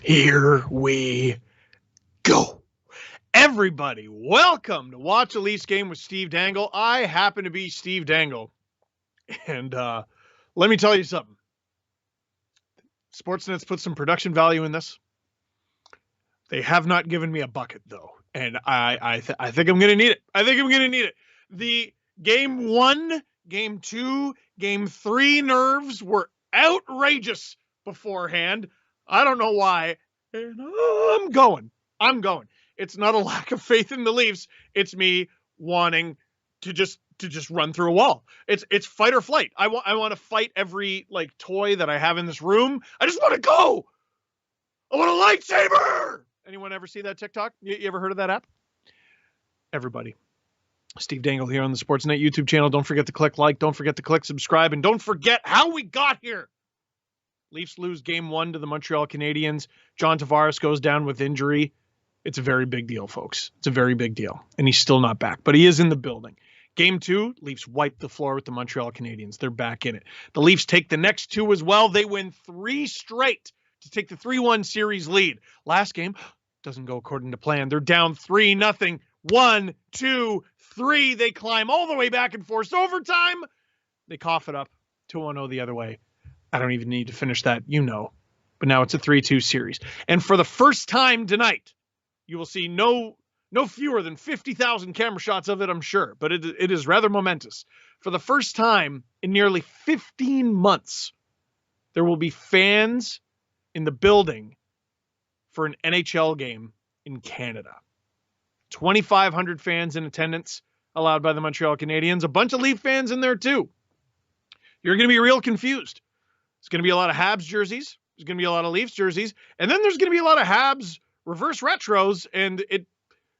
Here we go. Everybody, welcome to Watch a Leafs Game with Steve Dangle. I happen to be Steve Dangle. And let me tell you something. Sportsnet's put some production value in this. They have not given me a bucket, though. And I think I'm going to need it. The Game 1, Game 2, Game 3 nerves were outrageous beforehand. I don't know why. And I'm going. It's not a lack of faith in the Leafs. It's me wanting to just run through a wall. It's fight or flight. I want to fight every toy that I have in this room. I just want to go. I want a lightsaber. Anyone ever see that TikTok? You ever heard of that app? Everybody. Steve Dangle here on the Sportsnet YouTube channel. Don't forget to click like. Don't forget to click subscribe. And don't forget how we got here. Leafs lose Game 1 to the Montreal Canadiens. John Tavares goes down with injury. It's a very big deal, folks. It's a very big deal. And he's still not back, but he is in the building. Game 2, Leafs wipe the floor with the Montreal Canadiens. They're back in it. The Leafs take the next 2 as well. They win 3 straight to take the 3-1 series lead. Last game doesn't go according to plan. They're down 3-0. 1, 2, 3. They climb all the way back and force overtime. They cough it up. 2-1-0 the other way. I don't even need to finish that, But now it's a 3-2 series. And for the first time tonight, you will see no fewer than 50,000 camera shots of it, I'm sure. But it is rather momentous. For the first time in nearly 15 months, there will be fans in the building for an NHL game in Canada. 2,500 fans in attendance allowed by the Montreal Canadiens. A bunch of Leaf fans in there too. You're going to be real confused. It's going to be a lot of Habs jerseys. There's going to be a lot of Leafs jerseys. And then there's going to be a lot of Habs reverse retros. And it,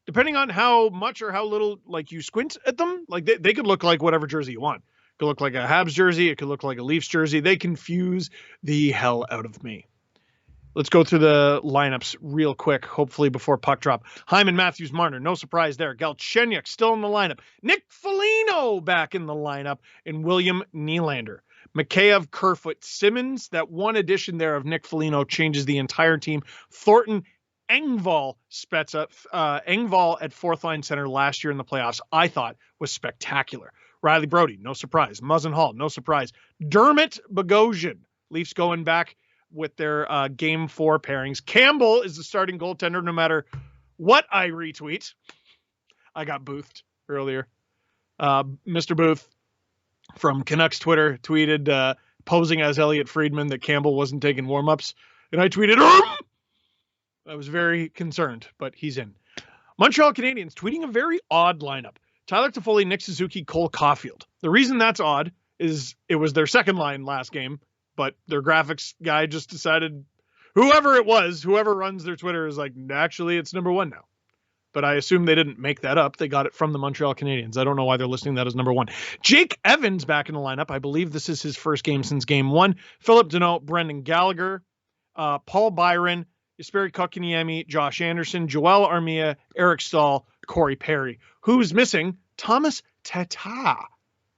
depending on how much or how little you squint at them, they could look like whatever jersey you want. It could look like a Habs jersey. It could look like a Leafs jersey. They confuse the hell out of me. Let's go through the lineups real quick, hopefully before puck drop. Hyman, Matthews, Marner, no surprise there. Galchenyuk still in the lineup. Nick Foligno back in the lineup. And William Nylander. Mikheyev, Kerfoot, Simmons. That one addition there of Nick Foligno changes the entire team. Thornton, Engvall, Spezza. Engvall at fourth line center last year in the playoffs, I thought was spectacular. Riley Brody, no surprise. Muzzin Hall, no surprise. Dermott Bogosian. Leafs going back with their Game 4 pairings. Campbell is the starting goaltender no matter what I retweet. I got boothed earlier. Mr. Booth from Canucks Twitter tweeted posing as Elliot Friedman that Campbell wasn't taking warm-ups. And I tweeted, I was very concerned, but he's in. Montreal Canadiens tweeting a very odd lineup. Tyler Toffoli, Nick Suzuki, Cole Caulfield. The reason that's odd is it was their second line last game, but their graphics guy just decided, whoever runs their Twitter is actually it's number 1 now. But I assume they didn't make that up. They got it from the Montreal Canadiens. I don't know why they're listing that as number 1. Jake Evans back in the lineup. I believe this is his first game since Game 1. Philip Deneau, Brendan Gallagher, Paul Byron, Jesperi Kotkaniemi, Josh Anderson, Joel Armia, Eric Stahl, Corey Perry. Who's missing? Thomas Tatar.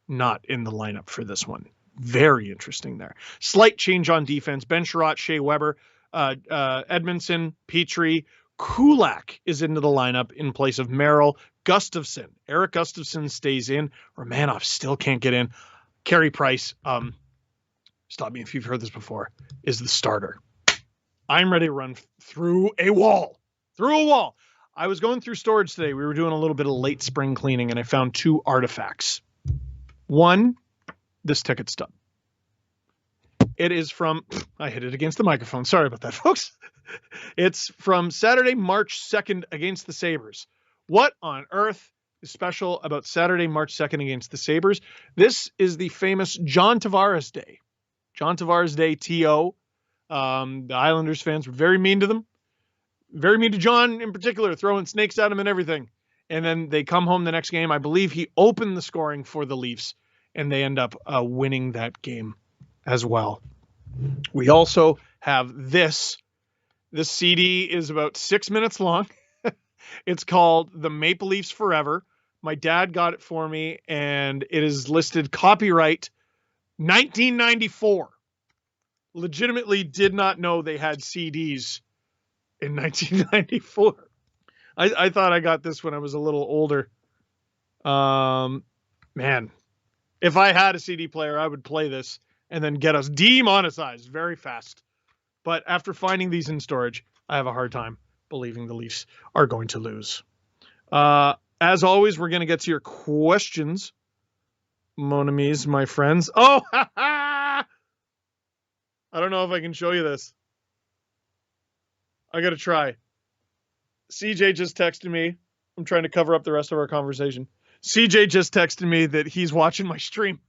Not in the lineup for this one. Very interesting there. Slight change on defense. Ben Sherratt, Shea Weber, Edmondson, Petrie. Kulak is into the lineup in place of Merrill. Gustafsson. Eric Gustafsson stays in. Romanov still can't get in. Carey Price, stop me if you've heard this before, is the starter. I'm ready to run through a wall. I was going through storage today. We were doing a little bit of late spring cleaning, and I found 2 artifacts. One, this ticket stub. It is from, I hit it against the microphone. Sorry about that, folks. It's from Saturday, March 2nd against the Sabres. What on earth is special about Saturday, March 2nd against the Sabres? This is the famous John Tavares Day. John Tavares Day, TO. The Islanders fans were very mean to them. Very mean to John in particular, throwing snakes at him and everything. And then they come home the next game. I believe he opened the scoring for the Leafs, and they end up winning that game as well. We also have this. This CD is about 6 minutes long. It's called The Maple Leafs Forever. My dad got it for me, and it is listed copyright 1994. Legitimately did not know they had CDs in 1994. I thought I got this when I was a little older. Man, if I had a CD player, I would play this and then get us demonetized very fast. But after finding these in storage, I have a hard time believing the Leafs are going to lose. As always, we're going to get to your questions, mon amis, my friends. Oh, I don't know if I can show you this. I got to try. CJ just texted me. I'm trying to cover up the rest of our conversation. CJ just texted me that he's watching my stream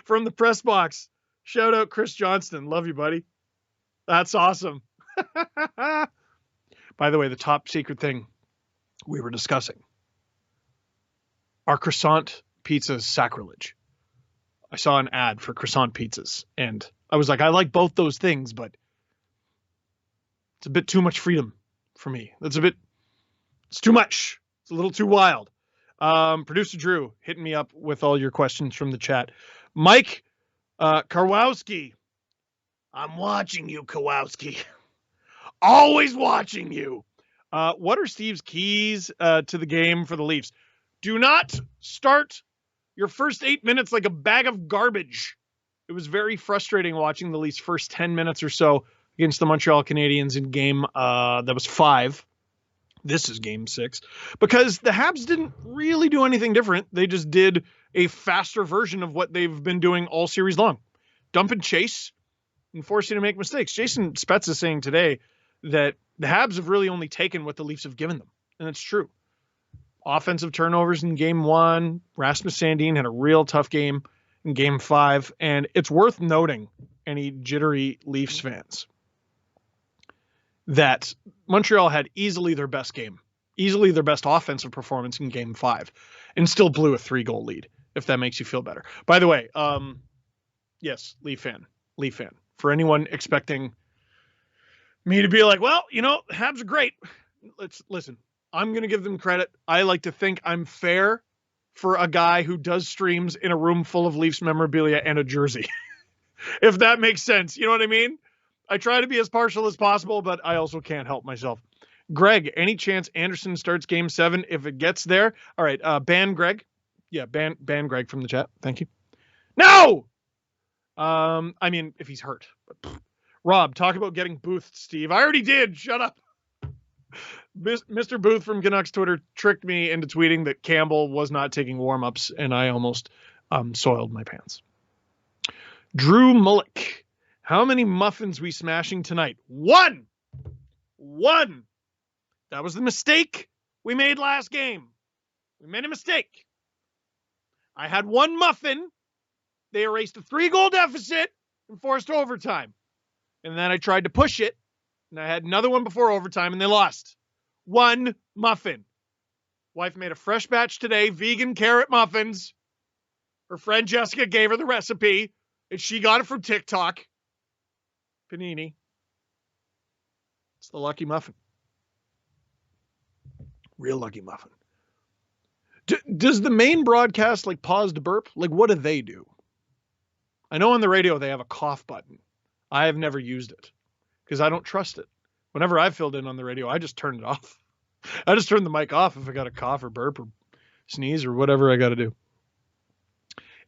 from the press box. Shout out Chris Johnston. Love you, buddy. That's awesome. By the way, the top secret thing we were discussing. Are croissant pizzas sacrilege? I saw an ad for croissant pizzas, and I was like, I like both those things, but it's a bit too much freedom for me. It's too much. It's a little too wild. Producer Drew hitting me up with all your questions from the chat. Mike Karwowski. I'm watching you, Kowalski. Always watching you. What are Steve's keys to the game for the Leafs? Do not start your first 8 minutes like a bag of garbage. It was very frustrating watching the Leafs' first 10 minutes or so against the Montreal Canadiens in game that was 5. This is game 6. Because the Habs didn't really do anything different. They just did a faster version of what they've been doing all series long. Dump and chase and force you to make mistakes. Jason Spetz is saying today that the Habs have really only taken what the Leafs have given them. And it's true. Offensive turnovers in game 1. Rasmus Sandin had a real tough game in game 5. And it's worth noting, any jittery Leafs fans, that Montreal had easily their best game, easily their best offensive performance in game 5, and still blew a 3-goal lead, if that makes you feel better. By the way, yes, Leaf fan. For anyone expecting me to be like, well, Habs are great. Listen, I'm going to give them credit. I like to think I'm fair for a guy who does streams in a room full of Leafs memorabilia and a jersey. If that makes sense. You know what I mean? I try to be as partial as possible, but I also can't help myself. Greg, any chance Anderson starts game 7 if it gets there? All right, ban Greg. Yeah, ban Greg from the chat. Thank you. No! I mean, if he's hurt. But, Rob, talk about getting Booth, Steve. I already did. Shut up. Mr. Booth from Canucks Twitter tricked me into tweeting that Campbell was not taking warm-ups, and I almost soiled my pants. Drew Mullick. How many muffins we smashing tonight? One. That was the mistake we made last game. We made a mistake. I had one muffin. They erased a 3-goal deficit and forced overtime. And then I tried to push it, and I had another one before overtime, and they lost. One muffin. Wife made a fresh batch today, vegan carrot muffins. Her friend Jessica gave her the recipe, and she got it from TikTok. Panini. It's the lucky muffin. Real lucky muffin. Does the main broadcast pause to burp? What do they do? I know on the radio they have a cough button. I have never used it because I don't trust it. Whenever I've filled in on the radio, I just turn it off. I just turn the mic off if I got a cough or burp or sneeze or whatever I got to do.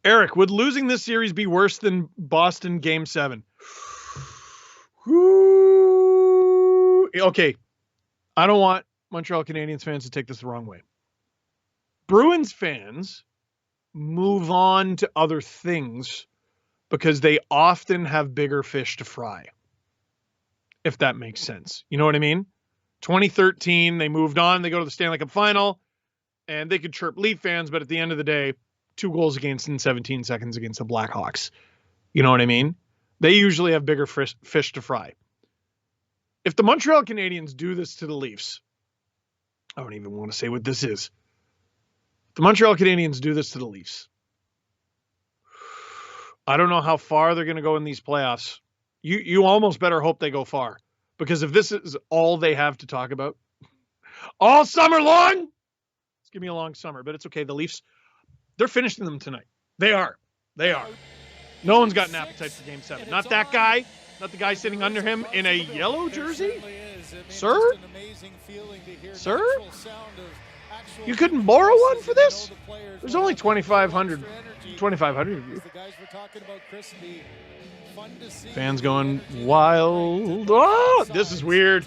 Eric, would losing this series be worse than Boston Game 7? Okay, I don't want Montreal Canadiens fans to take this the wrong way. Bruins fans move on to other things because they often have bigger fish to fry, if that makes sense. You know what I mean? 2013, they moved on. They go to the Stanley Cup final, and they could chirp Leaf fans, but at the end of the day, 2 goals against in 17 seconds against the Blackhawks. You know what I mean? They usually have bigger fish to fry. If the Montreal Canadiens do this to the Leafs, I don't even want to say what this is. If the Montreal Canadiens do this to the Leafs, I don't know how far they're going to go in these playoffs. You almost better hope they go far. Because if this is all they have to talk about all summer long, it's going to be a long summer, but it's okay. The Leafs, they're finishing them tonight. They are. No one's got an appetite for Game 7. Not that guy. Not the guy sitting under him in a yellow jersey. Sir? Sir? You couldn't borrow one for this? There's only 2,500 of you. Fans going wild. Oh, this is weird.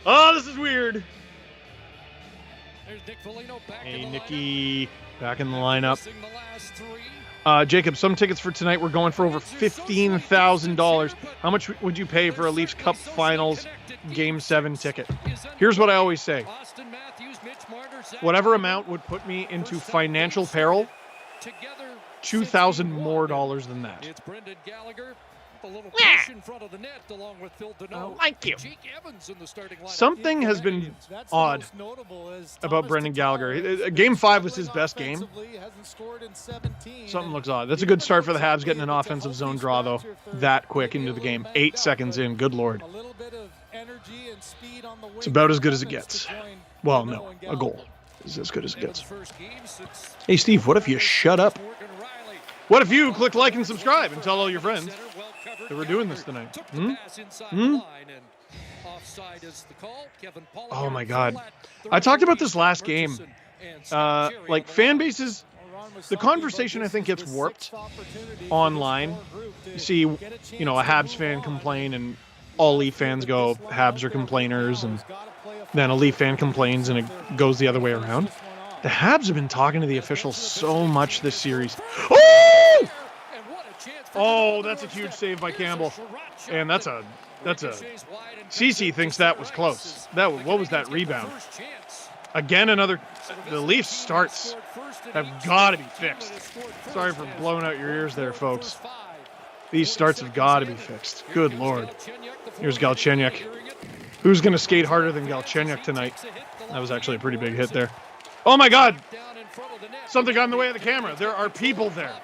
Oh, this is weird. Hey, Nikki, back in the lineup. Jacob, some tickets for tonight were going for over $15,000. How much would you pay for a Leafs Cup Finals Game 7 ticket? Here's what I always say. Whatever amount would put me into financial peril, $2,000 more than that. Oh, thank you. Something has been odd about Brendan Gallagher. Game 5 was his best game. Something looks odd. That's a good start for the Habs, getting an offensive zone draw, though, that quick into the game. 8 seconds in. Good Lord. It's about as good as it gets. Well, no. A goal is as good as it gets. Hey, Steve, what if you shut up? What if you click like and subscribe and tell all your friends that we're doing this tonight? Oh my God. I talked about this last game. Like fan bases, the conversation I think gets warped online. You see, a Habs fan complain and all Leaf fans go, Habs are complainers, and then a Leaf fan complains and it goes the other way around. The Habs have been talking to the officials so much this series. Oh! Oh, that's a huge save by Campbell. And that's a CC thinks that was close. What was that rebound? Again, the Leafs starts have got to be fixed. Sorry for blowing out your ears there, folks. These starts have got to be fixed. Good Lord. Here's Galchenyuk. Who's going to skate harder than Galchenyuk tonight? That was actually a pretty big hit there. Oh my God! Something got in the way of the camera. There are people there.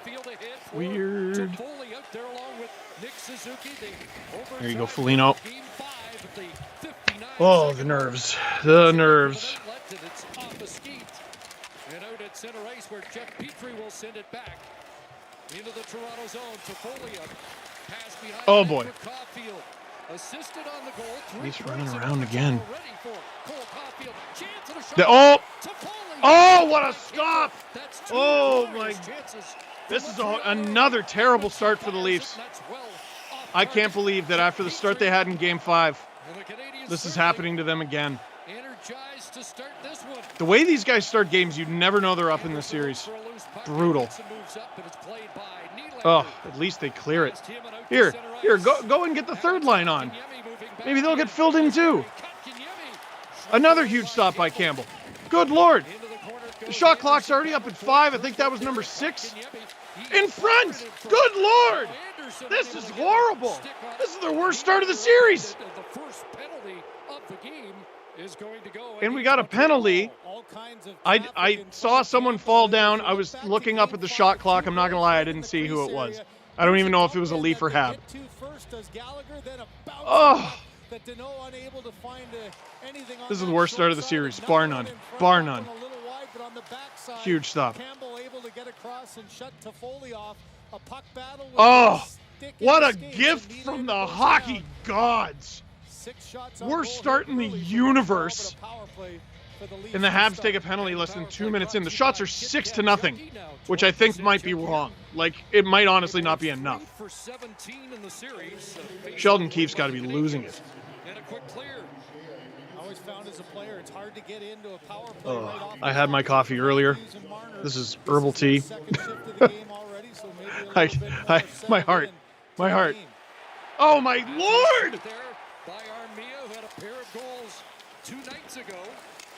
Weird. There you go, Foligno. Oh, the nerves. The nerves. Oh boy. He's running around again. Oh, what a stop! Oh my! This is another terrible start for the Leafs. I can't believe that after the start they had in Game 5, this is happening to them again. The way these guys start games, you'd never know they're up in the series. Brutal. Oh, at least they clear it. Here, go and get the third line on. Maybe they'll get filled in too. Another huge stop by Campbell. Good Lord. The shot clock's already up at 5. I think that was number 6. In front. Good Lord. This is horrible. This is their worst start of the series. And we got a penalty. I saw someone fall down. I was looking up at the shot clock. I'm not going to lie. I didn't see who it was. I don't even know if it was a Leaf or Hab. Oh. This is the worst start of the series, bar none. Bar none. Huge stop. Oh, what a gift from the hockey gods. Worst start in the universe. And the Habs take a penalty less than 2 minutes in. The shots are 6-0, which I think might be wrong. Like, it might honestly not be enough. Sheldon Keefe's got to be losing it. Oh, I had my coffee earlier. This is herbal tea. My heart. Oh my Lord!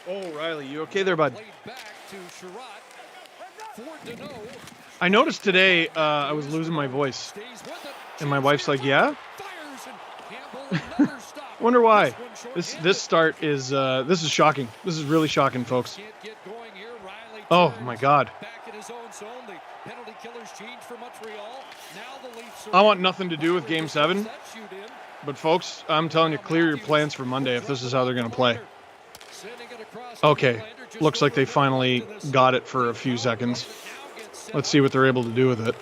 Oh, Riley, you okay there, bud? I noticed today I was losing my voice, and my wife's like, "Yeah." Wonder why. This start is this is shocking. This is really shocking, folks. Oh my God. I want nothing to do with Game 7. But folks, I'm telling you, clear your plans for Monday if this is how they're going to play. Okay, looks like they finally got it for a few seconds. Let's see what they're able to do with it.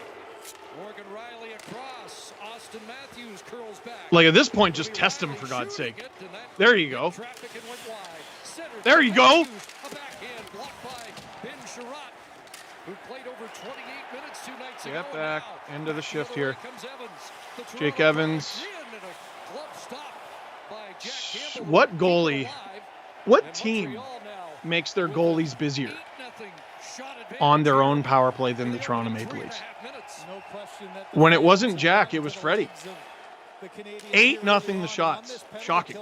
Like, at this point, just test him, for God's sake. There you go. There you go. Get back. End of the shift here. Jake Evans. What goalie, what team makes their goalies busier on their own power play than the Toronto Maple Leafs? When it wasn't Jack, it was Freddie. 8-0 the shots. Shocking.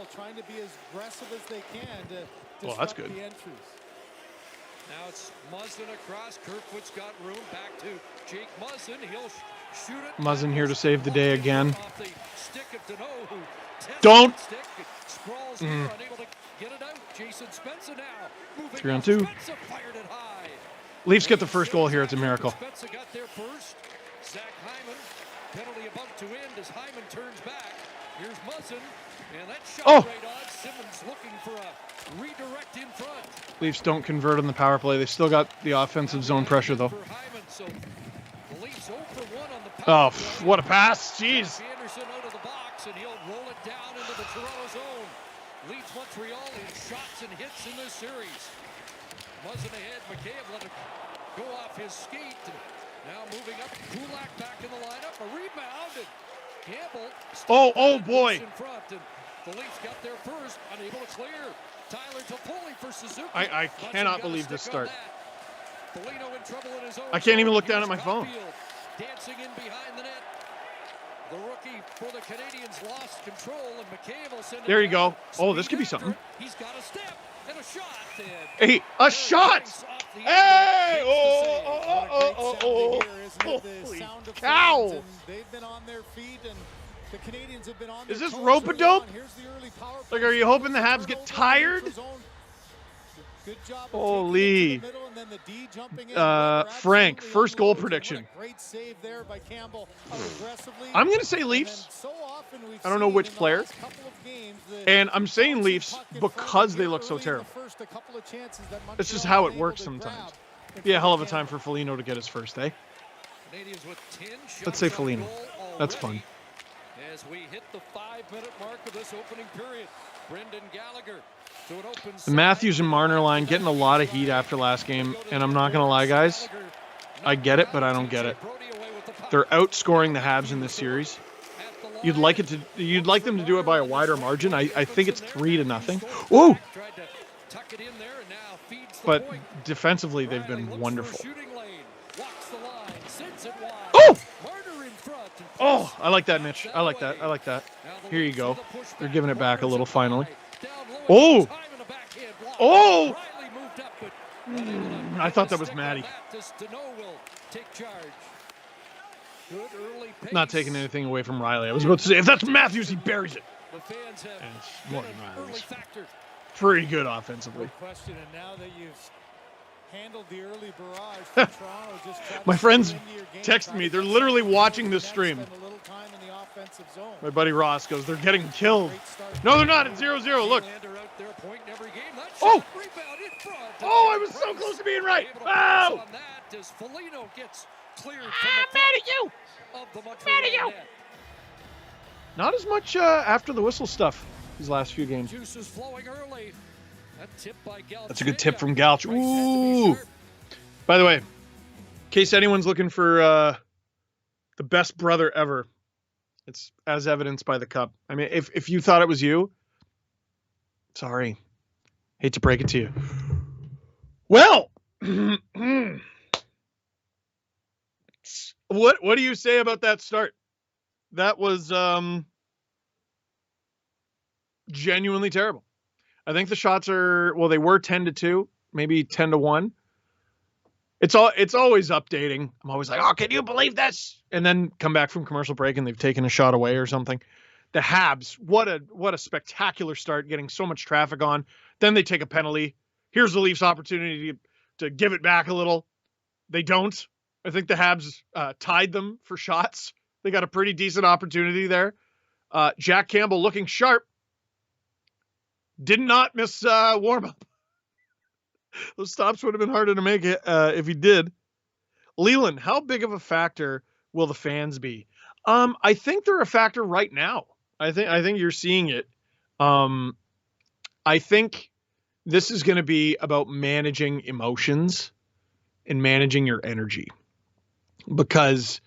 Well, that's good. Now it's Muzzin across. Kerfoot's got room. Back to Jake Muzzin. He'll shoot it. Muzzin here to save the day again. Don't. 3-on-2. Leafs get the first goal here. It's a miracle. Penalty about to end as Hyman turns back. Here's Muzzin, and that shot right on. Simmons looking for a redirect in front. Leafs don't convert on the power play. They still got the offensive zone pressure, though. Oh, what a pass. Jeez. Anderson out of the box, and he'll roll it down into the Toronto zone. Leads Montreal in shots and hits in this series. Muzzin ahead. McCabe let it go off his skate. Now moving up, Kulak back in the lineup, a rebound, and Campbell. Oh boy. In front, and the Leafs got there first, unable to clear. Tyler Toffoli for Suzuki. I cannot believe this start. Foligno in trouble in his own. I can't even look down at my phone. Dancing in behind the net. The rookie for the Canadiens lost control, and McCabe will send it. There you go. down. Oh, this could be something. He's got a step and a shot. Hey, a shot! Hey! Oh! Holy cow! They've been on their feet, and the Canadiens have been on. Is this rope-a-dope? Like, are you hoping the Habs get tired? Holy. Frank, first goal prediction. I'm going to say Leafs. I don't know which player. And I'm saying Leafs because they look so terrible. It's just how it works sometimes. Be a hell of a time for Foligno to get his first, eh? Let's say Foligno. That's fun. As we hit the 5-minute mark of this opening period, Brendan Gallagher. The Matthews and Marner line getting a lot of heat after last game, and I'm not gonna lie, guys, I get it, but I don't get it. They're outscoring the Habs in this series. You'd like them to do it by a wider margin. I think it's 3-0. Ooh! But defensively, they've been wonderful. Oh! Oh, I like that, Mitch. I like that. Here you go. They're giving it back a little finally. Oh! Oh! I thought that was Matty. Not taking anything away from Riley. I was about to say, if that's Matthews, he buries it. And it's more than Riley's. Pretty good offensively. My friends text me. They're literally watching this stream. My buddy Ross goes, they're getting killed. No, they're not. It's 0-0. Look. Oh! Oh, I was so close to being right. Oh! I'm mad at you. Mad at you. Not as much after the whistle stuff these last few games. That's a good tip from Galch. Ooh. By the way, in case anyone's looking for the best brother ever, it's as evidenced by the cup. I mean, if you thought it was you, sorry. Hate to break it to you. Well, what do you say about that start? That was genuinely terrible. I think the shots are, well, they were 10-2, maybe 10-1. It's always updating. I'm always like, oh, can you believe this? And then come back from commercial break and they've taken a shot away or something. The Habs, what a spectacular start, getting so much traffic on. Then they take a penalty. Here's the Leafs' opportunity to give it back a little. They don't. I think the Habs tied them for shots. They got a pretty decent opportunity there. Jack Campbell looking sharp. Did not miss warm-up. Those stops would have been harder to make if he did. Leland, how big of a factor will the fans be? I think they're a factor right now. I think you're seeing it. I think this is going to be about managing emotions and managing your energy, because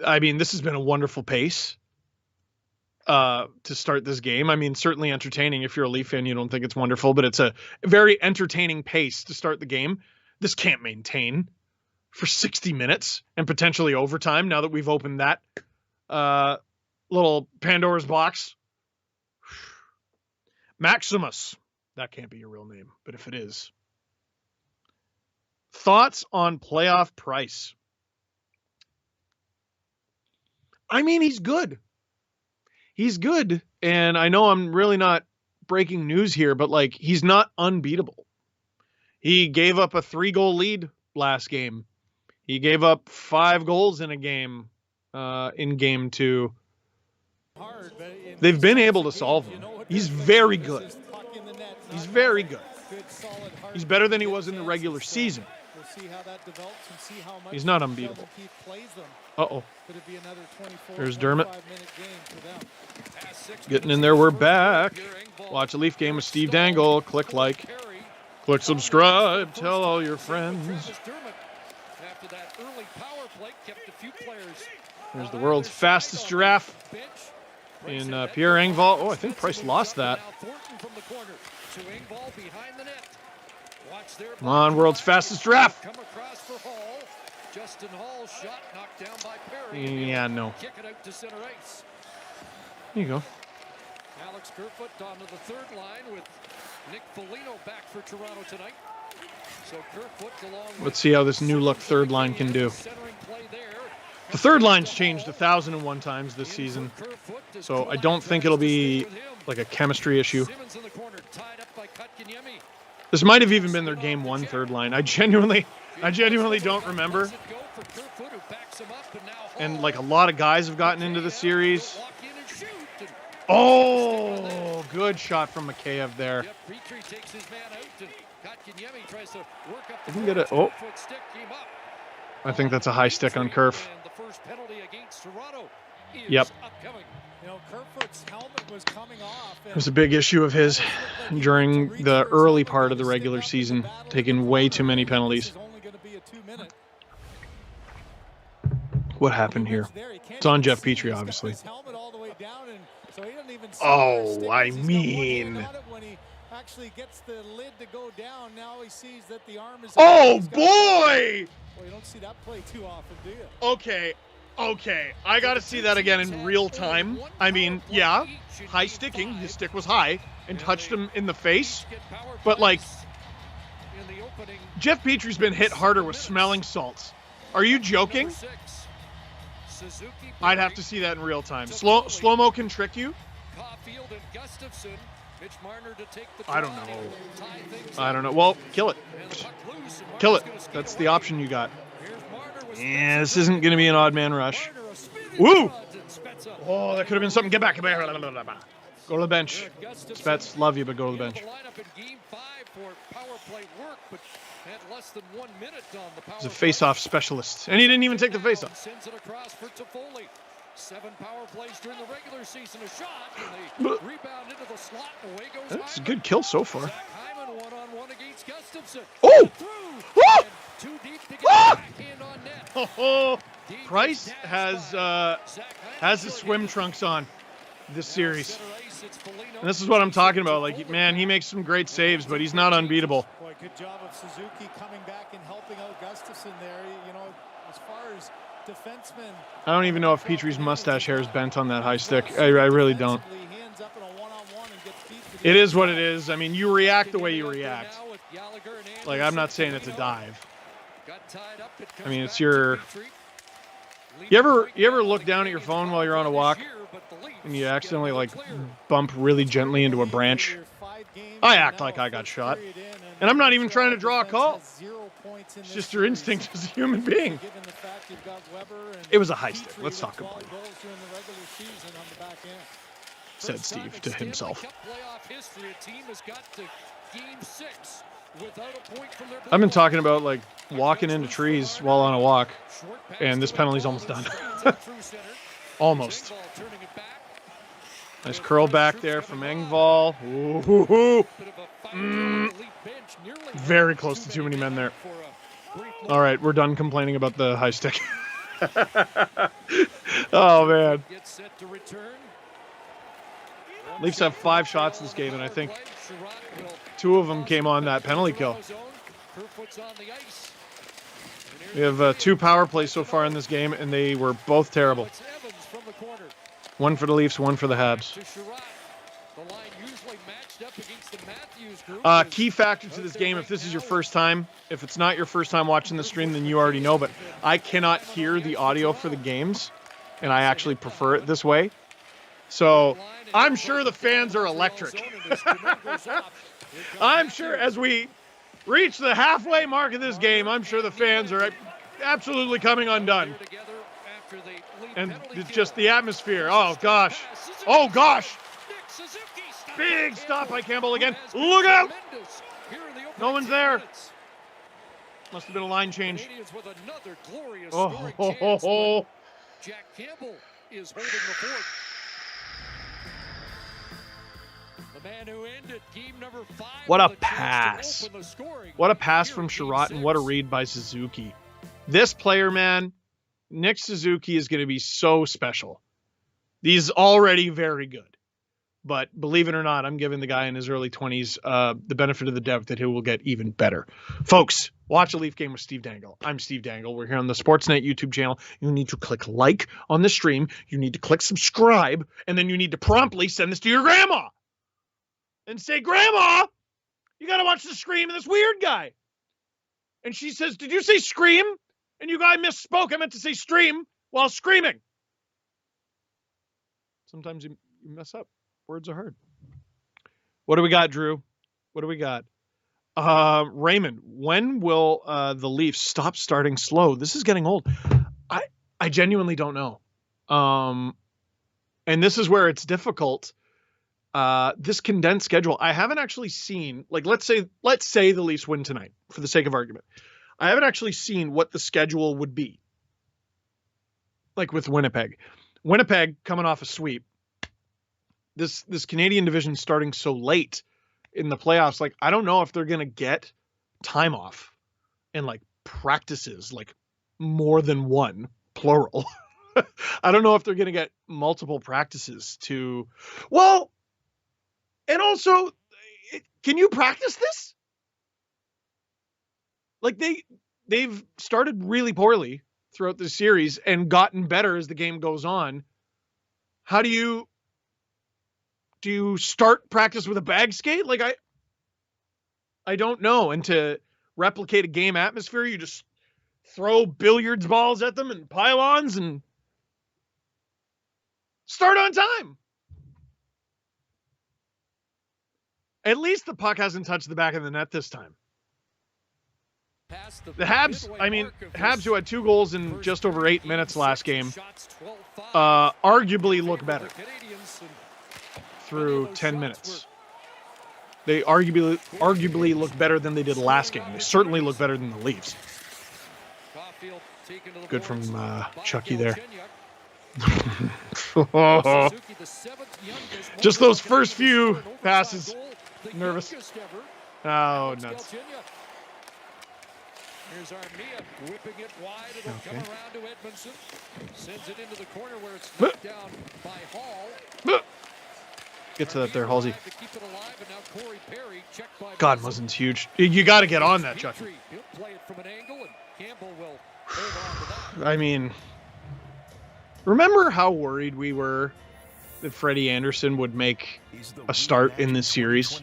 I mean, this has been a wonderful pace to start this game. I mean, certainly entertaining. If you're a Leaf fan, you don't think it's wonderful, but it's a very entertaining pace to start the game. This can't maintain for 60 minutes and potentially overtime now that we've opened that little Pandora's box. Maximus. That can't be your real name, but if it is. Thoughts on playoff Price? I mean, he's good. He's good. And I know I'm really not breaking news here, but like, he's not unbeatable. He gave up a 3-goal lead last game. He gave up 5 goals in a game in game 2. They've been able to solve him. He's very good. He's very good. He's better than he was in the regular season. He's not unbeatable. Uh-oh. There's Dermott. Getting in there, we're back. Watch a Leaf game with Steve Dangle. Click like. Click subscribe. Tell all your friends. There's the world's fastest giraffe in Pierre Engvall. Oh, I think Price lost that. Come on, world's fastest giraffe. Yeah, no. There you go. Alex Kerfoot onto the third line with Nick Foligno back for Toronto tonight. So Kerfoot along. Let's see how this new look third line can do. The third line's changed 1,001 times this season, so I don't think it'll be like a chemistry issue. This might have even been their game 1 third line. I genuinely don't remember. And like a lot of guys have gotten into the series. Oh, good shot from Mikheyev there. I can get it. Oh, I think that's a high stick on Kerf. Yep. It was a big issue of his during the early part of the regular season, taking way too many penalties. What happened here? It's on Jeff Petrie, obviously. Oh, I mean. Oh, boy! Well, you don't see that play too often, do you? Okay. I got to see that again in real time. I mean, yeah, high sticking. His stick was high and touched him in the face. But, like, Jeff Petrie's been hit harder with smelling salts. Are you joking? I'd have to see that in real time. Slow-mo can trick you. I don't know. Well, kill it. Kill it. That's the option you got. Yeah, this isn't going to be an odd man rush. Woo! Oh, that could have been something. Get back. Go to the bench. Spets, love you, but go to the bench. He's a face-off specialist, and he didn't even take the face-off. 7 power plays during the regular season. A shot, and they rebound into the slot, and away goes That's a good kill so far. Hyman one-on-one against Gustafsson. Oh! Too deep to get backhand on net. Oh! Price has his swim trunks on this series. And this is what I'm talking about. Like, man, he makes some great saves, but he's not unbeatable. Boy, good job of Suzuki coming back and helping out Gustafsson there. You know, as far as defensemen, I don't even know if Petrie's mustache hair is bent on that high stick. I really don't. It is what it is. I mean, you react the way you react. Like, I'm not saying it's a dive. I mean, it's your... You ever look down at your phone while you're on a walk and you accidentally, like, bump really gently into a branch? I act like I got shot. And I'm not even trying to draw a call. It's just your instinct as a human being. It was a high stick. Let's talk about it, said Steve to himself. I've been talking about, like, walking into trees while on a walk, and this penalty's almost done. Almost. Nice curl back there from Engvall. Ooh. Very close to too many men there. All right, we're done complaining about the high stick. Oh, man. Leafs have 5 shots this game, and I think 2 of them came on that penalty kill. We have 2 power plays so far in this game, and they were both terrible. 1 for the Leafs, 1 for the Habs. Key factor to this game, if this is your first time, if it's not your first time watching the stream, then you already know, but I cannot hear the audio for the games, and I actually prefer it this way. So I'm sure the fans are electric. I'm sure as we reach the halfway mark of this game, I'm sure the fans are absolutely coming undone. And it's just the atmosphere. Oh, gosh. Oh, gosh. Big stop by Campbell again. Look out. No one's there. Must have been a line change. Oh. Jack Campbell is holding the fort. The man who ended game number 5. What a pass. What a pass from Sherratt, and what a read by Suzuki. This player, man, Nick Suzuki is going to be so special. He's already very good. But believe it or not, I'm giving the guy in his early 20s the benefit of the doubt that he will get even better. Folks, watch a Leaf game with Steve Dangle. I'm Steve Dangle. We're here on the Sportsnet YouTube channel. You need to click like on the stream. You need to click subscribe. And then you need to promptly send this to your grandma. And say, Grandma, you got to watch the stream of this weird guy. And she says, did you say scream? And you guy misspoke. I meant to say stream while screaming. Sometimes you mess up. Words are hard. What do we got, Drew? What do we got? Raymond, when will the Leafs stop starting slow? This is getting old. I genuinely don't know. And this is where it's difficult. This condensed schedule, I haven't actually seen, like, let's say the Leafs win tonight, for the sake of argument. I haven't actually seen what the schedule would be. Like with Winnipeg. Winnipeg coming off a sweep. This Canadian division starting so late in the playoffs, like, I don't know if they're going to get time off and, like, practices, like, more than one, plural. I don't know if they're going to get multiple practices to, well, and also, can you practice this? Like, they've started really poorly throughout the series and gotten better as the game goes on. How do you start practice with a bag skate? Like, I don't know. And to replicate a game atmosphere, you just throw billiards balls at them and pylons and start on time. At least the puck hasn't touched the back of the net this time. The Habs, Habs, who had 2 goals in just over 8 minutes last game, arguably look better through 10 minutes. They arguably look better than they did last game. They certainly look better than the Leafs. Good from Chucky there. Just those first few passes. Nervous. Oh, nuts. Here's Armia whipping it wide. It'll come around to Edmondson. Sends it into the corner where it's knocked down by Hall. Get to that there, Halsey. God, Muzzin's huge. You got to get on that, Chucky. I mean, remember how worried we were that Freddie Anderson would make a start in this series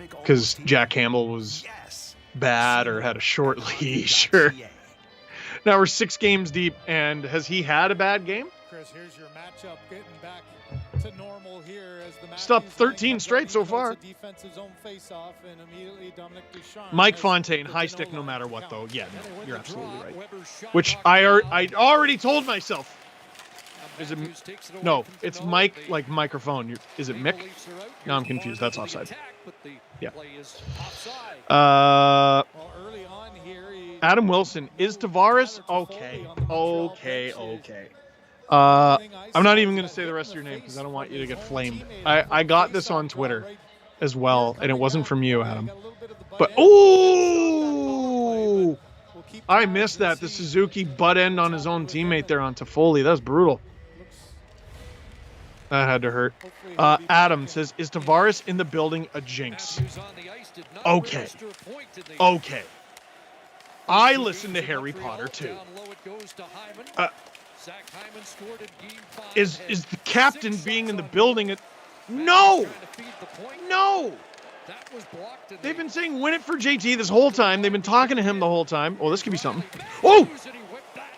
because Jack Campbell was bad or had a short leash? Or now we're 6 games deep, and has he had a bad game? Chris, here's your matchup getting back to normal here as the stopped 13 straight so far. Mike Fontaine, high stick no matter what, though. Yeah, no, you're absolutely right. Which I already told myself. Is it? No, it's Mike, like microphone. Is it Mick? No, I'm confused. That's offside. Yeah. Adam Wilson. Is Tavares? Okay. I'm not even going to say the rest of your name because I don't want you to get flamed. I got this on Twitter as well, and it wasn't from you, Adam. But, ooh! I missed that. The Suzuki butt end on his own teammate there on Toffoli. That was brutal. That had to hurt. Adam says, is Tavares in the building a jinx? Okay. Okay. I listen to Harry Potter too. Is the captain being in the building? No! No! They've been saying win it for JT this whole time. They've been talking to him the whole time. Oh, this could be something. Oh!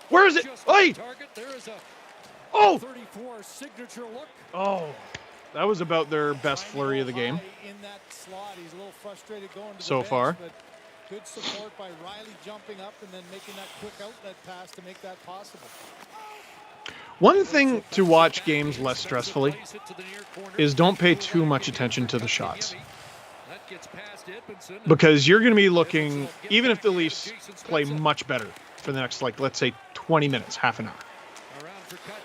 Where is it? Hey! Oh! Oh, that was about their best flurry of the game so far. Good support by Riley jumping up and then making that quick outlet pass to make that possible. One thing to watch games less stressfully is don't pay too much attention to the shots. Because you're going to be looking, even if the Leafs play much better for the next, like, let's say 20 minutes, half an hour.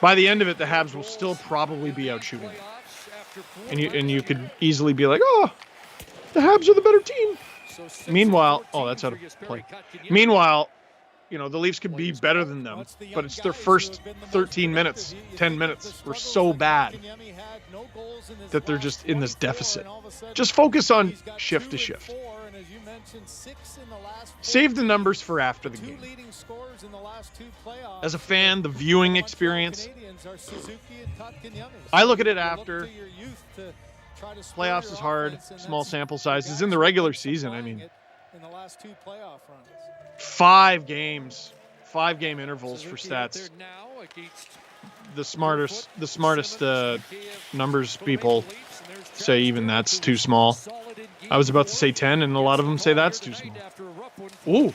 By the end of it, the Habs will still probably be out shooting it. And you could easily be like, oh, the Habs are the better team. Meanwhile, oh, that's out of play. Meanwhile, you know, the Leafs could be better than them, but it's their first 13 minutes, 10 minutes were so bad that they're just in this deficit. Just focus on shift to shift. Save the numbers for after the game. As a fan, the viewing experience, I look at it after. Playoffs is hard, small sample sizes. In the regular season, I mean, 5 games, 5-game intervals for stats. The smartest numbers people say even that's too small. I was about to say 10, and a lot of them say that's too small. Ooh,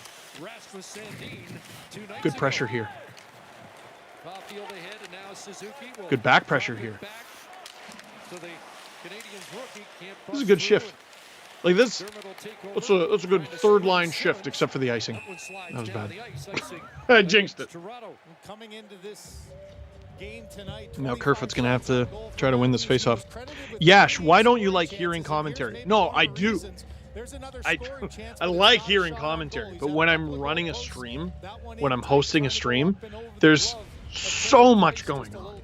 good pressure here. Good back pressure here. This is a good shift. Like this, that's a good third line shift, except for the icing. That was bad. I jinxed it. Now Kerfoot's going to have to try to win this faceoff. Yash, why don't you like hearing commentary? No, I do. I like hearing commentary, but when I'm running a stream, when I'm hosting a stream, there's so much going on.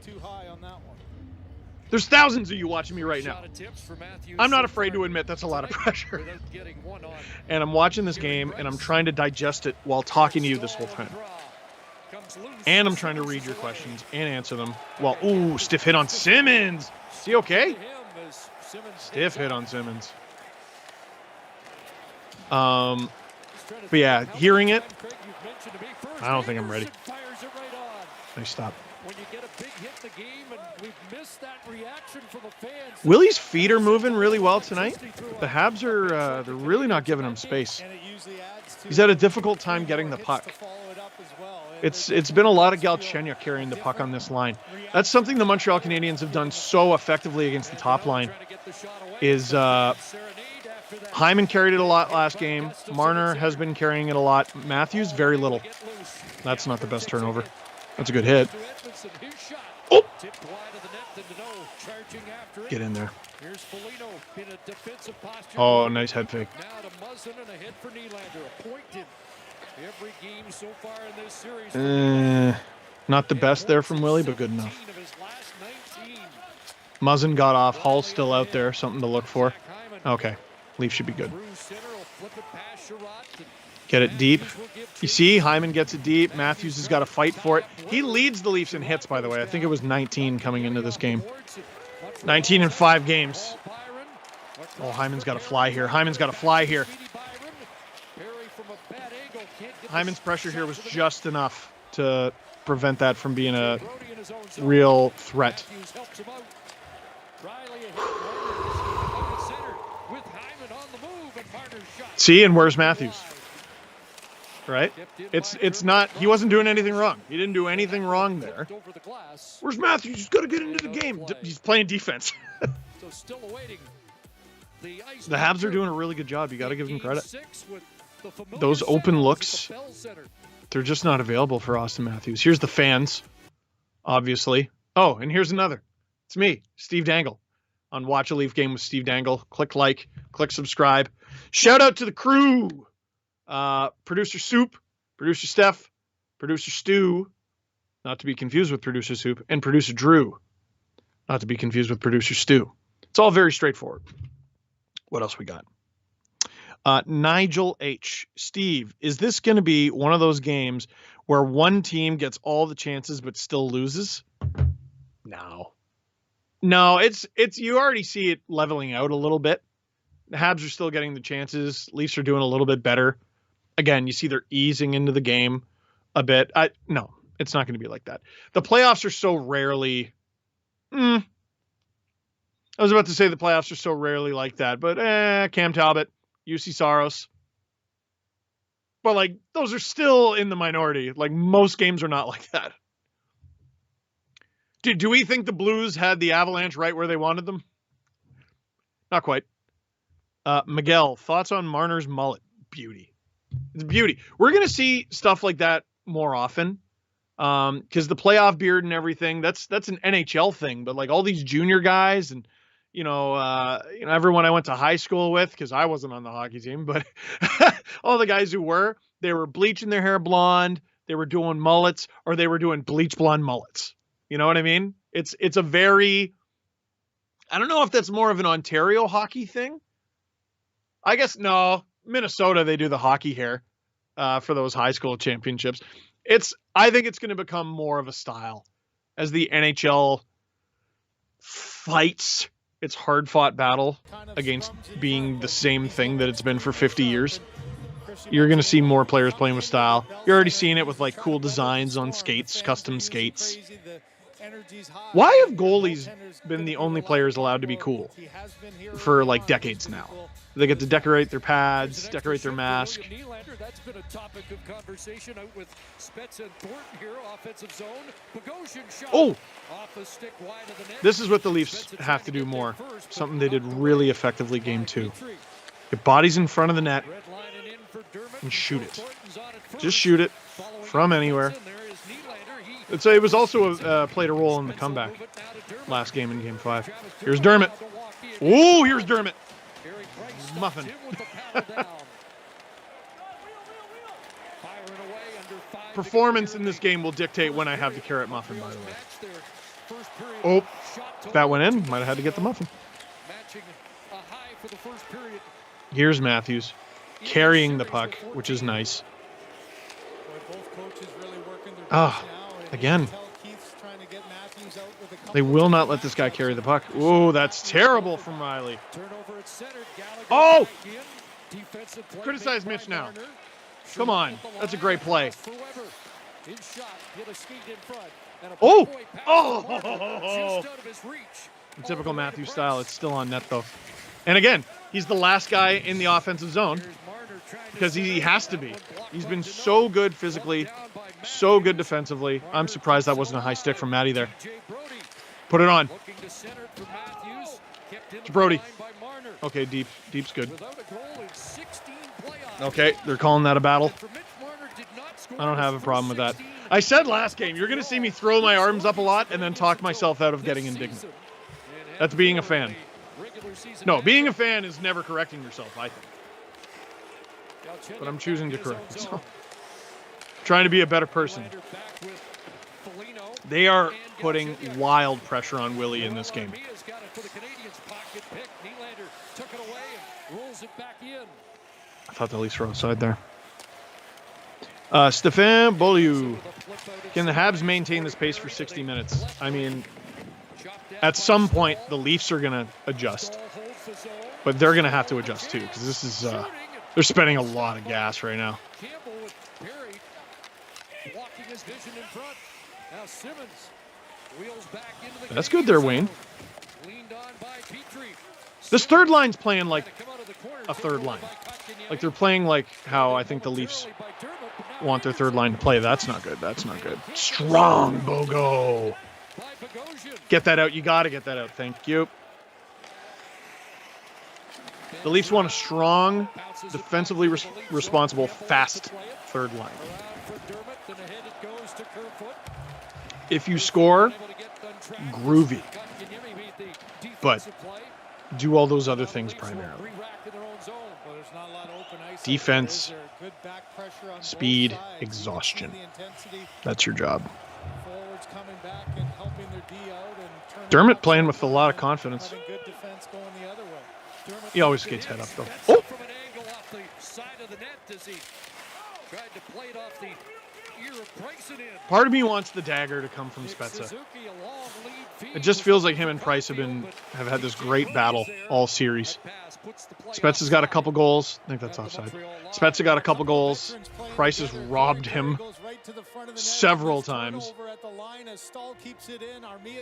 There's thousands of you watching me right now. I'm not afraid to admit that's a lot of pressure. And I'm watching this game, and I'm trying to digest it while talking to you this whole time. And I'm trying to read your questions and answer them. Well, ooh, stiff hit on Simmons. Is he okay? Stiff hit on Simmons. But yeah, hearing it, I don't think I'm ready. Nice stop. When you get a big hit in the game, and we've missed that reaction from the fans. Willie's feet are moving really well tonight. The Habs are they're really not giving him space. He's had a difficult time getting the puck. It's been a lot of Galchenyuk carrying the puck on this line. That's something the Montreal Canadiens have done so effectively against the top line. Is Hyman carried it a lot last game. Marner has been carrying it a lot. Matthews very little. That's not the best turnover. That's a good hit. Oh! Get in there. Oh, nice head fake. Not the best there from Willie, but good enough. Muzzin got off. Hall's still out there. Something to look for. Okay. Leaf should be good. Get it deep. You see, Hyman gets it deep. Matthews has got to fight for it. He leads the Leafs in hits, by the way. I think it was 19 coming into this game. 19 in 5 games. Oh, Hyman's got to fly here. Hyman's got to fly here. Hyman's pressure here was just enough to prevent that from being a real threat. See, and where's Matthews? Right? It's not, he wasn't doing anything wrong. He didn't do anything wrong there. Where's Matthews? He's got to get into the game. He's playing defense. The Habs are doing a really good job. You got to give them credit. Those open looks, they're just not available for Austin Matthews. Here's the fans. obviously. Oh, and here's another. It's me, Steve Dangle, on Watch a Leaf Game with Steve Dangle. Click like, click subscribe. Shout out to the crew. Producer Soup, Producer Steph, Producer Stu, not to be confused with Producer Soup, and Producer Drew, not to be confused with Producer Stu. It's all very straightforward. What else we got? Nigel H. Steve, is this going to be one of those games where one team gets all the chances but still loses? No, it's you already see it leveling out a little bit. The Habs are still getting the chances. Leafs are doing a little bit better. Again, you see they're easing into the game a bit. No, it's not going to be like that. The playoffs are so rarely. I was about to say the playoffs are so rarely like that, but Cam Talbot, UC Saros. But like those are still in the minority. Like most games are not like that. Do we think the Blues had the Avalanche right where they wanted them? Not quite. Miguel, thoughts on Marner's mullet? Beauty. It's beauty. We're going to see stuff like that more often. Because the playoff beard and everything, that's an NHL thing. But like all these junior guys and, everyone I went to high school with, because I wasn't on the hockey team, but all the guys who were, they were bleaching their hair blonde, they were doing mullets, or they were doing bleach blonde mullets. You know what I mean? It's a very, I don't know if that's more of an Ontario hockey thing. I guess, no, Minnesota, they do the hockey hair for those high school championships. I think it's going to become more of a style as the NHL fights its hard-fought battle against being the same thing that it's been for 50 years. You're going to see more players playing with style. You're already seeing it with like cool designs on skates, custom skates. Why have goalies been the only players allowed to be cool for like decades now? They get to decorate their pads, decorate their mask. That's been a topic of conversation out with Spets and Thornton here, offensive zone. Oh, this is what the Leafs have to do more. Something they did really effectively game 2. Get bodies in front of the net and shoot it. Just shoot it from anywhere. It was also played a role in the comeback last game in game 5. Here's Dermott. Oh, here's Dermott. Muffin. Performance in this game will dictate when I have the carrot muffin, by the way. Oh, that went in. Might have had to get the muffin. Here's Matthews carrying the puck, which is nice. Again. They will not let this guy carry the puck. Oh, that's terrible from Riley. Oh! Criticize Mitch now. Come on. That's a great play. Oh! Oh! In typical Matthews style, it's still on net, though. And again, he's the last guy in the offensive zone because he has to be. He's been so good physically, so good defensively. I'm surprised that wasn't a high stick from Matty there. Put it on. It's Brody. Okay, deep. Deep's good. Okay, they're calling that a battle. I don't have a problem with that. I said last game, you're going to see me throw my arms up a lot and then talk myself out of getting indignant. That's being a fan. No, being a fan is never correcting yourself, I think. But I'm choosing to correct myself. Trying to be a better person. They are putting wild pressure on Willie in this game. I thought the Leafs were outside there. Stéphane Beaulieu. Can the Habs maintain this pace for 60 minutes? I mean, at some point, the Leafs are going to adjust. But they're going to have to adjust, too, because this is... they're spending a lot of gas right now. That's good there, Wayne. This third line's playing like a third line. Like they're playing like how I think the Leafs want their third line to play. That's not good. That's not good. Strong Bogo. Get that out. You got to get that out. Thank you. The Leafs want a strong, defensively responsible, fast third line. If you score, groovy. But do all those other things primarily. Defense, speed, exhaustion. That's your job. Dermott playing with a lot of confidence. He always skates head up, though. Oh! Part of me wants the dagger to come from Spezza. It just feels like him and Price have had this great battle all series. Spezza's got a couple goals. I think that's offside. Spezza got a couple goals. Price has robbed him several times.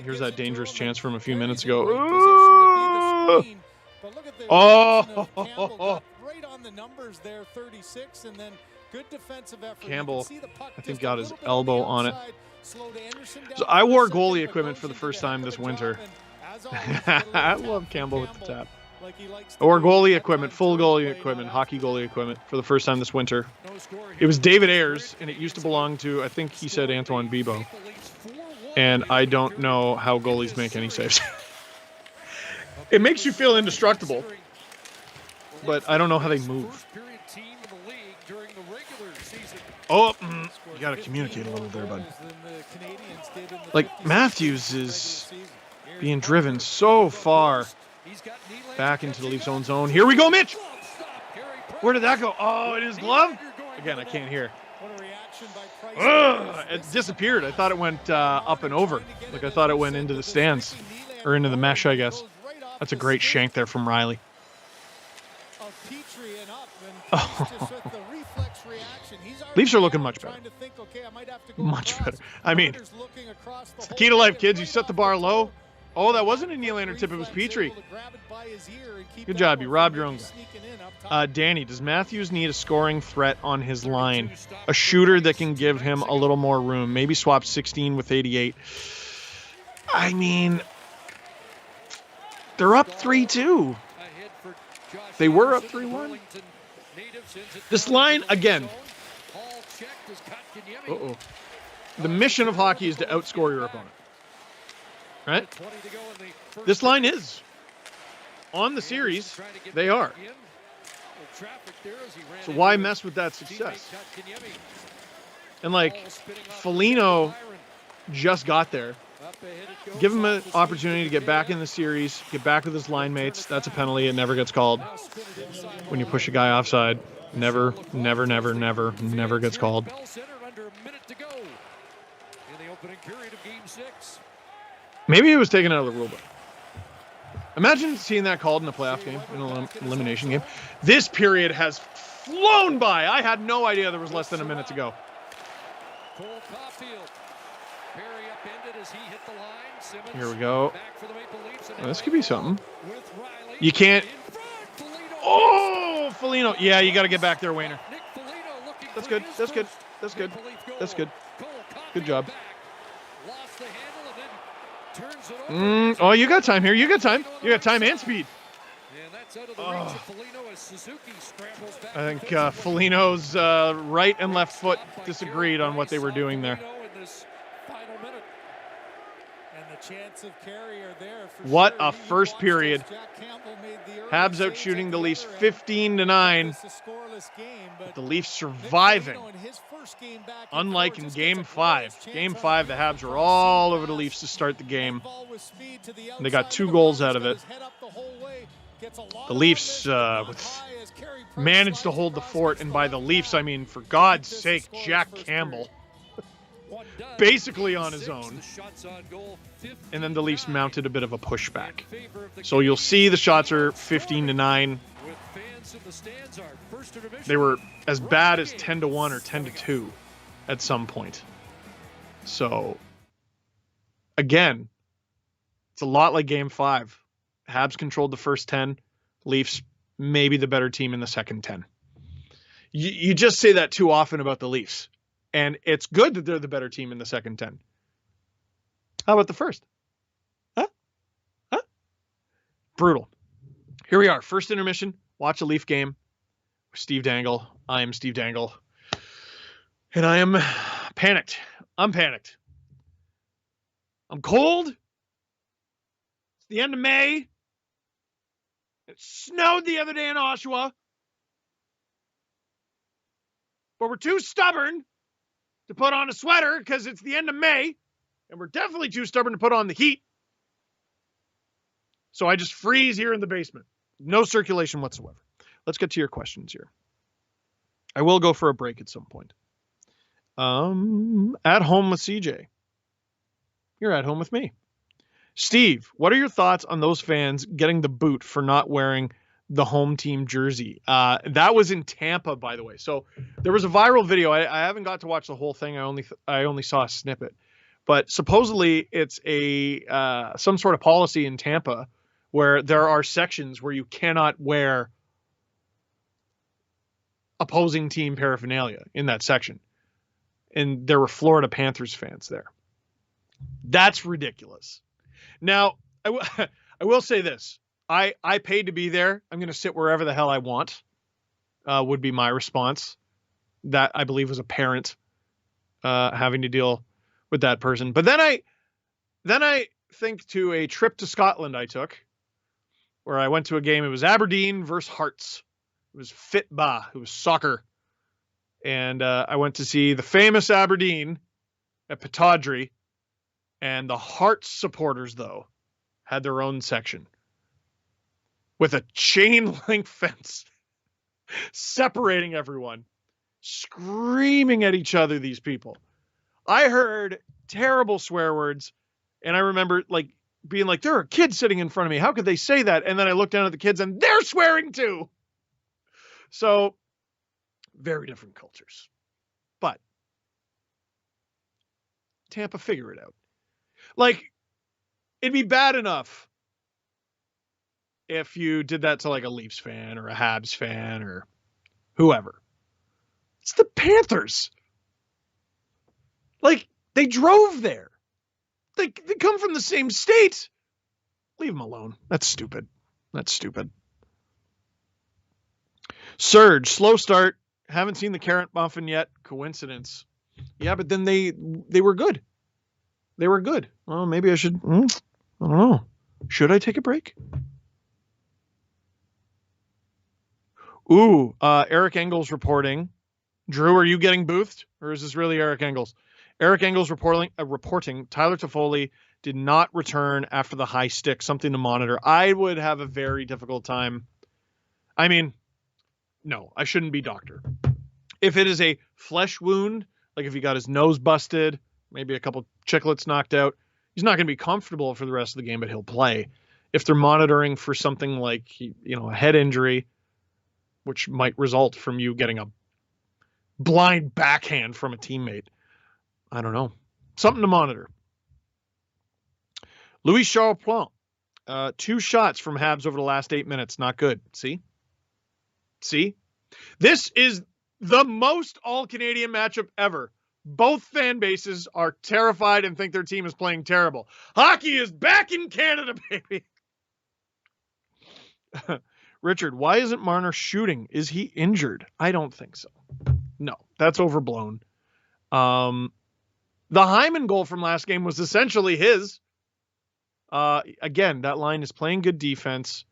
Here's that dangerous chance from a few minutes ago. Ooh! Oh! Right on the numbers there, 36, and then good defensive effort. Campbell, I think, got his elbow on it. So I wore goalie equipment for the first time this winter. I love Campbell with the tap. I wore goalie equipment, full goalie equipment, hockey goalie equipment for the first time this winter. It was David Ayers, and it used to belong to, I think he said, Antoine Bibeau. And I don't know how goalies make any saves. It makes you feel indestructible, but I don't know how they move. Oh, you got to communicate a little there, bud. Like, Matthews is being driven so far back into the Leafs' own zone. Here we go, Mitch! Where did that go? Oh, in his glove? Again, I can't hear. It disappeared. I thought it went up and over. Like, I thought it went into the stands. Or into the mesh, I guess. That's a great shank there from Riley. Oh. Leafs are looking much better. Much better. I mean, it's the key to life, kids. You set the bar low. Oh, that wasn't a Nylander tip. It was Petrie. Good job. You robbed your own guy. Danny, does Matthews need a scoring threat on his line? A shooter that can give him a little more room. Maybe swap 16 with 88. I mean, they're up 3-2. They were up 3-1. This line, again. Uh-oh. The mission of hockey is to outscore your opponent. Right? This line is. On the series, they are. So why mess with that success? And like, Foligno just got there. Give him an opportunity to get back in the series, get back with his line mates. That's a penalty. It never gets called. When you push a guy offside, never gets called. Maybe it was taken out of the rulebook. Imagine seeing that called in a playoff game, in an elimination game. This period has flown by. I had no idea there was less than a minute to go. Here we go. Well, this could be something. You can't. Oh, Foligno. Yeah, you got to get back there, Wayner. That's good. That's good. That's good. That's good. Good job. Oh, you got time here. You got time. You got time and speed. Oh. I think Foligno's right and left foot disagreed on what they were doing there. What a first period. Habs out shooting the Leafs 15-9. But the Leafs surviving. Unlike in Game 5. Game 5, the Habs were all over the Leafs to start the game. And they got 2 goals out of it. The Leafs managed to hold the fort. And by the Leafs, I mean, for God's sake, Jack Campbell. Basically on his own. And then the Leafs mounted a bit of a pushback. So you'll see the shots are 15-9. They were as bad as 10-1 or 10-2 at some point. So, again, it's a lot like Game 5. Habs controlled the first 10. Leafs maybe the better team in the second 10. You just say that too often about the Leafs. And it's good that they're the better team in the second 10. How about the first? Huh? Brutal. Here we are. First intermission. Watch a Leaf game. Steve Dangle. I am Steve Dangle. And I am panicked. I'm panicked. I'm cold. It's the end of May. It snowed the other day in Oshawa. But we're too stubborn to put on a sweater because it's the end of May. And we're definitely too stubborn to put on the heat. So I just freeze here in the basement. No circulation whatsoever. Let's get to your questions here. I will go for a break at some point. At home with CJ. You're at home with me. Steve, what are your thoughts on those fans getting the boot for not wearing the home team jersey? That was in Tampa, by the way. So there was a viral video. I haven't got to watch the whole thing. I only saw a snippet. But supposedly it's a some sort of policy in Tampa where there are sections where you cannot wear opposing team paraphernalia in that section. And there were Florida Panthers fans there. That's ridiculous. Now, I will say this. I paid to be there. I'm going to sit wherever the hell I want, would be my response. That, I believe, was a parent having to deal with that person. But then I think to a trip to Scotland I took, where I went to a game. It was Aberdeen versus Hearts. It was Fitba. It was soccer. And I went to see the famous Aberdeen at Pittodrie. And the Hearts supporters, though, had their own section with a chain link fence separating everyone, screaming at each other, these people. I heard terrible swear words, and I remember being like, there are kids sitting in front of me. How could they say that? And then I looked down at the kids, and they're swearing too. So, very different cultures. But Tampa, figure it out. It'd be bad enough if you did that to a Leafs fan or a Habs fan or whoever. It's the Panthers. They drove there. They come from the same state. Leave them alone. That's stupid. Surge, slow start. Haven't seen the carrot muffin yet. Coincidence. Yeah, but then they were good. They were good. Well, maybe I should. I don't know. Should I take a break? Ooh, Eric Engels reporting. Drew, are you getting boothed? Or is this really Eric Engels? Eric Engels reporting Tyler Toffoli did not return after the high stick. Something to monitor. I would have a very difficult time. I mean, no, I shouldn't be doctor. If it is a flesh wound, like if he got his nose busted, maybe a couple chiclets knocked out, he's not going to be comfortable for the rest of the game, but he'll play. If they're monitoring for something like, a head injury, which might result from you getting a blind backhand from a teammate, I don't know. Something to monitor. Louis Charles Plante, 2 shots from Habs over the last 8 minutes. Not good. See? This is the most all-Canadian matchup ever. Both fan bases are terrified and think their team is playing terrible. Hockey is back in Canada, baby. Richard, why isn't Marner shooting? Is he injured? I don't think so. No, that's overblown. The Hyman goal from last game was essentially his. Again, that line is playing good defense.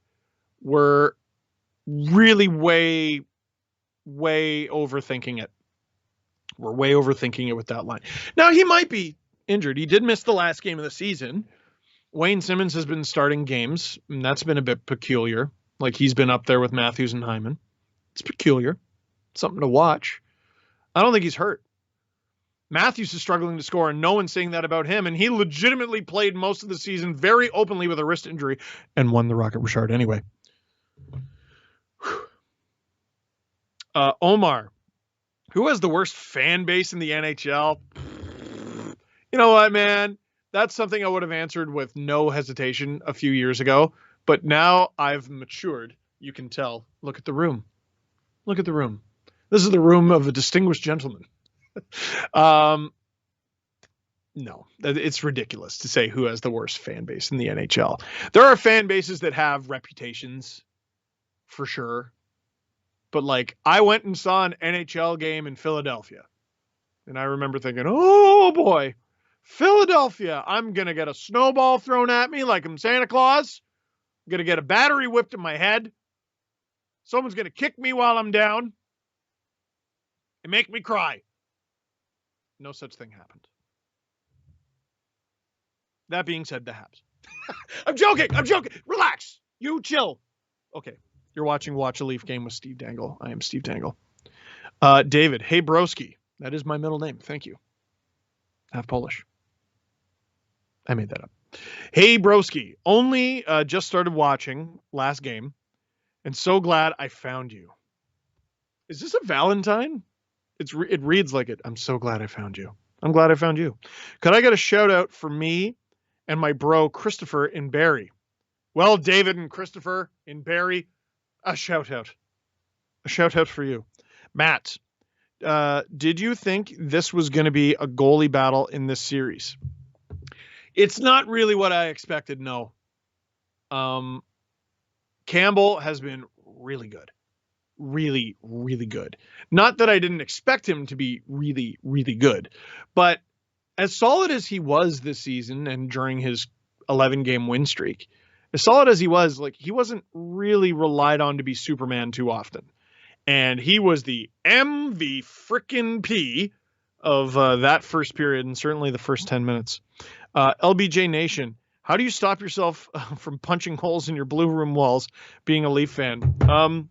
We're really way overthinking it. We're way overthinking it with that line. Now, he might be injured. He did miss the last game of the season. Wayne Simmons has been starting games, and that's been a bit peculiar. He's been up there with Matthews and Hyman. It's peculiar. Something to watch. I don't think he's hurt. Matthews is struggling to score, and no one's saying that about him, and he legitimately played most of the season very openly with a wrist injury and won the Rocket Richard anyway. Omar, who has the worst fan base in the NHL? You know what, man? That's something I would have answered with no hesitation a few years ago. But now I've matured. You can tell. Look at the room. This is the room of a distinguished gentleman. No, it's ridiculous to say who has the worst fan base in the NHL. There are fan bases that have reputations, for sure. But I went and saw an NHL game in Philadelphia. And I remember thinking, oh boy, Philadelphia, I'm going to get a snowball thrown at me like I'm Santa Claus. I'm going to get a battery whipped in my head. Someone's going to kick me while I'm down and make me cry. No such thing happened. That being said, the Habs. I'm joking. Relax. You chill. Okay. You're watching Watch a Leaf Game with Steve Dangle. I am Steve Dangle. David, hey broski. That is my middle name. Thank you. Half Polish. I made that up. Hey broski. Only just started watching last game and so glad I found you. Is this a Valentine? It reads like it. I'm so glad I found you. I'm glad I found you. Could I get a shout out for me and my bro Christopher in Barrie? Well, David and Christopher in Barrie, a shout out. A shout out for you. Matt, did you think this was going to be a goalie battle in this series? It's not really what I expected, no. Campbell has been really good. Really, really good. Not that I didn't expect him to be really, really good, but as solid as he was this season and during his 11-game win streak, as solid as he was, like, he wasn't really relied on to be Superman too often. And he was the MVP of that first period and certainly the first 10 minutes. LBJ Nation, how do you stop yourself from punching holes in your blue room walls being a Leaf fan?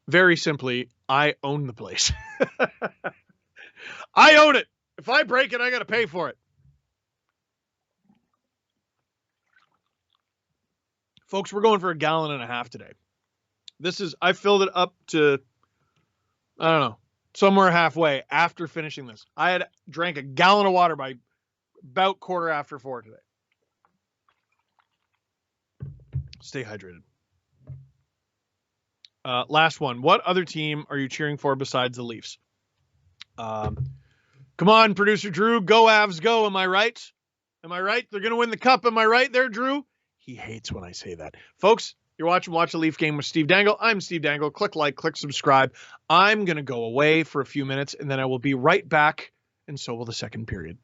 Very simply, I own the place. I own it. If I break it, I got to pay for it. Folks, we're going for 1.5 gallons today. I filled it up to, I don't know, somewhere halfway after finishing this. I had drank 1 gallon of water by about 4:15 today. Stay hydrated. Last one. What other team are you cheering for besides the Leafs? Come on, producer Drew. Go Avs, go. Am I right? Am I right? They're going to win the cup. Am I right there, Drew? He hates when I say that. Folks, you're watching Watch a Leaf Game with Steve Dangle. I'm Steve Dangle. Click like, click subscribe. I'm going to go away for a few minutes, and then I will be right back, and so will the second period.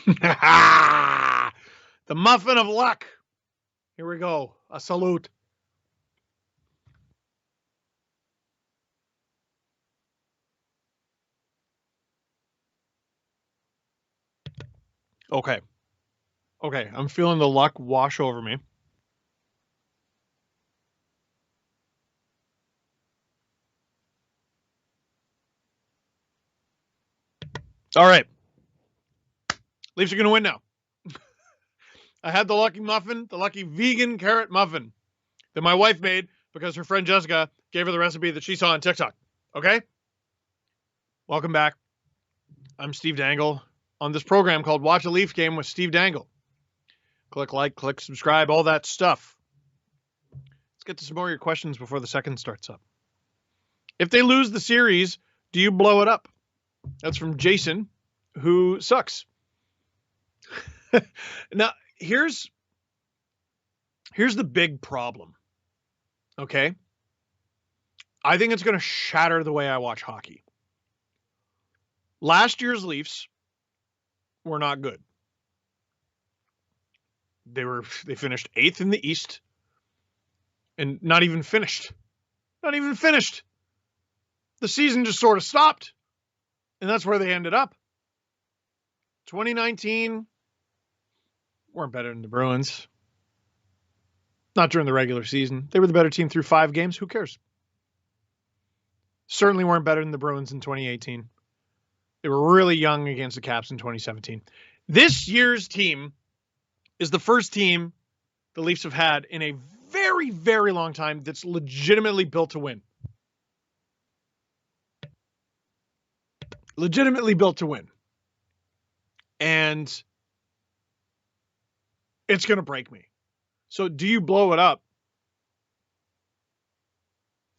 The muffin of luck. Here we go. A salute. Okay. Okay, I'm feeling the luck wash over me. All right. Leafs are going to win now. I had the lucky muffin, the lucky vegan carrot muffin that my wife made because her friend Jessica gave her the recipe that she saw on TikTok. Okay? Welcome back. I'm Steve Dangle on this program called Watch a Leaf Game with Steve Dangle. Click like, click subscribe, all that stuff. Let's get to some more of your questions before the second starts up. If they lose the series, do you blow it up? That's from Jason, who sucks. Now, here's the big problem. Okay? I think it's going to shatter the way I watch hockey. Last year's Leafs were not good. They finished 8th in the East and not even finished. Not even finished. The season just sort of stopped. And that's where they ended up. 2019 weren't better than the Bruins. Not during the regular season. They were the better team through 5 games. Who cares? Certainly weren't better than the Bruins in 2018. They were really young against the Caps in 2017. This year's team is the first team the Leafs have had in a very, very long time that's legitimately built to win. Legitimately built to win. And it's going to break me. So do you blow it up?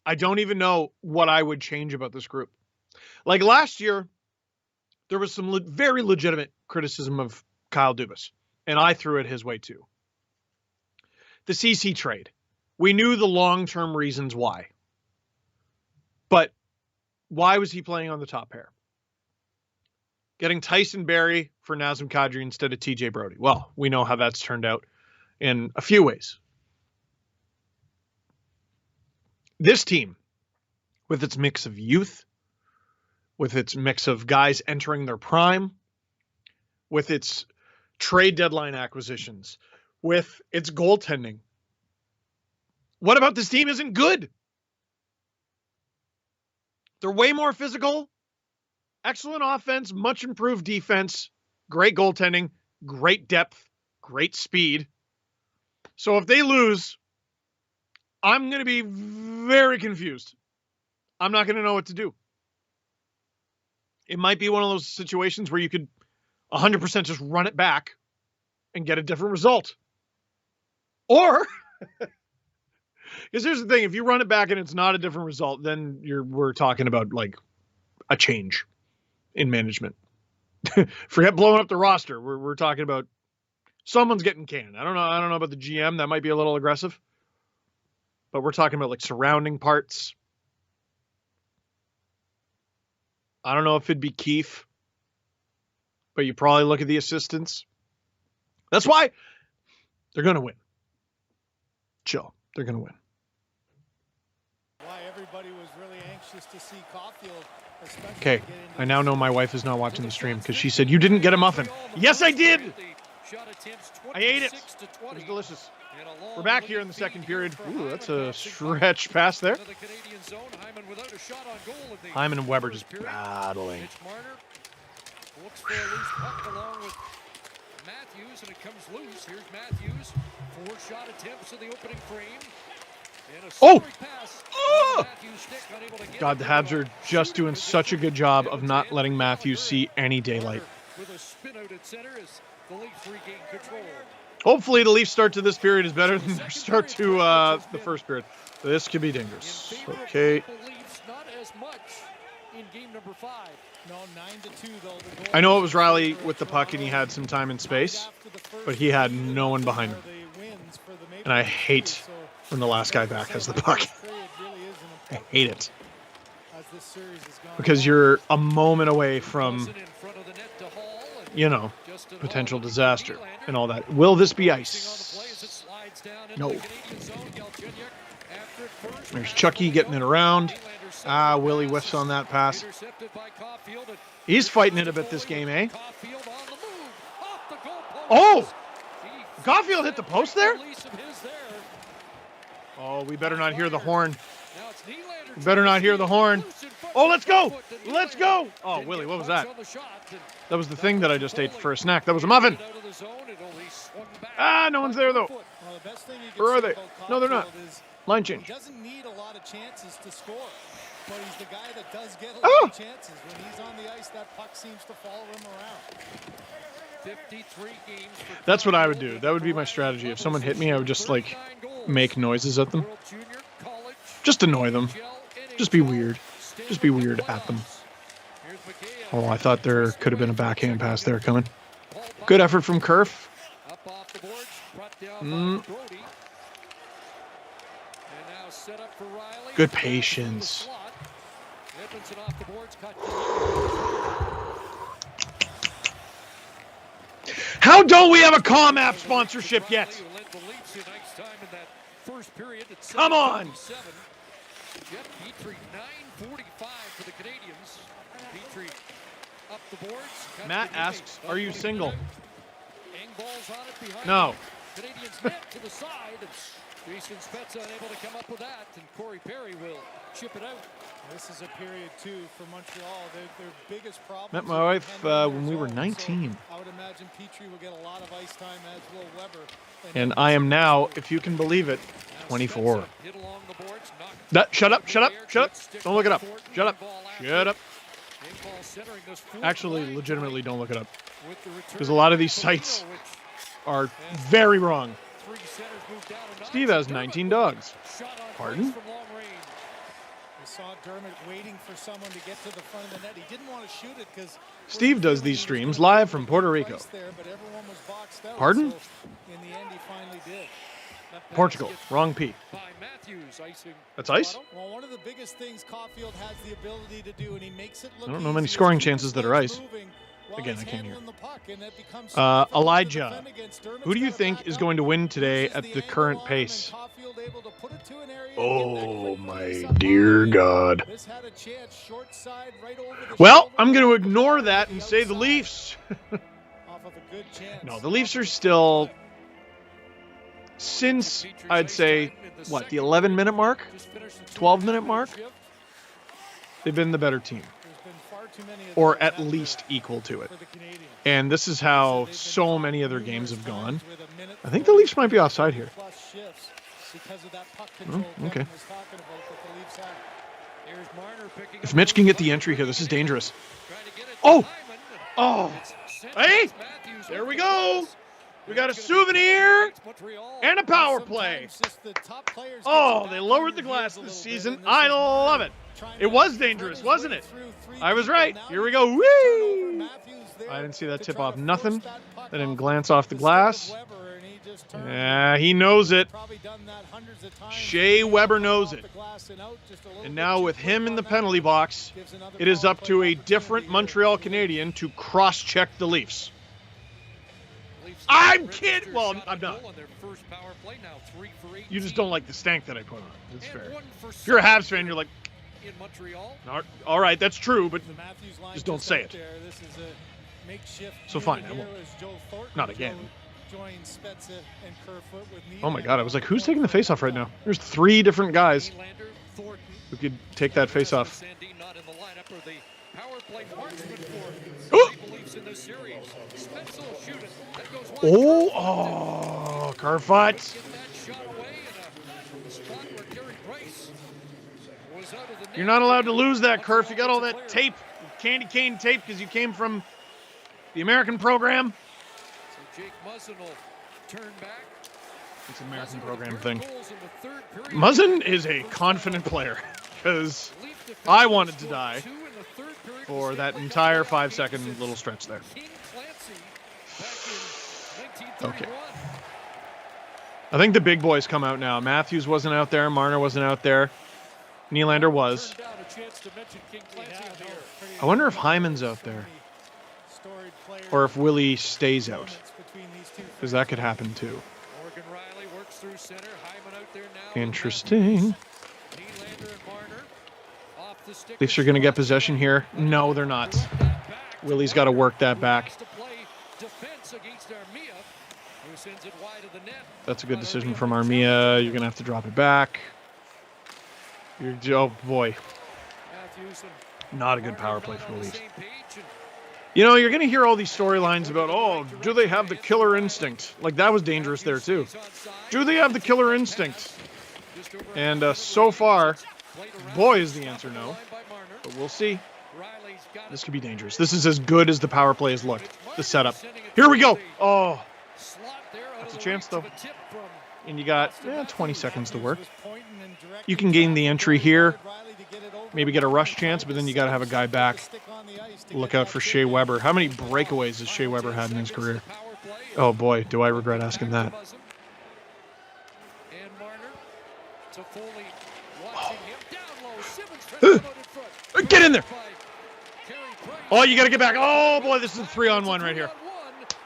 I don't even know what I would change about this group. Like last year, there was some very legitimate criticism of Kyle Dubas, and I threw it his way too. The CC trade. We knew the long-term reasons why. But why was he playing on the top pair? Getting Tyson Barrie for Nazem Kadri instead of TJ Brody. Well, we know how that's turned out in a few ways. This team, with its mix of youth, with its mix of guys entering their prime, with its trade deadline acquisitions, with its goaltending, what about this team isn't good? They're way more physical, excellent offense, much improved defense, great goaltending, great depth, great speed. So if they lose, I'm going to be very confused. I'm not going to know what to do. It might be one of those situations where you could 100% just run it back and get a different result. Or, because here's the thing, if you run it back and it's not a different result, then we're talking about like a change in management. Forget blowing up the roster. We're talking about someone's getting canned. I don't know about the GM. That might be a little aggressive. But we're talking about like surrounding parts. I don't know if it'd be Keefe, but you probably look at the assistants. That's why they're going to win. Chill. They're going to win. Why everybody was really anxious to see Caulfield. Okay, I now know my wife is not watching the stream because she said, "You didn't get a muffin." Yes, I did. I ate it. It was delicious. We're back here in the second period. Ooh, that's a stretch pass there. Hyman and Weber just battling. Looks for a loose puck along with Matthews, and it comes loose. Here's Matthews. 4 shot attempts in the opening frame. Oh! Oh! God, the Habs are just doing such a good job of not letting Matthews see any daylight. With a spin out at center as the Leafs regain control. Hopefully the Leafs start to this period is better than their start to the first period. This could be dangerous. Okay. Not as much in game number 5. No, 9-2 though. I know it was Riley with the puck and he had some time and space, but he had no one behind him. And I hate when the last guy back has the puck. I hate it. Because you're a moment away from, you know, potential disaster and all that. Will this be ice? No. There's Chucky getting it around. Willie whiffs on that pass. He's fighting it a bit this game, eh? Oh! Caulfield hit the post there? Oh, we better not hear the horn. We better not hear the horn. Oh, let's go! Let's go! Oh, Willie, what was that? That was the thing that I just ate for a snack. That was a muffin. No one's there, though. Where are they? No, they're not. Line change. He doesn't need a lot of chances to score, but he's the guy that does get a lot of chances. When he's on the ice, that puck seems to follow him around. 53 games. That's what I would do. That would be my strategy. If someone hit me, I would just, like, make noises at them. Just annoy them. Just be weird. Just be weird at them. Oh, I thought there could have been a backhand pass there coming. Good effort from Kerf. Good patience. How don't we have a ComApp sponsorship yet? Come on! Jeff Petrie, 9:45 for the Canadiens. Petrie up the boards. Matt asks, "Are you single?" Engvall's on it behind No. him. Canadiens net to the side. Jason Spezza unable to come up with that, and Corey Perry will chip it out. This is a period, too, for Montreal. Their biggest problem. Met my wife when we were 19. So I would imagine Petrie will get a lot of ice time, as will Weber. And I am now, if you can believe it, 24. Shut up, shut up, shut up. Don't look it up. Shut up. Shut up. Actually, legitimately, don't look it up. Because a lot of these sites are very wrong. Steve has 19 dogs. Pardon? We saw Dermott waiting for someone to get to the front of the net. He didn't want to shoot it because Steve does these streams live from Puerto Rico. Pardon? In the end, he finally did. Portugal. Wrong P. That's ice? Well, one of the biggest things Caulfield has the ability to do, and he makes it look I don't know many scoring chances that are ice. Again, I can't hear. Elijah, who do you think is going to win today at the current pace? Oh, my dear God. Well, I'm going to ignore that and say the Leafs. No, the Leafs are still, since I'd say, what, the 11-minute mark? 12-minute mark? They've been the better team. Or at least equal to it. And this is how so many other games have gone. I think the Leafs might be offside here. Oh, okay. If Mitch can get the entry here, this is dangerous. Oh! Oh! Hey! There we go! We got a souvenir and a power play. Oh, they lowered the glass this season. I love it. It was dangerous, wasn't it? I was right. Here we go. Whee! I didn't see that tip off. Nothing. I didn't glance off the glass. Yeah, he knows it. Shea Weber knows it. And now with him in the penalty box, it is up to a different Montreal Canadien to cross-check the Leafs. I'm kidding. Well, I'm not. You just don't like the stank that I put on. It's fair. If you're a Habs fan, you're like, all right, that's true, but just don't say it. So fine, I won't. Not again. Oh my God, I was like, who's taking the face-off right now? There's 3 different guys who could take that face-off. Oh, Kerfoot. You're not allowed to lose that, Kerf. You got all that tape, candy cane tape, because you came from the American program. It's an American program thing. Muzzin is a confident player, because I wanted to die for that entire 5-second little stretch there. Okay. I think the big boys come out now. Matthews wasn't out there. Marner wasn't out there. Nylander was. I wonder if Hyman's out there. or if Willie stays out, because that could happen too. Morgan Riley works through center. Hyman out there now. Interesting. Nylander and Marner off the stick. Leafs are going to get possession here. No, they're not. Willie's got to work that back. That's a good decision from Armia. You're going to have to drop it back. Oh, boy. Not a good power play for the Leafs. You know, you're going to hear all these storylines about, oh, do they have the killer instinct? Like, that was dangerous there, too. Do they have the killer instinct? And so far, boy, is the answer no. But we'll see. This could be dangerous. This is as good as the power play has looked. The setup. Here we go. Oh. That's a chance, though. And you got 20 seconds to work. You can gain the entry here. Maybe get a rush chance, but then you got to have a guy back. Look out for Shea Weber. How many breakaways has Shea Weber had in his career? Oh, boy, do I regret asking that. Get in there. Oh, you got to get back. Oh, boy, this is a 3-on-1 right here.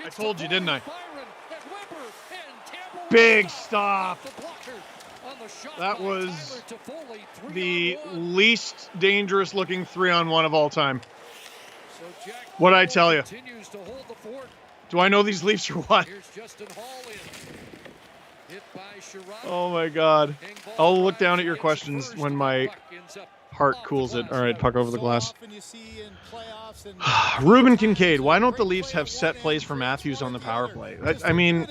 I told you, didn't I? Big stop. That was the least dangerous looking 3-on-1 of all time. What'd I tell you? Do I know these Leafs or what? Oh my God. I'll look down at your questions when my heart cools it. All right, puck over the glass. Ruben Kincaid, why don't the Leafs have set plays for Matthews on the power play? I mean,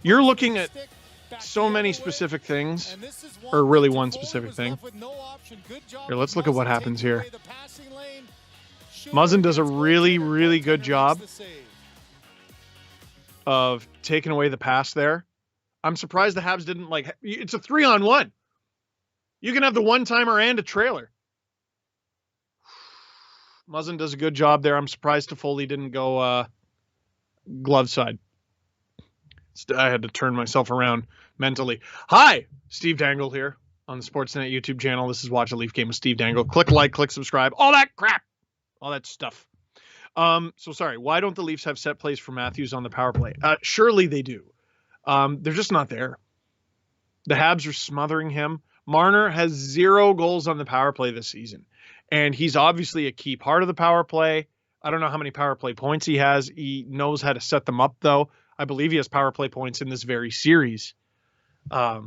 you're looking at so many specific things, or really one specific thing. Here, let's look at what happens here. Muzzin does a really, really good job of taking away the pass there. I'm surprised the Habs didn't, like, it's a 3-on-1. You can have the one-timer and a trailer. Muzzin does a good job there. I'm surprised Toffoli didn't go glove side. I had to turn myself around mentally. Hi, Steve Dangle here on the Sportsnet YouTube channel. This is Watch a Leaf Game with Steve Dangle. Click like, click subscribe, all that crap, all that stuff. So sorry, why don't the Leafs have set plays for Matthews on the power play? Surely they do. They're just not there. The Habs are smothering him. Marner has 0 goals on the power play this season, and he's obviously a key part of the power play. I don't know how many power play points he has. He knows how to set them up, though. I believe he has power play points in this very series. But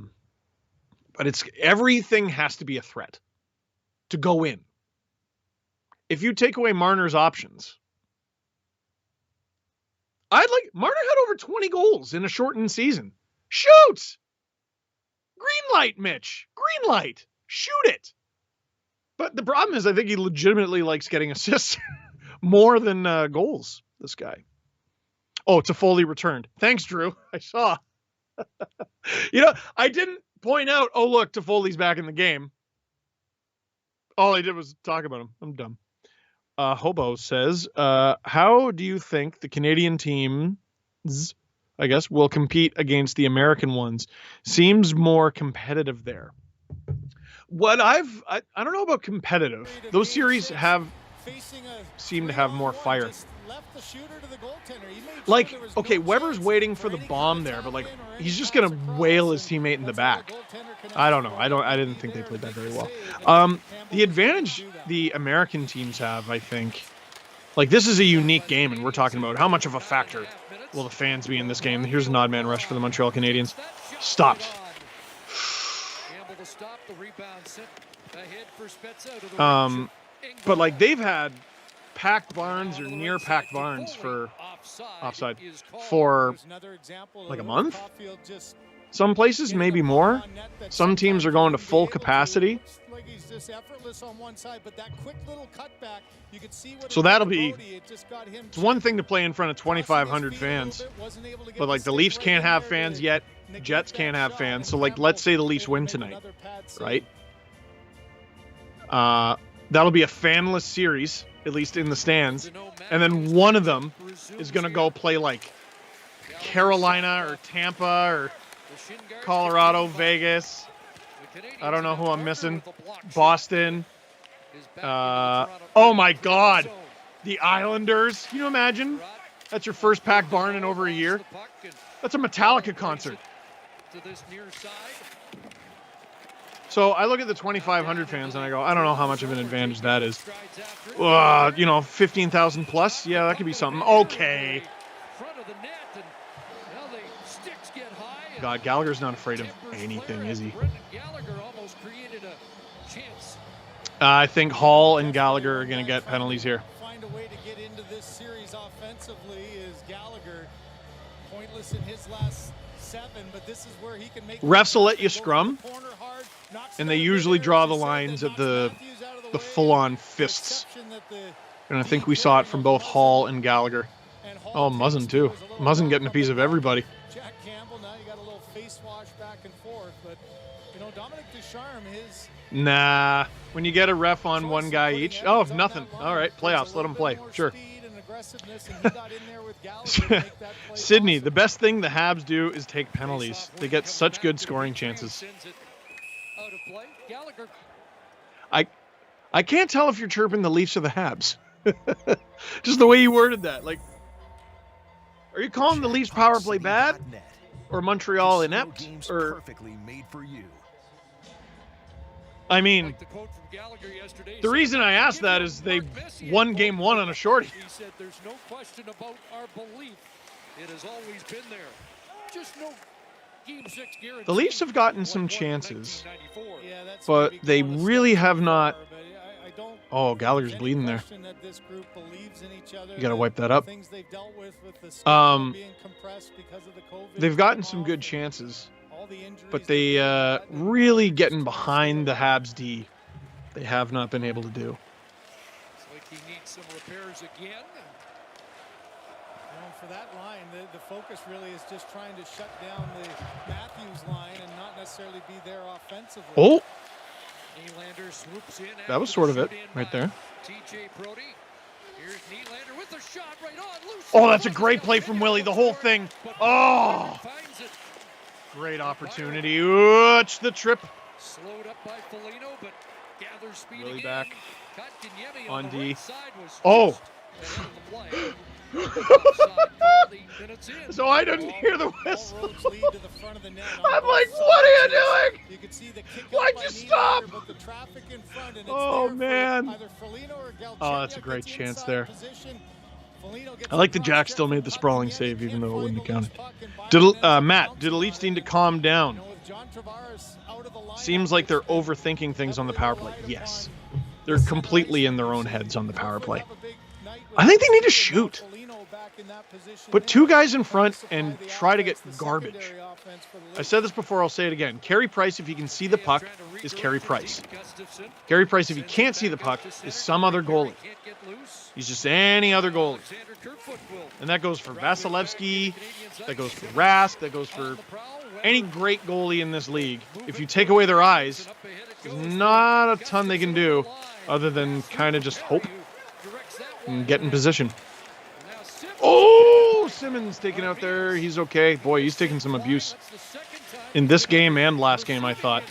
everything has to be a threat to go in. If you take away Marner's options, Marner had over 20 goals in a shortened season. Shoot! Green light, Mitch. Green light. Shoot it. But the problem is I think he legitimately likes getting assists more than goals, this guy. Oh, Toffoli returned. Thanks, Drew. I saw. You know, I didn't point out, oh, look, Toffoli's back in the game. All I did was talk about him. I'm dumb. Hobo says, how do you think the Canadian teams, I guess, will compete against the American ones? Seems more competitive there. What I don't know about competitive. Those series seem to have more fire. Like, okay, Weber's waiting for the bomb there, but like he's just gonna whale his teammate in the back. I don't know. I didn't think they played that very well. The advantage the American teams have, I think, like this is a unique game, and we're talking about how much of a factor will the fans be in this game. Here's an odd man rush for the Montreal Canadiens. Stopped. But like they've had packed barns or near packed barns for offside for like a month. Some places maybe more. Some teams are going to full capacity. So that'll be, it's one thing to play in front of 2,500 fans, but like the Leafs can't have fans yet. Jets can't have fans. So like, let's say the Leafs win tonight, right? That'll be a fanless series, at least in the stands. And then one of them is going to go play like Carolina or Tampa or Colorado, Vegas. I don't know who I'm missing. Boston. Oh my God. The Islanders. Can you imagine? That's your first pack barn in over a year. That's a Metallica concert. To this near side. So I look at the 2,500 fans and I go, I don't know how much of an advantage that is. 15,000 plus? Yeah, that could be something. Okay. Front of the net, and now the sticks get high. God, Gallagher's not afraid of anything, is he? Brendan Gallagher almost created a chance. I think Hall and Gallagher are going to get penalties here. Find a way to get into this series offensively is Gallagher. Pointless in his last 7, but this is where he can make. Refs will let you scrum, and they usually draw the lines at the full-on fists. And I think we saw it from both Hall and Gallagher. Oh, Muzzin too. Muzzin getting a piece of everybody. Jack Campbell, now you got a little face wash back and forth, but you know Dominic Ducharme, his. Nah, when you get a ref on one guy each, oh, nothing. All right, playoffs, let them play. Sure. Sydney, the best thing the Habs do is take penalties. They get such good scoring chances. I can't tell if you're chirping the Leafs or the Habs. Just the way you worded that. Like, are you calling the Leafs power play bad? Or Montreal inept? Or I mean, the reason I asked that is they won game 1 on a shorty. He said there's no question about our belief. It has always been there. Just no game 6 guarantee. The Leafs have gotten some chances, but they really have not. Oh, Gallagher's bleeding there. You got to wipe that up. They've gotten some good chances, but they really getting behind the Habs D. They have not been able to do. It's like he needs some repairs again. For that line, the focus really is just trying to shut down the Matthews line and not necessarily be there offensively. Oh, Nylander swoops in. That was sort of it right there. TJ Brody. Here's Nylander with the shot right on. Loose. Oh, that's a great play from Willie. The whole thing. Oh, great opportunity. Watch the trip. Slowed up by Foligno, but gathers speed Willie again. back Kotkaniemi on the D. right side was Oh. just ahead of the play. Offside penalty, and it's in. So I didn't hear the whistle. All roads lead to the front of the net on I'm both like, sides. what are you doing? You can see the kick out Why'd by you Nylander, stop? but the traffic in front, and it's Oh, there for man. either Foligno or Galchenyuk Oh, that's a great gets chance inside there. position. Foligno gets I like the the Jack cross still check, made the but sprawling Kotkaniemi save, even can't though it find wouldn't the have loose counted. puck, and Biden Matt, ends do the up Leafs need to outside. calm down? You know, with John Tavares out of the lineup, Seems like they're it's been overthinking things on the heavily power play. relied Yes. upon. They're completely in their own heads on the power play. Have a big night with I think they need to Foligno shoot. back in that position Put there. 2 guys in front Supply and the try to get offense, the garbage. secondary offense for the I Leafs. said this before, I'll say it again. Carey Price, if he can see the puck, is Carey Price. Carey Price, if he can't see the puck, is some other goalie. He's just any other goalie. And that goes for Vasilevsky, that goes for Rask, that goes for any great goalie in this league. If you take away their eyes, there's not a ton they can do other than kind of just hope and get in position. Oh, Simmons taken out there. He's okay. Boy, he's taking some abuse in this game and last game, I thought.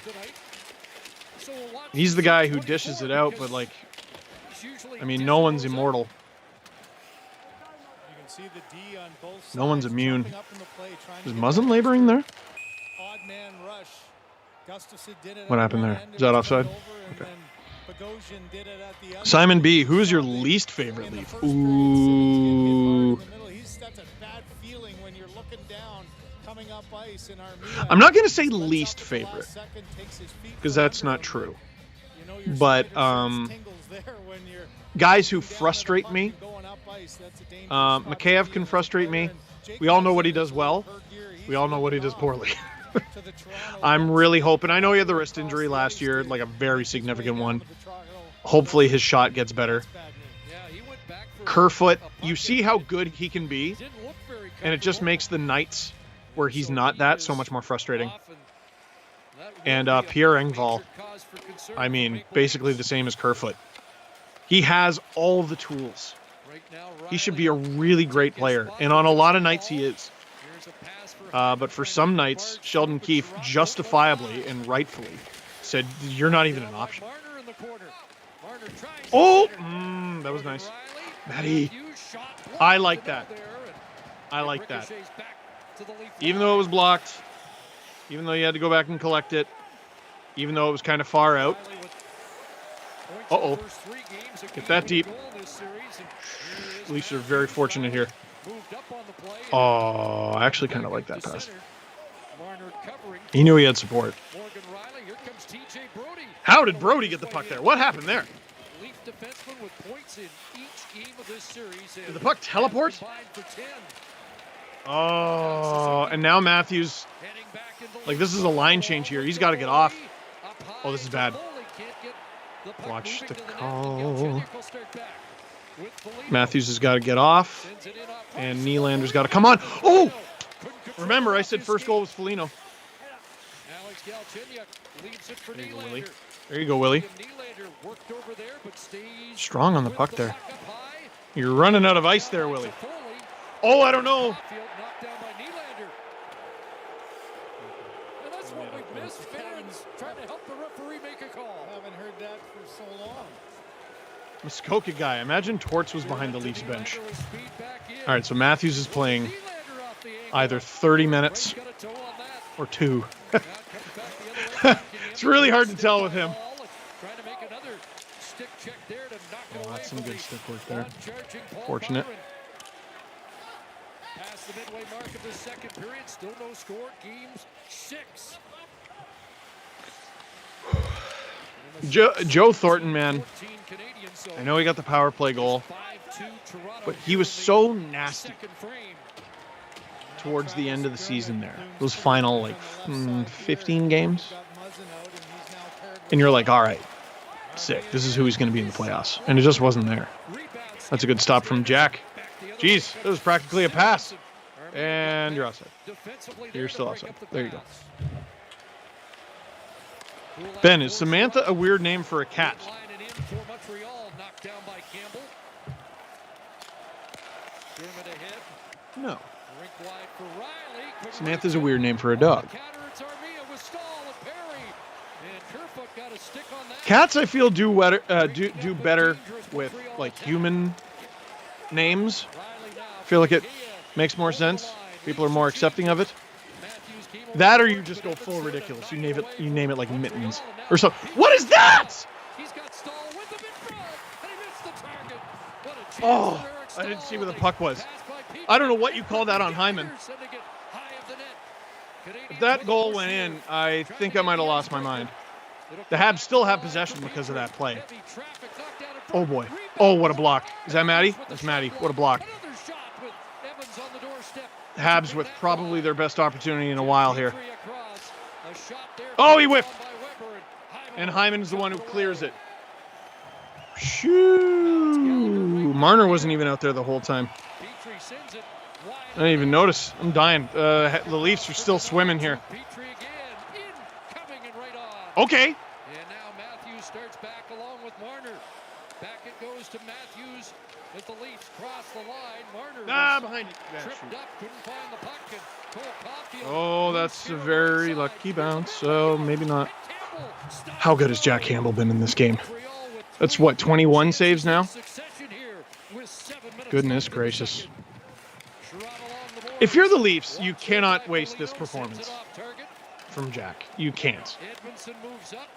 He's the guy who dishes it out, but like, I mean, no one's immortal. You can see the D on both No one's sides, immune. jumping up in the play, trying to Is get Muzzin that laboring there? odd man rush. Gustafsson did it What at happened one there? end, Is that it was offside? turned over, and then Bogosian did it at the other Simon end. B, who's your So they- least favorite in the Leaf? first period, Simmons getting hit hard Ooh. in the middle. That's a bad feeling when you're looking down, coming up ice in Armia. I'm not going to say Lets up least at the favorite, last second, takes his feet because from that's under not him. true. You know your But, spider sense tingles there when you're Guys who looking down at the frustrate puck me, and going up ice. That's a dangerous spot to Mikheyev be can in. frustrate me. And Jake We all know what he Gustafsson does well. per gear. He's We all know what he does looking poorly. on to the Toronto I'm West. really hoping. I know he had the wrist injury last year, like a very significant one. Hopefully his shot gets better. Kerfoot, you see how good he can be, and it just makes the nights where he's not that so much more frustrating. And Pierre Engvall, I mean, basically the same as Kerfoot. He has all the tools. He should be a really great player, and on a lot of nights he is. But for some nights, Sheldon Keefe justifiably and rightfully said, you're not even an option. Oh, that was nice. Matty. I like that. I like that. Even though it was blocked, even though you had to go back and collect it, even though it was kind of far out. Uh-oh. Get that deep. Leafs are very fortunate here. Oh, I actually kind of like that pass. He knew he had support. How did Brody get the puck there? What happened there? Did the puck teleport? Oh, and now Matthews, like this is a line change here. He's got to get off. Oh, this is bad. Watch the call. Matthews has got to get off. And Nylander's got to come on. Oh! Remember, I said first goal was Foligno. There you go, Willie. There you go, Willie. Strong on the puck there. You're running out of ice there, Willie. Oh, I don't know. Muskoka guy. Imagine Torts was behind the Leafs bench. All right, so Matthews is playing either 30 minutes or 2. It's really hard to tell with him. Oh, that's some good stick work there. Fortunate. Past the midway mark of the second period, still no score. Games 6. Joe Thornton, man. I know he got the power play goal, but he was so nasty towards the end of the season there. Those final, like, 15 games. And you're like, all right, sick. This is who he's going to be in the playoffs. And it just wasn't there. That's a good stop from Jack. Jeez, that was practically a pass. And you're outside. You're still outside. There you go. Ben, is Samantha a weird name for a cat? No. Samantha's a weird name for a dog. Cats, I feel, do better with like human names. I feel like it makes more sense. People are more accepting of it. That, or you just go full ridiculous. You name it like Mittens or so. What is that? Oh, I didn't see where the puck was. I don't know what you call that on Hyman. If that goal went in, I think I might have lost my mind. The Habs still have possession because of that play. Oh boy. Oh, what a block. Is that Matty? That's Matty. What a block. Habs with probably their best opportunity in a while here. Oh, he whiffed. And Hyman is the one who clears it. Shoo. Marner wasn't even out there the whole time. I didn't even notice. I'm dying. The Leafs are still swimming here. Okay. And now Matthews starts back along with Marner. Back it goes to Matthews as the Leafs cross the line. Marner behind you. Tripped up, couldn't find the puck, and Cole Caulfield. Oh, that's a very lucky bounce. So maybe not. How good has Jack Campbell been in this game? That's what, 21 saves now? Goodness gracious. If you're the Leafs, you cannot waste this performance from Jack. You can't. Edmondson moves up.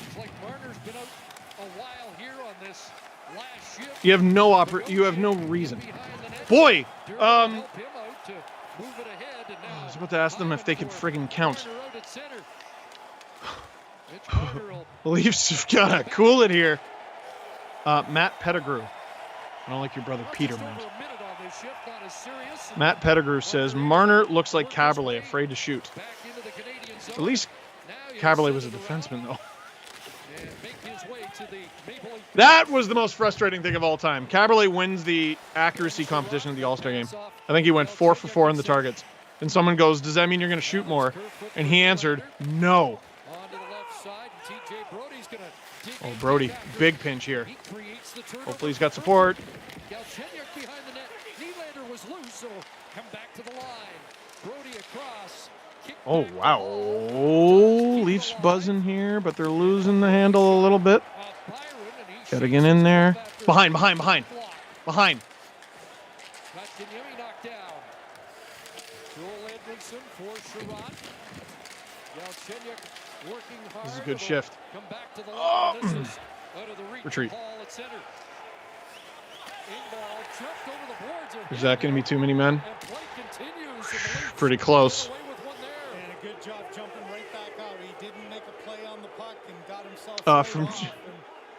It's like Marner's been out a while here on this last shift. You have no reason. Boy, I was about to ask them if they could friggin' count. The Leafs have got to cool it here. Matt Pettigrew. I don't like your brother Peter, man. Matt Pettigrew says, Marner looks like Caberlet, afraid to shoot. At least Caberlet was a defenseman, though. That was the most frustrating thing of all time. Caberlet wins the accuracy competition at the All-Star game. I think he went 4 for 4 on the targets. And someone goes, does that mean you're going to shoot more? And he answered, no. Oh, Brody, big pinch here. Hopefully he's got support. Oh, wow. Oh, Leafs buzzing here, but they're losing the handle a little bit. Gotta get in there. Behind. Behind. Kotkaniemi knocked down. Joel Edmondson for Sherratt. Galchenyuk working hard. This is a good shift. Come back to the line. This is out of the reach. Retreat. Ball at center. In-ball tripped over the boards. Is that going to be too many men? And play continues. Pretty close. Away with one there. And a good job jumping right back out. He didn't make a play on the puck and got himself From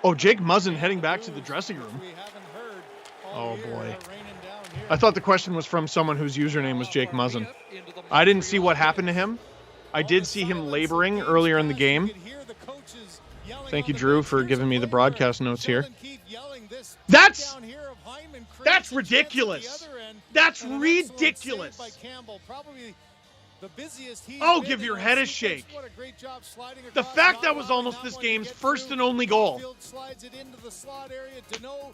off. Jake Muzzin heading back to the dressing room. We haven't heard Oh all year, boy. raining down here. I thought the question was from someone whose username was Jake Muzzin. I didn't see what happened to him. I did see him laboring earlier in the game. Thank you, Drew, for giving me the broadcast notes here. That's ridiculous. That's ridiculous. Oh, give your head a shake. The fact that was almost this game's first and only goal.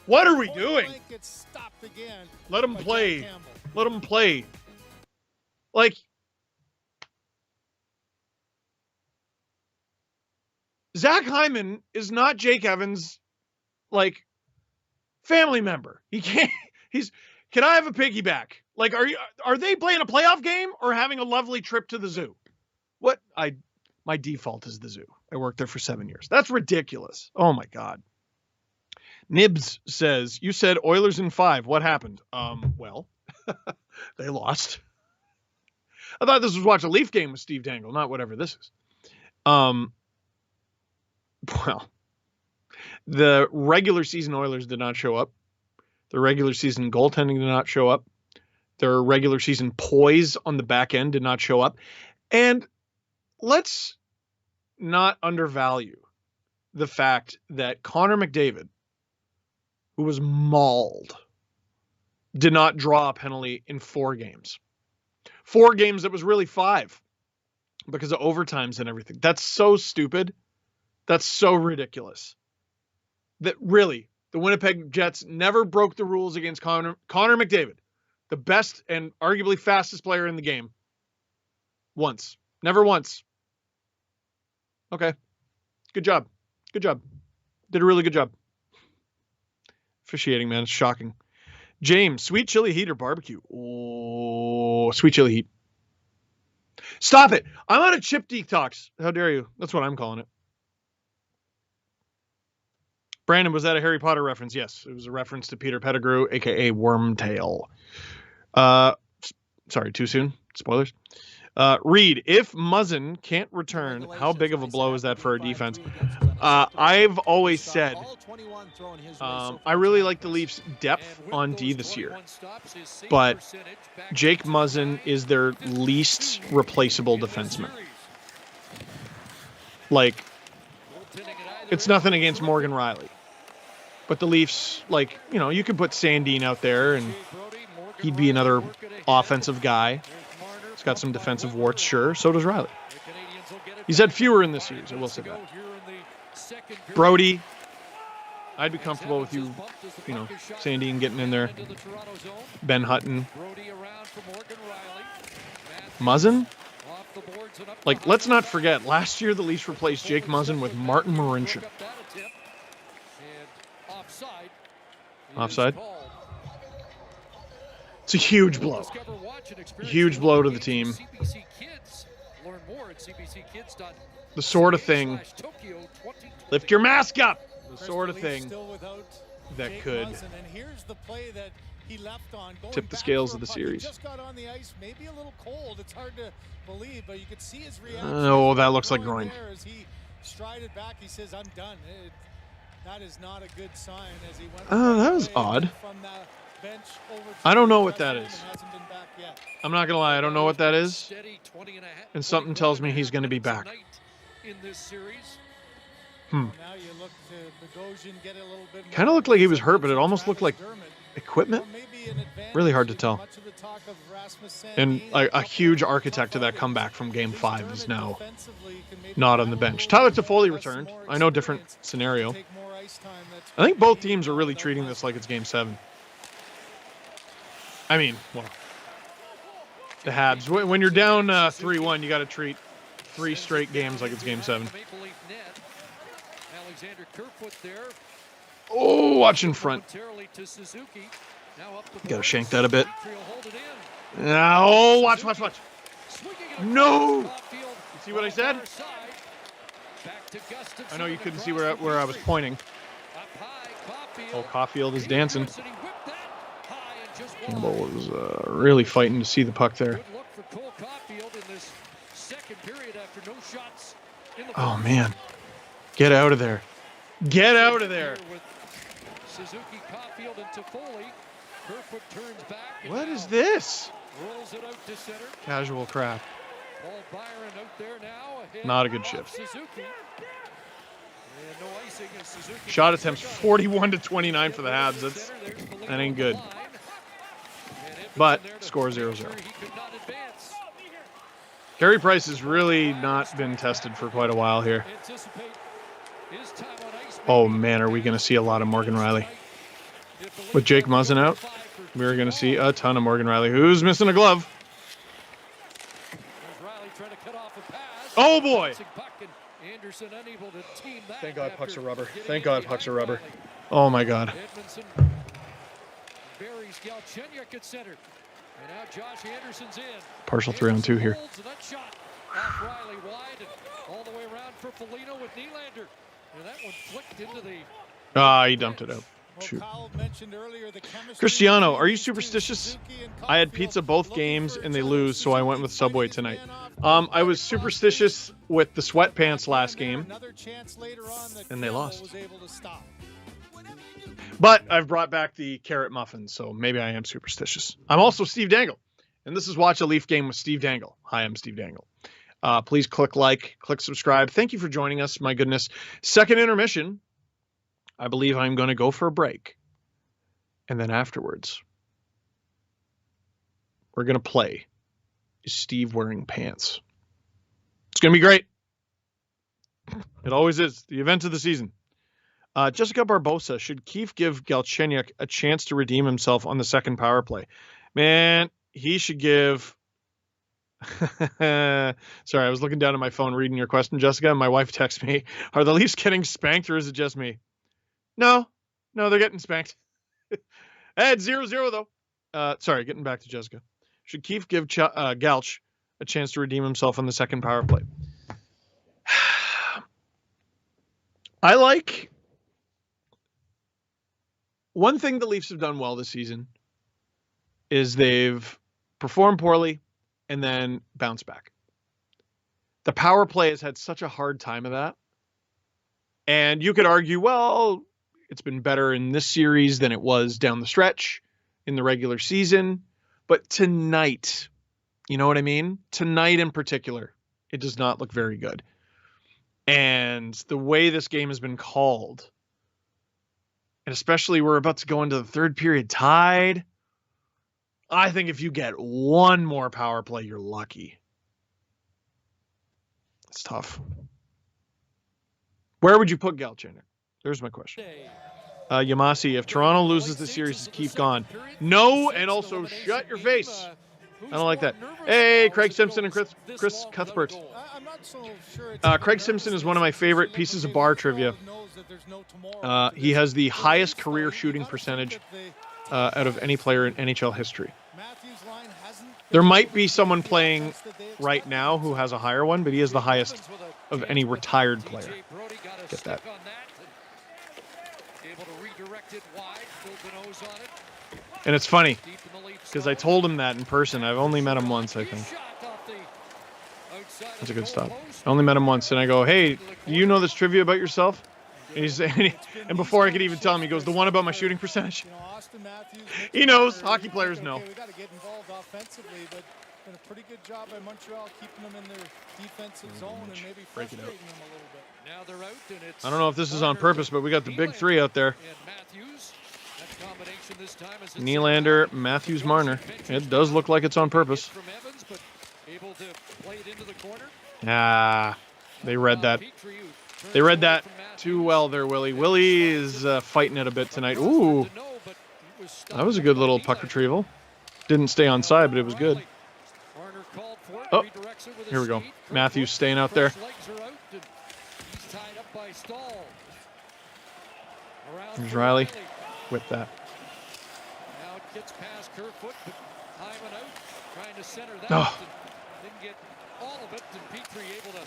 What are we doing? Let him play. Let him play. Like, Zach Hyman is not Jake Evans' like family member. He can't. Can I have a piggyback? Like, are they playing a playoff game or having a lovely trip to the zoo? What? My default is the zoo. I worked there for 7 years. That's ridiculous. Oh my God. Nibs says, you said Oilers in 5. What happened? Well, they lost. I thought this was watch a Leaf game with Steve Dangle, not whatever this is. Well, the regular season Oilers did not show up. The regular season goaltending did not show up. Their regular season poise on the back end did not show up. And let's not undervalue the fact that Connor McDavid, who was mauled, did not draw a penalty in 4 games. 4 games that was really 5 because of overtimes and everything. That's so stupid. That's so ridiculous. That really, the Winnipeg Jets never broke the rules against Connor McDavid, the best and arguably fastest player in the game. Once. Never once. Okay. Good job. Good job. Did a really good job. Officiating, man. It's shocking. James, sweet chili heat or barbecue? Oh, sweet chili heat. Stop it. I'm on a chip detox. How dare you? That's what I'm calling it. Brandon, was that a Harry Potter reference? Yes, it was a reference to Peter Pettigrew, a.k.a. Wormtail. Sorry, too soon? Spoilers? Reed, if Muzzin can't return, how big of a blow is that for our defense? I've always said I really like the Leafs' depth on D this year, but Jake Muzzin is their least replaceable defenseman. Like, it's nothing against Morgan Riley. But the Leafs, like, you know, you could put Sandin out there and he'd be another offensive guy. He's got some defensive warts, sure. So does Riley. He's had fewer in this series, I will say that. Brody, I'd be comfortable with you know, Sandin getting in there. Ben Hutton. Muzzin? Like, let's not forget, last year the Leafs replaced Jake Muzzin with Martin Marincin. Offside? It's a huge blow. Huge blow to the team. The sort of thing. Lift your mask up! The sort of thing that could tip the scales of the series. Oh, that looks like groin. That is not a good sign as he went. That was odd. I don't know what that is. I'm not going to lie, I don't know what that is. And something tells me he's going to be back. Kind of looked like he was hurt, but it almost looked like equipment. Really hard to tell. And a huge architect of that comeback from Game 5 is now not on the bench. Tyler Toffoli returned. I know, different scenario. I think both teams are really treating this like it's Game 7. I mean, well, the Habs. When you're down 3-1, you got to treat 3 straight games like it's Game 7. Alexander Kerfoot there. Oh, watch in front. momentarily to Suzuki. Now up the Gotta boards. shank that a bit. Montreal hold it in. Oh, watch. Swinging it No! across Caulfield. You see what I said? Far side. Back to Gustafson I know you couldn't see across where I was the pointing. Up high, Caulfield. Oh, Caulfield is dancing. Anderson, he whipped that high and just Campbell wide. was really fighting to see the puck there. Good look for Cole Caulfield in this second period after no shots in the Oh, first. man. Get out of there. Get out of there. With Suzuki, Caulfield, and Toffoli. Kerfoot turns back. and What now is this? Rolls it out to center. Casual crap. Paul Byron out there now. Ahead Not a good of shift. Suzuki. And no icing as Suzuki Shot attempts 41 to 29 for the Habs. That ain't good. But score 0-0. Carey Price has really not been tested for quite a while here. Oh, man, are we going to see a lot of Morgan Riley? With Jake Muzzin out, we're going to see a ton of Morgan Riley. Who's missing a glove? Oh, boy. Thank God pucks are rubber. Thank God pucks are rubber. Oh, my God. Edmondson buries Galchenyuk at center. And now Josh Anderson's in. Partial 3-on-2 here. Holds that shot off Riley wide and all the way around for Foligno with Nylander. And that one flicked into the... Ah, he dumped it out. Shoot. Cristiano, are you superstitious? I had pizza both games and they lose, so I went with Subway tonight. I was superstitious with the sweatpants last game, and they lost. But I've brought back the carrot muffins, so maybe I am superstitious. I'm also Steve Dangle, and this is Watch a Leaf Game with Steve Dangle. Hi, I'm Steve Dangle. Please click like, click subscribe. Thank you for joining us. My goodness. Second intermission. I believe I'm going to go for a break. And then afterwards, we're going to play Is Steve Wearing Pants? It's going to be great. It always is. The event of the season. Jessica Barbosa, should Keefe give Galchenyuk a chance to redeem himself on the second power play? Man, he should give... Sorry, I was looking down at my phone reading your question, Jessica, and my wife texted me, are the Leafs getting spanked or is it just me? No, they're getting spanked. It's 0-0 though. Sorry, getting back to Jessica. Should Keefe give Galch a chance to redeem himself on the second power play? I like... One thing the Leafs have done well this season is they've performed poorly and then bounced back. The power play has had such a hard time of that. And you could argue, well, it's been better in this series than it was down the stretch in the regular season. But tonight, you know what I mean? Tonight in particular, it does not look very good. And the way this game has been called, and especially we're about to go into the third period tied, I think if you get one more power play, you're lucky. It's tough. Where would you put Galchenyuk? There's my question. Yamasi, if Toronto loses the series, is Keefe gone? No, and also shut your face. I don't like that. Hey, Craig Simpson and Chris Cuthbert. Craig Simpson is one of my favorite pieces of bar trivia. He has the highest career shooting percentage out of any player in NHL history. There might be someone playing right now who has a higher one, but he has the highest of any retired player. Get that. And it's funny, because I told him that in person. I've only met him once, I think. That's a good stop. I only met him once, and I go, hey, do you know this trivia about yourself? And before I could even tell him, he goes, the one about my shooting percentage? He knows. Hockey players know. We got to get involved offensively, but done a pretty good job by Montreal keeping them in their defensive zone and maybe frustrating them a little bit. Now they're out, and it's I don't know if this is on purpose, but we got the big three out there. Nylander, Matthews, Marner. It does look like it's on purpose. Ah, they read that. They read that too well there, Willie. Willie is fighting it a bit tonight. Ooh, that was a good little puck retrieval. Didn't stay on side, but it was good. Oh, here we go. Matthews staying out there. There's Riley with that. Now it gets past Kerfoot, but Hyman out, trying to center that. Oh. Didn't get all of it, and Petrie able to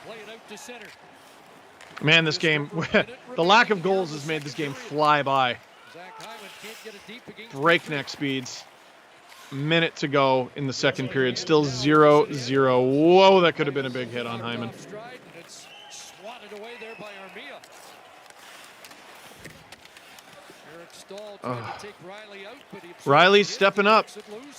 play it out to center. Man, this game, the lack of goals has made this game fly by. Breakneck speeds. Minute to go in the second period. Still 0-0. Whoa, that could have been a big hit on Hyman. Riley's stepping up.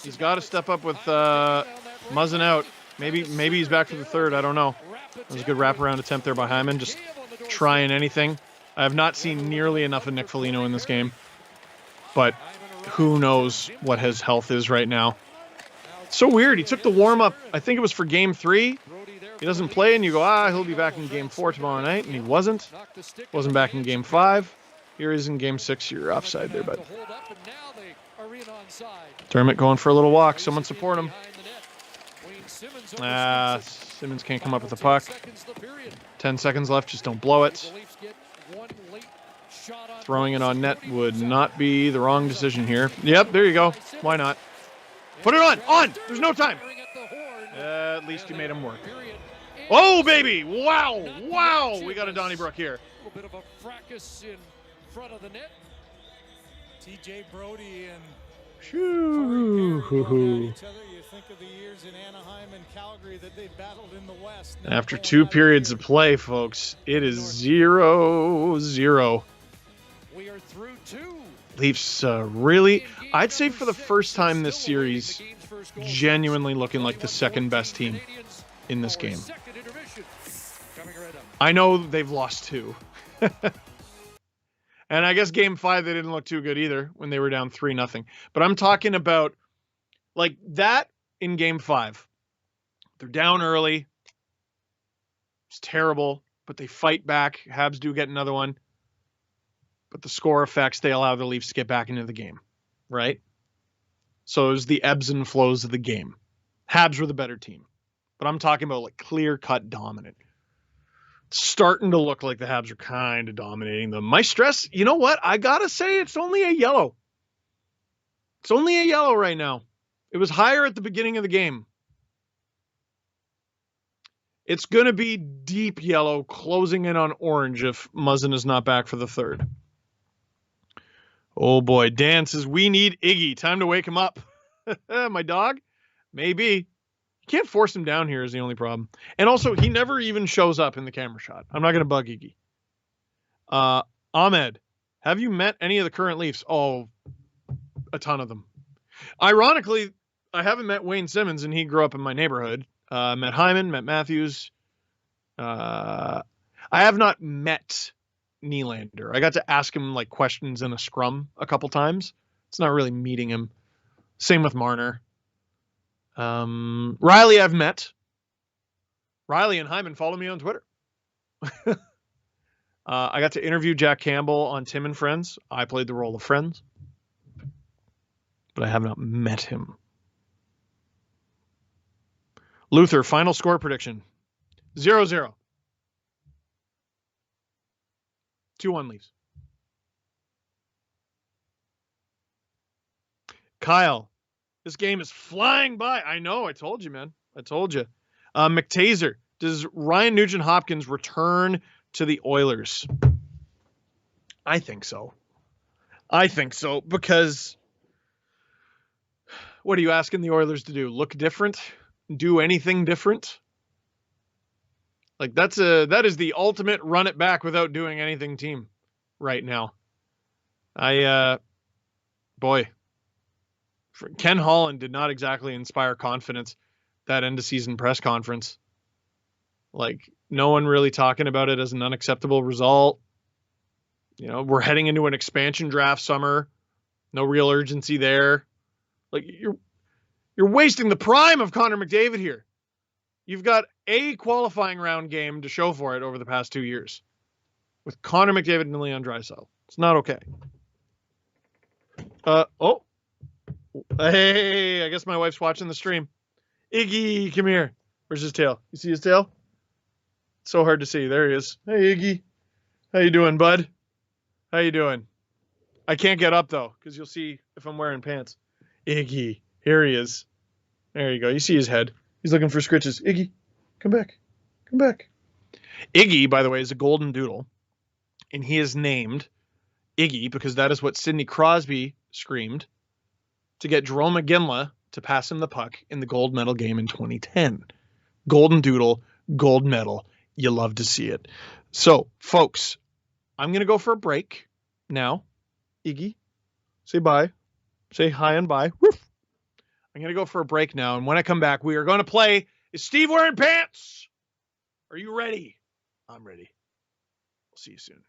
He's got to step up with Muzzin out. Maybe he's back for the third. I don't know. That was a good wraparound attempt there by Hyman. Just trying anything. I have not seen nearly enough of Nick Foligno in this game. But who knows what his health is right now. So weird. He took the warm-up. I think it was for Game 3. He doesn't play, and you go, he'll be back in Game 4 tomorrow night. And he wasn't. Wasn't back in Game 5. Here he is in Game 6. You're offside there, bud. Dermott going for a little walk. Someone support him. Simmons can't come up with the puck. 10 seconds left. Just don't blow it. Throwing it on net would not be the wrong decision here. Yep, there you go. Why not? Put it on! On! There's no time! At least you made him work. Oh, baby! Wow! Wow! We got a Donnybrook here. A little bit of a fracas in front of the net. TJ Brody and Shoo. You think of the years in Anaheim and Calgary that they battled in the West. After 2 periods of play, folks, it is 0-0. We are through 2. Leafs really, I'd say for the first time this series, genuinely looking like the second best team in this game. I know they've lost 2. And I guess Game 5, they didn't look too good either when they were down 3-0. But I'm talking about like that in Game 5. They're down early. It's terrible, but they fight back. Habs do get another one. But the score effects, they allow the Leafs to get back into the game, right? So it was the ebbs and flows of the game. Habs were the better team. But I'm talking about like clear-cut dominant. It's starting to look like the Habs are kind of dominating them. My stress, you know what? I got to say it's only a yellow. It's only a yellow right now. It was higher at the beginning of the game. It's going to be deep yellow, closing in on orange if Muzzin is not back for the third. Oh boy, Dan says, we need Iggy. Time to wake him up. My dog? Maybe. You can't force him down here is the only problem. And also, he never even shows up in the camera shot. I'm not going to bug Iggy. Ahmed, have you met any of the current Leafs? Oh, a ton of them. Ironically, I haven't met Wayne Simmons, and he grew up in my neighborhood. Met Hyman, met Matthews. I have not met Nylander. I got to ask him like questions in a scrum a couple times. It's not really meeting him. Same with Marner. Riley I've met. Riley and Hyman follow me on Twitter. I got to interview Jack Campbell on Tim and Friends. I played the role of Friends. But I have not met him. Luther, final score prediction. 0-0. 2-1 Leafs. Kyle, this game is flying by. I know. I told you, man. I told you. McTaser, does Ryan Nugent-Hopkins return to the Oilers? I think so. I think so because what are you asking the Oilers to do? Look different? Do anything different? Like that is the ultimate run it back without doing anything team right now. Ken Holland did not exactly inspire confidence that end of season press conference. Like no one really talking about it as an unacceptable result. You know, we're heading into an expansion draft summer. No real urgency there. Like you're wasting the prime of Connor McDavid here. You've got a qualifying round game to show for it over the past 2 years with Connor McDavid and Leon Draisaitl. It's not okay. Hey, I guess my wife's watching the stream. Iggy, come here. Where's his tail? You see his tail? So hard to see. There he is. Hey, Iggy. How you doing, bud? How you doing? I can't get up, though, because you'll see if I'm wearing pants. Iggy. Here he is. There you go. You see his head. He's looking for scritches. Iggy, come back. Come back. Iggy, by the way, is a golden doodle. And he is named Iggy because that is what Sidney Crosby screamed to get Jerome McGinley to pass him the puck in the gold medal game in 2010. Golden doodle, gold medal. You love to see it. So, folks, I'm going to go for a break now. Iggy, say bye. Say hi and bye. Woof. I'm going to go for a break now. And when I come back, we are going to play Is Steve Wearing Pants? Are you ready? I'm ready. We'll see you soon.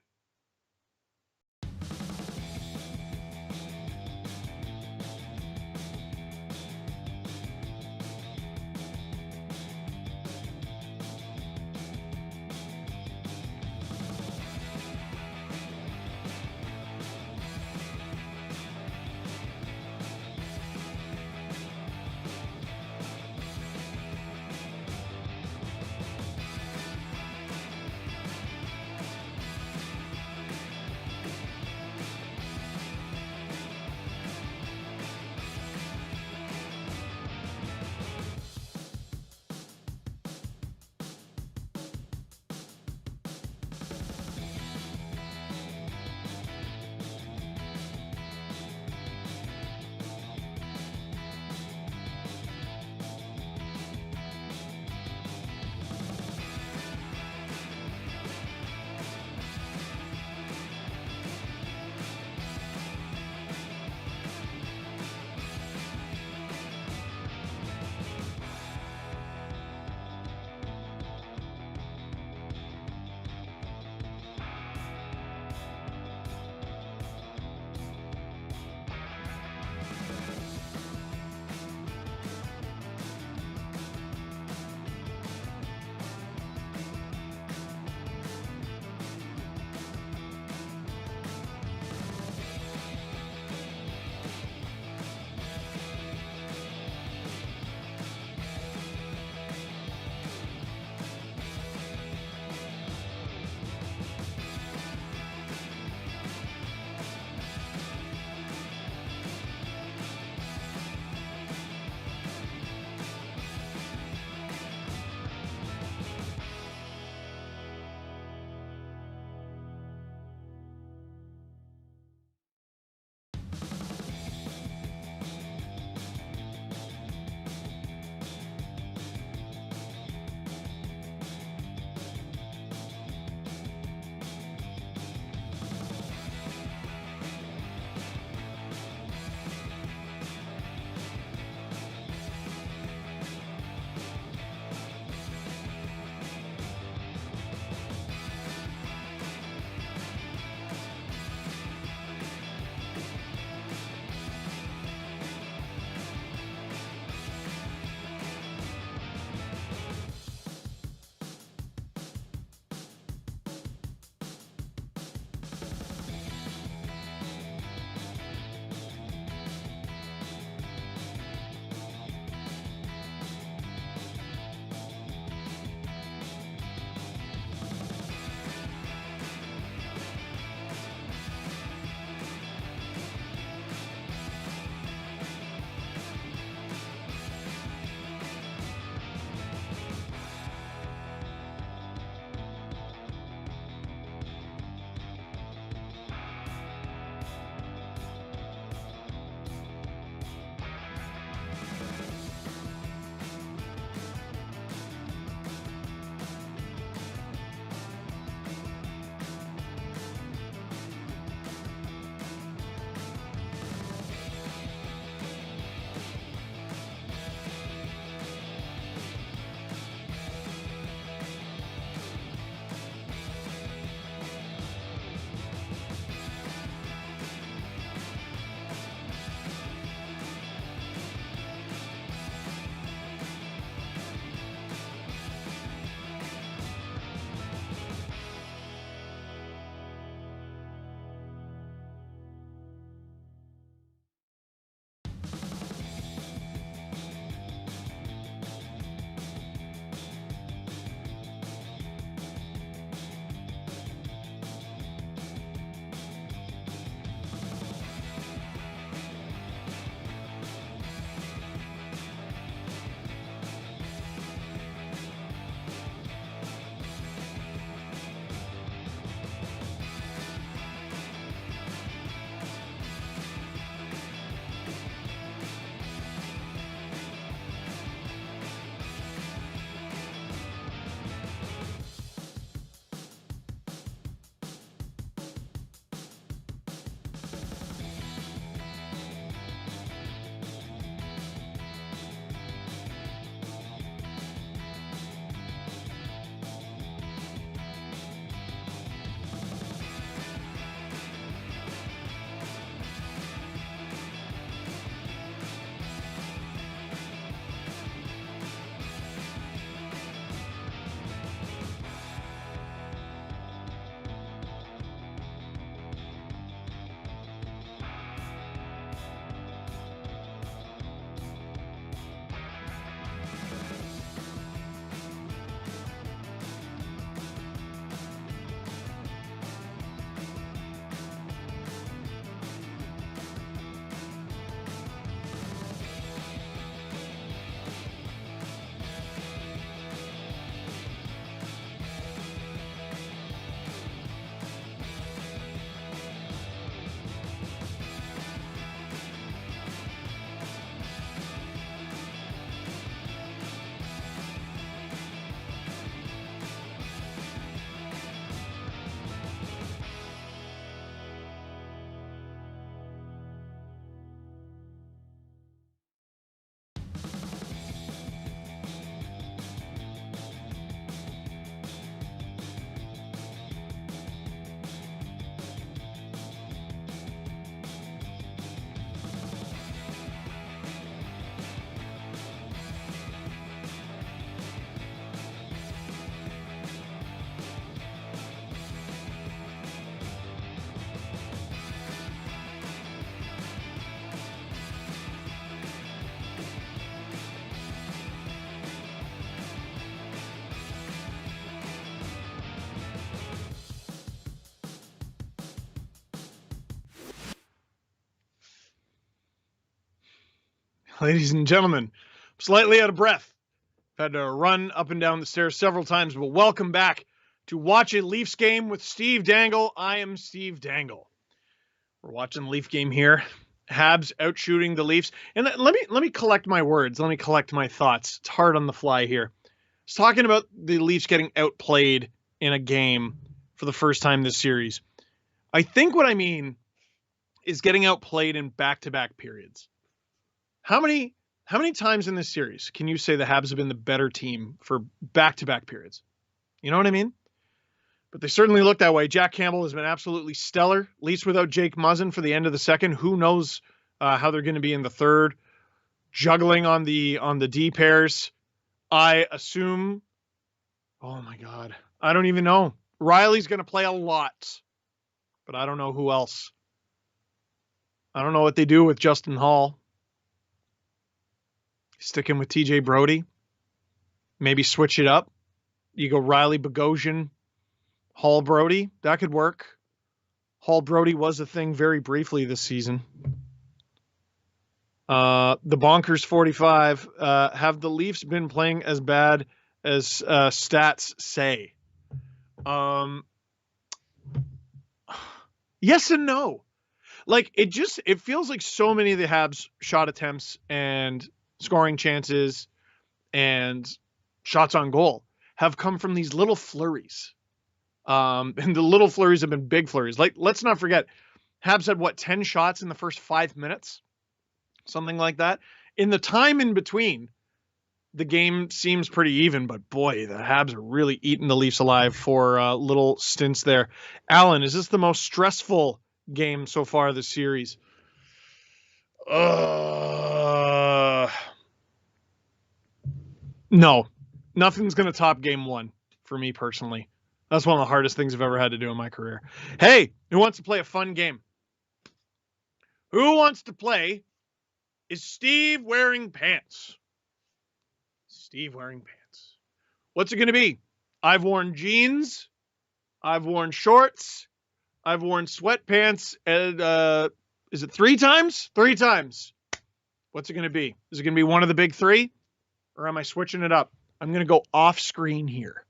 Ladies and gentlemen, slightly out of breath. Had to run up and down the stairs several times, but welcome back to Watch a Leafs Game with Steve Dangle. I am Steve Dangle. We're watching the Leaf game here. Habs outshooting the Leafs. And let me collect my words. Let me collect my thoughts. It's hard on the fly here. I was talking about the Leafs getting outplayed in a game for the first time this series. I think what I mean is getting outplayed in back-to-back periods. How many times in this series can you say the Habs have been the better team for back-to-back periods? You know what I mean? But they certainly look that way. Jack Campbell has been absolutely stellar, at least without Jake Muzzin for the end of the second. Who knows how they're going to be in the third? Juggling on the D pairs. I assume, oh my God, I don't even know. Riley's going to play a lot, but I don't know who else. I don't know what they do with Justin Hall. Sticking with TJ Brody. Maybe switch it up. You go Riley, Bogosian, Hall, Brody. That could work. Hall, Brody was a thing very briefly this season. The Bonkers 45. Have the Leafs been playing as bad as stats say? Yes and no. Like, it feels like so many of the Habs shot attempts and scoring chances and shots on goal have come from these little flurries. And the little flurries have been big flurries. Like, let's not forget, Habs had 10 shots in the first 5 minutes? Something like that. In the time in between, the game seems pretty even, but boy, the Habs are really eating the Leafs alive for little stints there. Alan, is this the most stressful game so far this series? No, nothing's going to top game one for me personally. That's one of the hardest things I've ever had to do in my career. Hey, who wants to play a fun game? Who wants to play Is Steve Wearing Pants? Steve Wearing Pants. What's it going to be? I've worn jeans. I've worn shorts. I've worn sweatpants. And is it 3 times? 3 times. What's it going to be? Is it going to be one of the big 3? Or am I switching it up? I'm going to go off screen here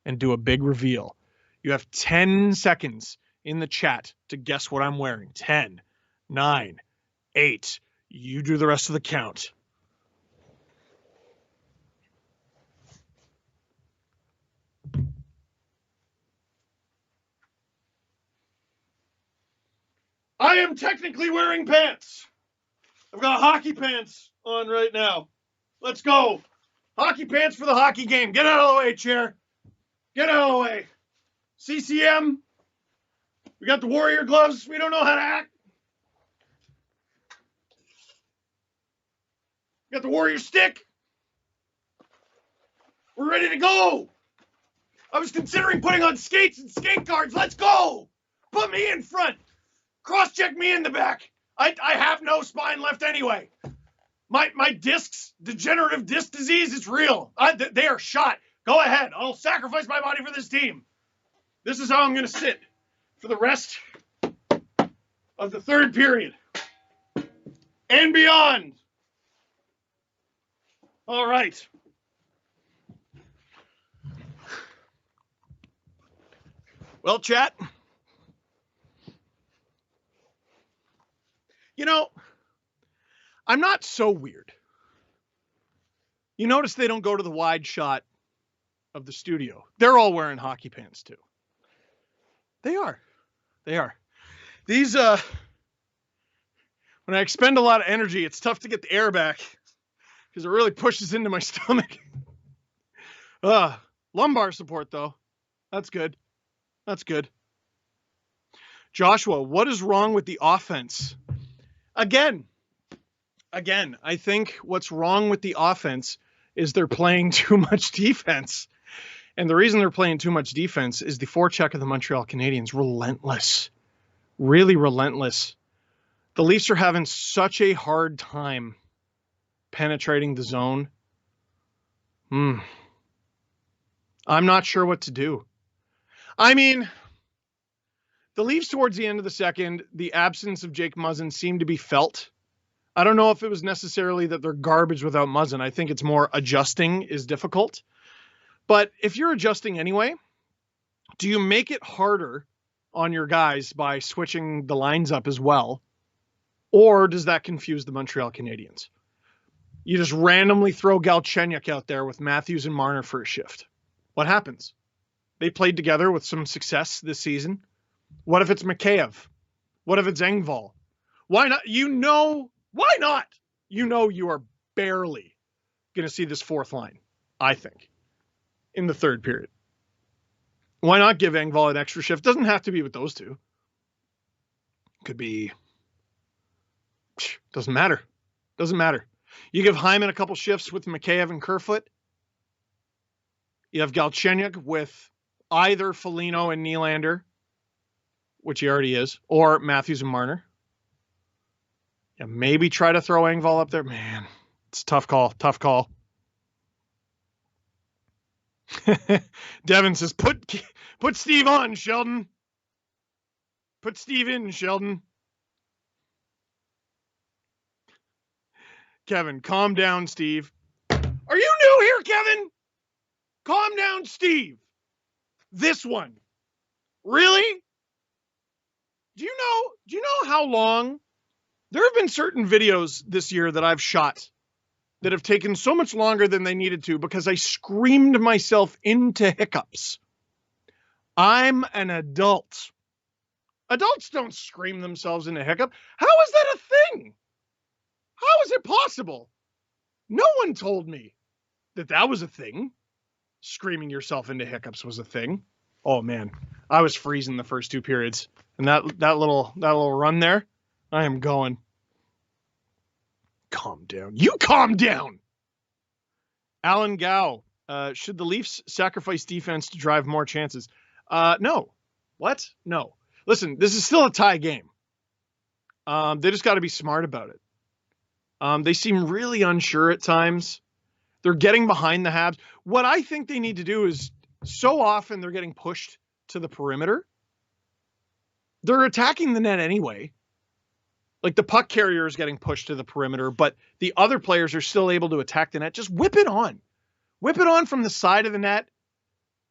and do a big reveal. You have 10 seconds in the chat to guess what I'm wearing. 10, 9, 8. You do the rest of the count. I am technically wearing pants. I've got hockey pants on right now. Let's go. Hockey pants for the hockey game. Get out of the way, chair. Get out of the way. CCM. We got the Warrior gloves. We don't know how to act. We got the Warrior stick. We're ready to go. I was considering putting on skates and skate guards. Let's go. Put me in front. Cross-check me in the back. I have no spine left anyway. My discs, degenerative disc disease, is real. They are shot. Go ahead. I'll sacrifice my body for this team. This is how I'm going to sit for the rest of the third period and beyond. All right. Well, chat, you know, I'm not so weird. You notice they don't go to the wide shot of the studio. They're all wearing hockey pants too. They are. These, when I expend a lot of energy, it's tough to get the air back because it really pushes into my stomach. Lumbar support though. That's good. Joshua, what is wrong with the offense? Again, I think what's wrong with the offense is they're playing too much defense. And the reason they're playing too much defense is the forecheck of the Montreal Canadiens. Relentless. Really relentless. The Leafs are having such a hard time penetrating the zone. I'm not sure what to do. I mean, the Leafs towards the end of the second, the absence of Jake Muzzin seemed to be felt. I don't know if it was necessarily that they're garbage without Muzzin. I think it's more adjusting is difficult. But if you're adjusting anyway, do you make it harder on your guys by switching the lines up as well? Or does that confuse the Montreal Canadiens? You just randomly throw Galchenyuk out there with Matthews and Marner for a shift. What happens? They played together with some success this season. What if it's Mikheyev? What if it's Engvall? Why not? Why not? You are barely going to see this fourth line, I think, in the third period. Why not give Engvall an extra shift? Doesn't have to be with those two. Could be. Doesn't matter. Doesn't matter. You give Hyman a couple shifts with Mikheyev and Kerfoot. You have Galchenyuk with either Foligno and Nylander, which he already is, or Matthews and Marner. Yeah, maybe try to throw Engvall up there. Man, it's a tough call. Tough call. Devin says, put Steve on, Sheldon. Put Steve in, Sheldon. Kevin, calm down, Steve. Are you new here, Kevin? Calm down, Steve. This one. Really? Do you know how long? There have been certain videos this year that I've shot that have taken so much longer than they needed to because I screamed myself into hiccups. I'm an adult. Adults don't scream themselves into hiccup. How is that a thing? How is it possible? No one told me that was a thing. Screaming yourself into hiccups was a thing. Oh man, I was freezing the first two periods. And that little run there, I am going. Calm down. You calm down. Alan Gow, should the Leafs sacrifice defense to drive more chances? No. What? No. Listen, this is still a tie game. They just got to be smart about it. They seem really unsure at times. They're getting behind the Habs. What I think they need to do is, so often they're getting pushed to the perimeter. They're attacking the net anyway. Like the puck carrier is getting pushed to the perimeter, but the other players are still able to attack the net. Just whip it on. Whip it on from the side of the net.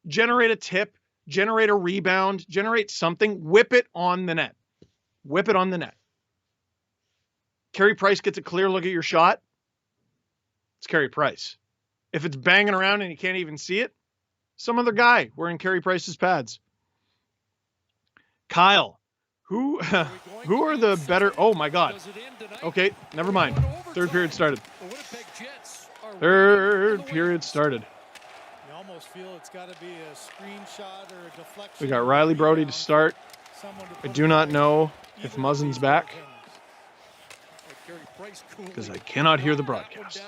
Generate a tip. Generate a rebound. Generate something. Whip it on the net. Whip it on the net. Carey Price gets a clear look at your shot. It's Carey Price. If it's banging around and you can't even see it, some other guy wearing Carey Price's pads. Kyle, who are the better? Oh my God. Okay, never mind. Third period started. Third period started. You almost feel it's got to be a screenshot or a deflection. We got Riley Brody to start. I do not know if Muzzin's back because I cannot hear the broadcast.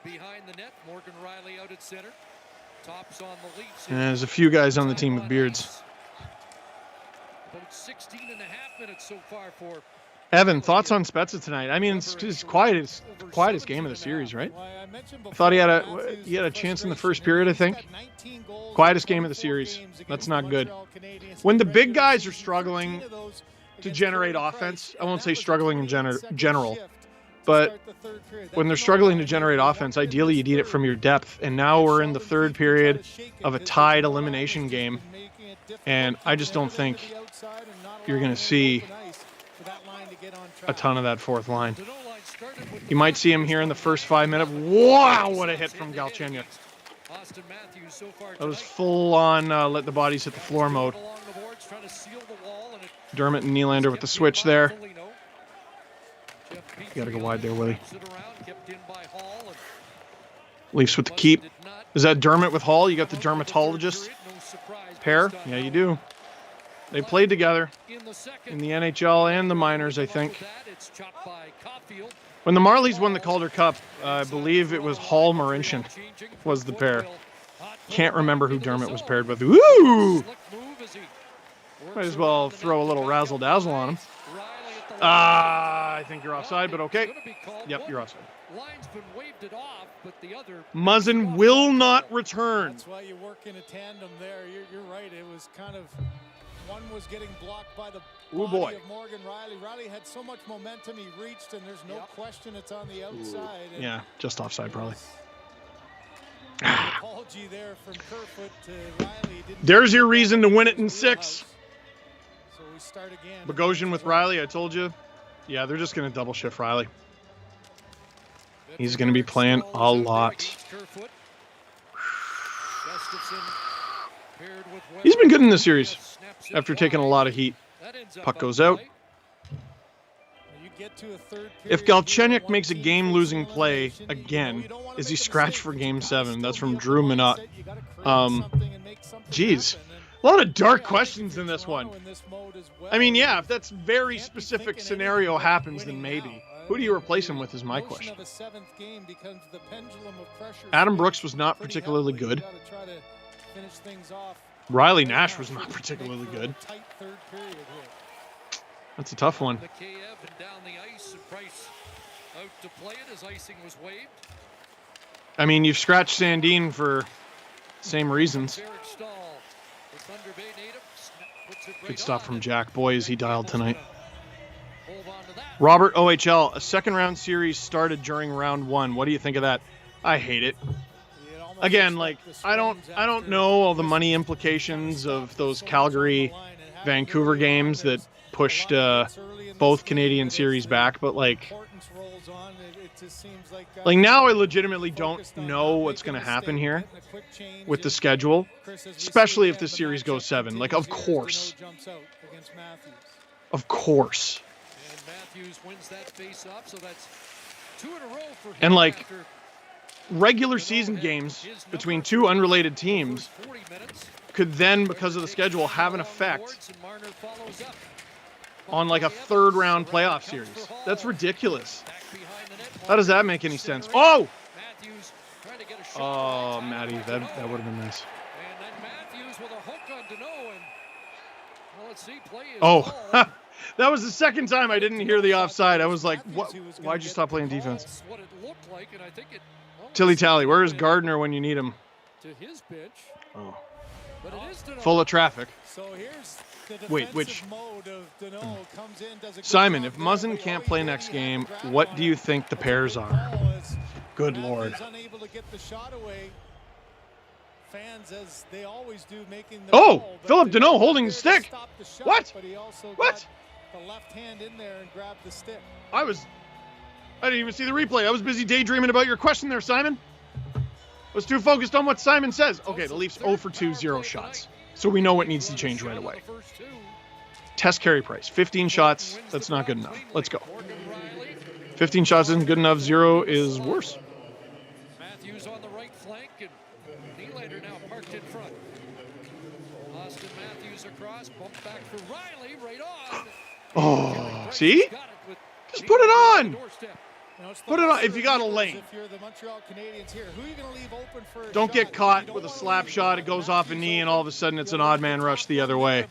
Behind the net, Morgan Riley out at center. Tops on the Leafs. And there's a few guys on the team with beards. About 16 and a half minutes so far for Evan, thoughts on Spezza tonight? I mean, it's quietest game of the series, right? I thought he had a chance in the first period, I think. Quietest game of the series. That's not good. When the big guys are struggling to generate offense, I won't say struggling in general, but when they're struggling to generate offense, ideally you need it from your depth. And now we're in the third period of a tied elimination game. And I just don't think you're going to see a ton of that fourth line. You might see him here in the first 5 minutes. Wow, what a hit from Galchenyuk. That was full on let the bodies hit the floor mode. Dermott and Nylander with the switch there. You got to go wide there, Willie. Leafs with the keep. Is that Dermott with Hall? You got the dermatologist pair? Yeah, you do. They played together in the NHL and the minors, I think. When the Marlies won the Calder Cup, I believe it was Hall Marincin was the pair. Can't remember who Dermott was paired with. Ooh! Might as well throw a little razzle-dazzle on him. I think you're offside, but okay. Yep, you're offside. Muzzin will not return. That's why you work in a tandem there. You're right. It was kind of One was getting blocked by the Ooh, boy. of Morgan Riley. Riley had so much momentum, he reached, and there's no question it's on the outside. Yeah, just offside probably. Apology there from Kerfoot to Riley. There's your reason to win it in 6. So we start again. Bogosian with Riley, I told you. Yeah, they're just going to double shift Riley. He's going to be playing a lot. He's been good in this series after taking a lot of heat. Puck goes out. If Galchenyuk makes a game-losing play again, is he scratched for Game 7? That's from Drew Minot. Geez. A lot of dark questions in this one. I mean, yeah, if that's very specific scenario happens, then maybe. Who do you replace him with is my question. Adam Brooks was not particularly good. Riley Nash was not particularly good. That's a tough one. I mean, you've scratched Sandin for same reasons. Good stuff from Jack. Boy, is he dialed tonight. Robert OHL, a second-round series started during round 1. What do you think of that? I hate it. Again, like, I don't know all the money implications of those Calgary Vancouver games that pushed both Canadian series back, but like now I legitimately don't know what's going to happen here with the schedule, especially if the series goes 7. Like, of course. And like, regular season games between two unrelated teams could then, because of the schedule, have an effect on like a 3rd round playoff series. That's ridiculous. How does that make any sense? Oh! Oh, Matty, that would have been nice. Oh, that was the second time I didn't hear the offside. I was like, what? Why'd you stop playing defense? Tilly Tally, where is Gardner when you need him? Oh. Full of traffic. Wait, which? Simon, if Muzzin can't play next game, what do you think the pairs are? Good Lord. Oh, Philip Deneau holding the stick. What? What? I didn't even see the replay. I was busy daydreaming about your question there, Simon. I was too focused on what Simon says. Okay, the Leafs 0 for 2, 0 shots. So we know what needs to change right away. Test carry price, 15 shots. That's not good enough. Let's go. 15 shots isn't good enough. 0 is worse. Matthews on the right flank, and Nylander now parked in front. Austin Matthews across, bump back for Riley, right on. Oh, see? Just put it on. Put it on if you got a lane. Don't get caught with a slap shot. It goes off a knee, and all of a sudden it's an odd man rush the other way.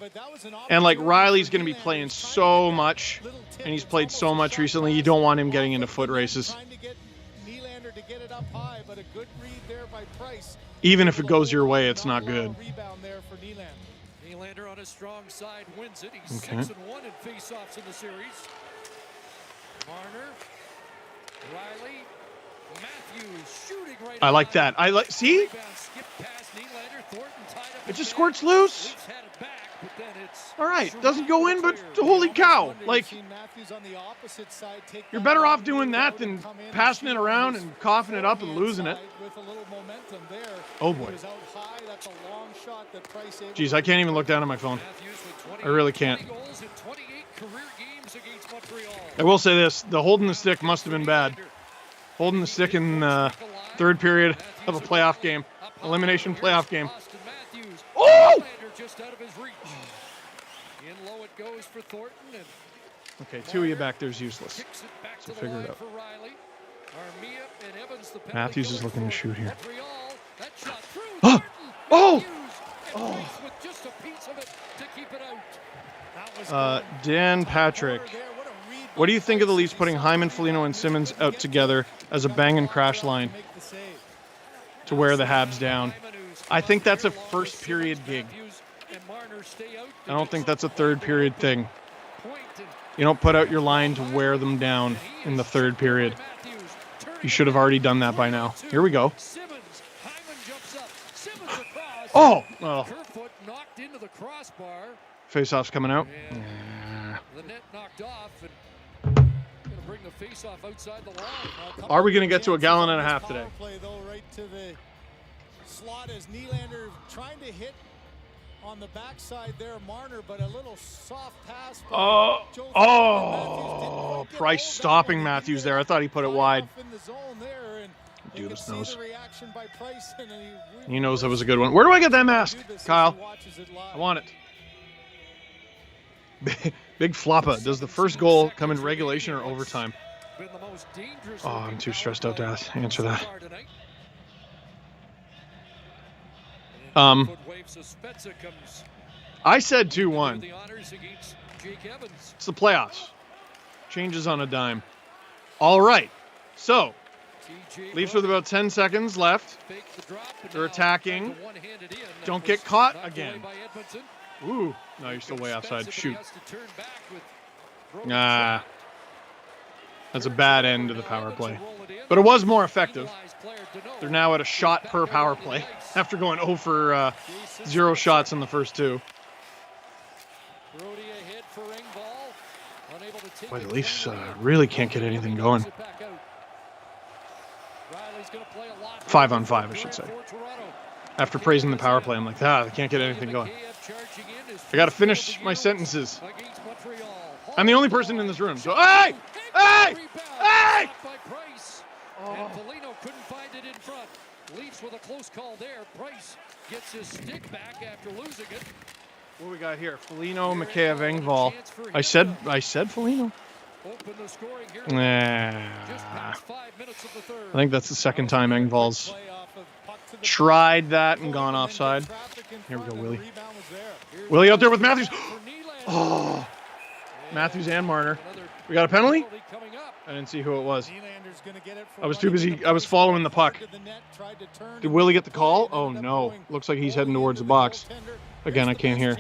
And like, Riley's going to be playing so much, and he's played so much recently. You don't want him getting into foot races. Even if it goes your way, it's not good. Nylander on his strong side wins it. He's 6-1 in face-offs in the series. Marner, Riley, Matthews shooting right. I like that. See? It just squirts loose. All right, doesn't go in, but holy cow! Like, you're better off doing that than passing it around and coughing it up and losing it. Oh boy. Jeez, I can't even look down at my phone. I really can't. I will say this, the holding the stick must have been bad. Holding the stick in the 3rd period of a playoff game. Elimination playoff game. Oh! Okay, 2 of you back there's useless. So figure it out. Matthews is looking to shoot here. Oh! Oh! Oh! Dan Patrick. What do you think of the Leafs putting Hyman, Foligno, and Simmons out together as a bang and crash line to wear the Habs down? I think that's a first period gig. I don't think that's a third period thing. You don't put out your line to wear them down in the third period. You should have already done that by now. Here we go. Oh! Well. Face-off's coming out. The net knocked off and going to bring the face-off outside the line. Are we going to get to a gallon and a half today? Play though, right to the slot as Nylander trying to hit on the backside there, Marner, but a little soft pass. Price stopping Matthews there. I thought he put it wide. Dude's knows. He knows that was a good one. Where do I get that mask, Kyle? I want it. Big floppa. Does the first goal come in regulation or overtime? Oh, I'm too stressed out to answer that. I said 2-1. It's the playoffs. Changes on a dime. All right. So, Leafs with about 10 seconds left. They're attacking. Don't get caught again. Ooh. No, you're still way outside. Shoot. Nah. That's a bad end to the power play. But it was more effective. They're now at a shot per power play after going 0 for 0 shots in the first two. Boy, the Leafs really can't get anything going. 5-on-5, I should say. After praising the power play, I'm like, they can't get anything going. I got to finish my sentences. I'm the only person in this room. So, hey! Hey! Hey! And Foligno couldn't find it in front. Leafs with a close call there. Price gets his stick back after losing it. What do we got here? Foligno, Mikheyev, Engvall. I said Foligno. Nah. I think that's the second time Engvall's tried that and gone offside. Here we go, Willie. Willie out there with Matthews. Oh, Matthews and Marner. We got a penalty? I didn't see who it was. I was too busy. I was following the puck. Did Willie get the call? Oh, no. Looks like he's heading towards the box. Again, I can't hear.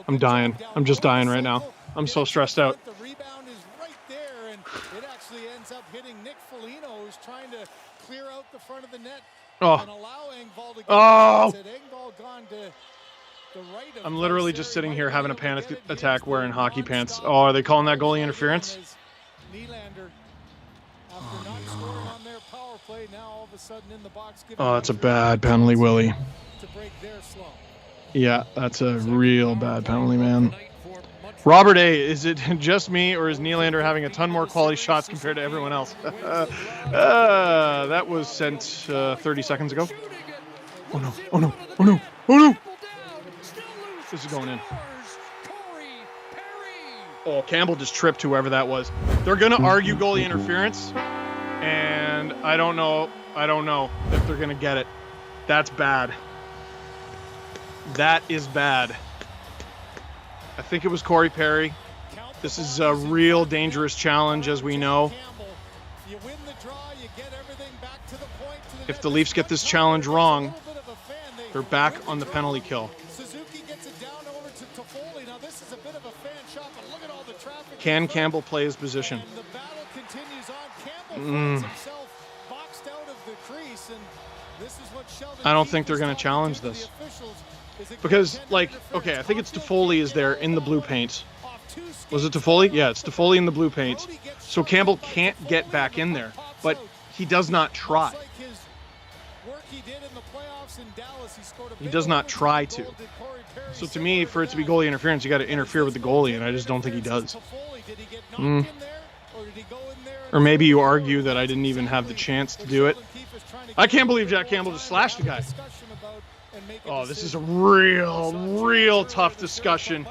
I'm dying. I'm just dying right now. I'm so stressed out. The rebound is right there, and it actually ends up hitting Nick Foligno, who's trying to clear out the front of the net and allow Engvall to get Engvall gone to the right of. I'm literally just sitting here having a panic attack wearing hockey pants. Oh, are they calling that goalie interference? Nylander, after not scoring on their power play, now all of a sudden in the box. Oh, that's a bad penalty, Willie. To break their slow. Yeah, that's a real bad penalty, man. Robert A., is it just me, or is Nylander having a ton more quality shots compared to everyone else? That was sent 30 seconds ago. Oh, no. Oh, no. Oh, no. Oh, no. This is going in. Oh, Campbell just tripped whoever that was. They're going to argue goalie interference, and I don't know if they're going to get it. That's bad. That is bad. I think it was Corey Perry. This is a real dangerous challenge, as we know. If the Leafs get this challenge wrong, they're back on the penalty kill. Can Campbell play his position? I don't think they're going to challenge this. Because, like, okay, I think it's Toffoli is there in the blue paint. Was it Toffoli? Yeah, it's Toffoli in the blue paint. So Campbell can't get back in there, but he does not try. He does not try to. So to me, for it to be goalie interference, you got to interfere with the goalie, and I just don't think he does. Or maybe you argue that I didn't even have the chance to do it. I can't believe Jack Campbell just slashed the guy. Oh, this is a real tough discussion.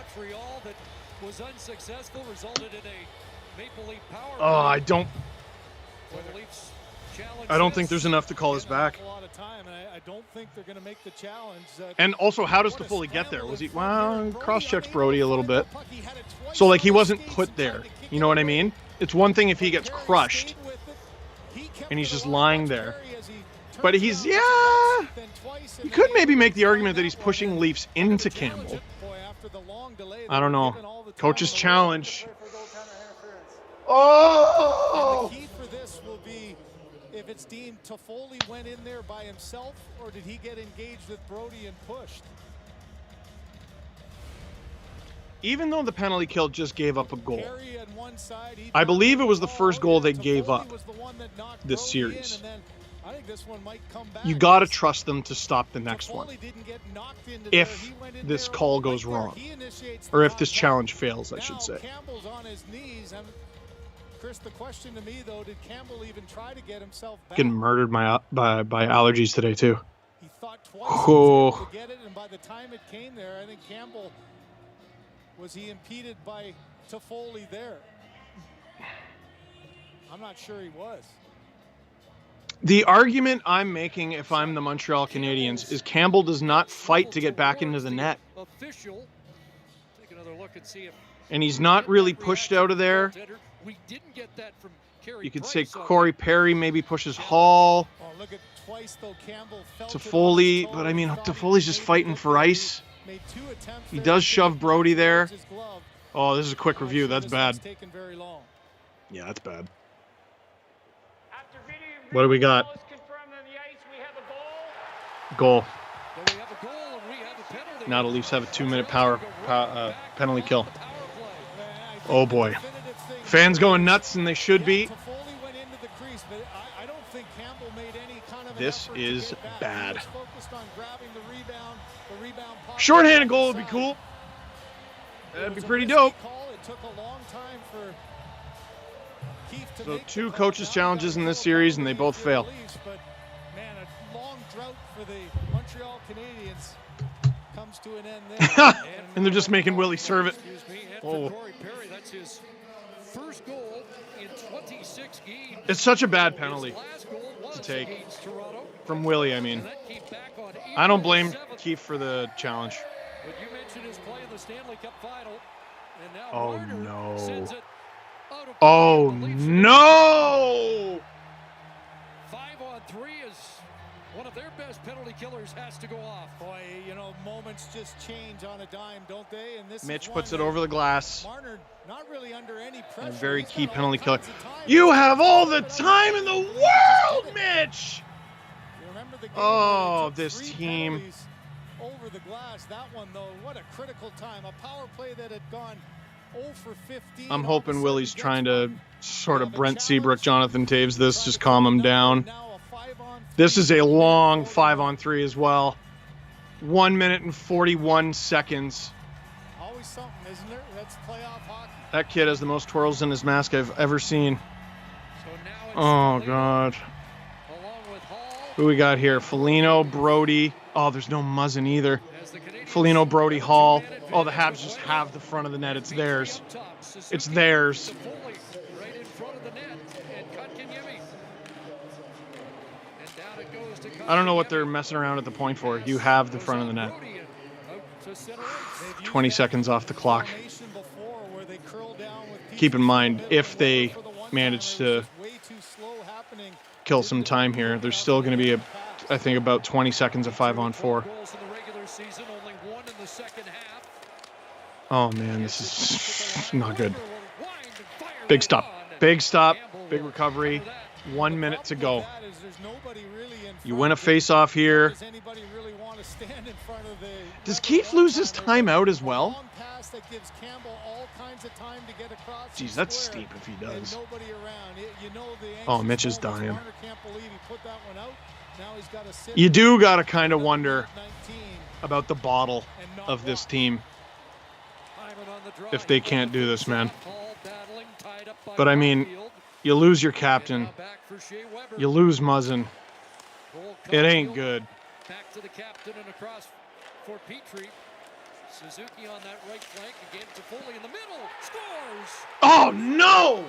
Oh, I don't think there's enough to call us back. And also, how does Toffoli get there? Was he, well, cross-checks Brody a little bit. So, like, he wasn't put there. You know what I mean? It's one thing if he gets crushed and he's just lying there. But he's, you could maybe make the argument that he's pushing Leafs into Campbell. I don't know. Coach's challenge. Oh! And the key for this will be if it's deemed Toffoli went in there by himself, or did he get engaged with Brody and pushed? Even though the penalty kill just gave up a goal, I believe it was the first goal they gave up this series. You got to trust them to stop the next one if this call goes wrong, or if this challenge fails, I should say. Campbell's on his knees, and Chris, the question to me though, did Campbell even try to get himself back? Getting murdered by allergies today too. He thought twice he was able to get it, and by the time it came there, I think Campbell, was he impeded by Toffoli there? I'm not sure he was. The argument I'm making, if I'm the Montreal Canadiens, is Campbell does not fight to get back into the net. And he's not really pushed out of there. You could say Corey Perry maybe pushes Hall. Toffoli, but I mean, Toffoli's just fighting for ice. He does shove Brody there. Oh, this is a quick review. That's bad. Yeah, that's bad. What do we got? Goal. Now the Leafs have a 2-minute penalty kill. Oh boy. Fans going nuts, and they should be. This is bad. Shorthanded goal would be cool. That'd be pretty dope. So 2 coaches' challenges in this series, and they both fail. But man, a long drought for the Montreal Canadiens comes to an end there. And they're just making Willie serve it. Oh. That's his first goal in 26 games. It's such a bad penalty to take from Willie. I mean, I don't blame Keefe for the challenge. But you mentioned his play in the Stanley Cup final, and now oh Marner no! sends it out of Oh no! 5-on-3 is one of their best penalty killers, has to go off. Boy, you know, moments just change on a dime, don't they? And this Mitch is puts it over the glass. Marner not really under any pressure. A very key penalty killer. You have all the time in the world, Mitch! Oh, this team. Over the glass. That one, though, what a critical time. A power play that had gone 0 for 15. I'm hoping Willie's trying to sort of Brent Seabrook, Jonathan Taves this, just calm him down. This is a long 5-on-3 as well. 1 minute and 41 seconds. Always something, isn't there? That's playoff hockey. That kid has the most twirls in his mask I've ever seen. Oh, God. Who we got here? Foligno, Brody. Oh, there's no Muzzin either. Foligno, Brody, Hall. Oh, the Habs just have the front of the net. It's theirs. It's theirs. I don't know what they're messing around at the point for. You have the front of the net. 20 seconds off the clock. Keep in mind, if they manage to kill some time here, there's still going to be, I think, about 20 seconds of 5-on-4. Oh, man, this is not good. Big stop. Big stop. Big recovery. 1 minute to go. You win a face-off here. Does Keefe lose his timeout as well? Geez, that's steep if he does. Oh, Mitch is dying. You do got to kind of wonder about the bottle of this team if they can't do this, man. But, I mean, you lose your captain. You lose Muzzin. It ain't good. Back to the captain and across for Petrie. Suzuki on that right flank again. Toffoli in the middle. Scores! Oh, no!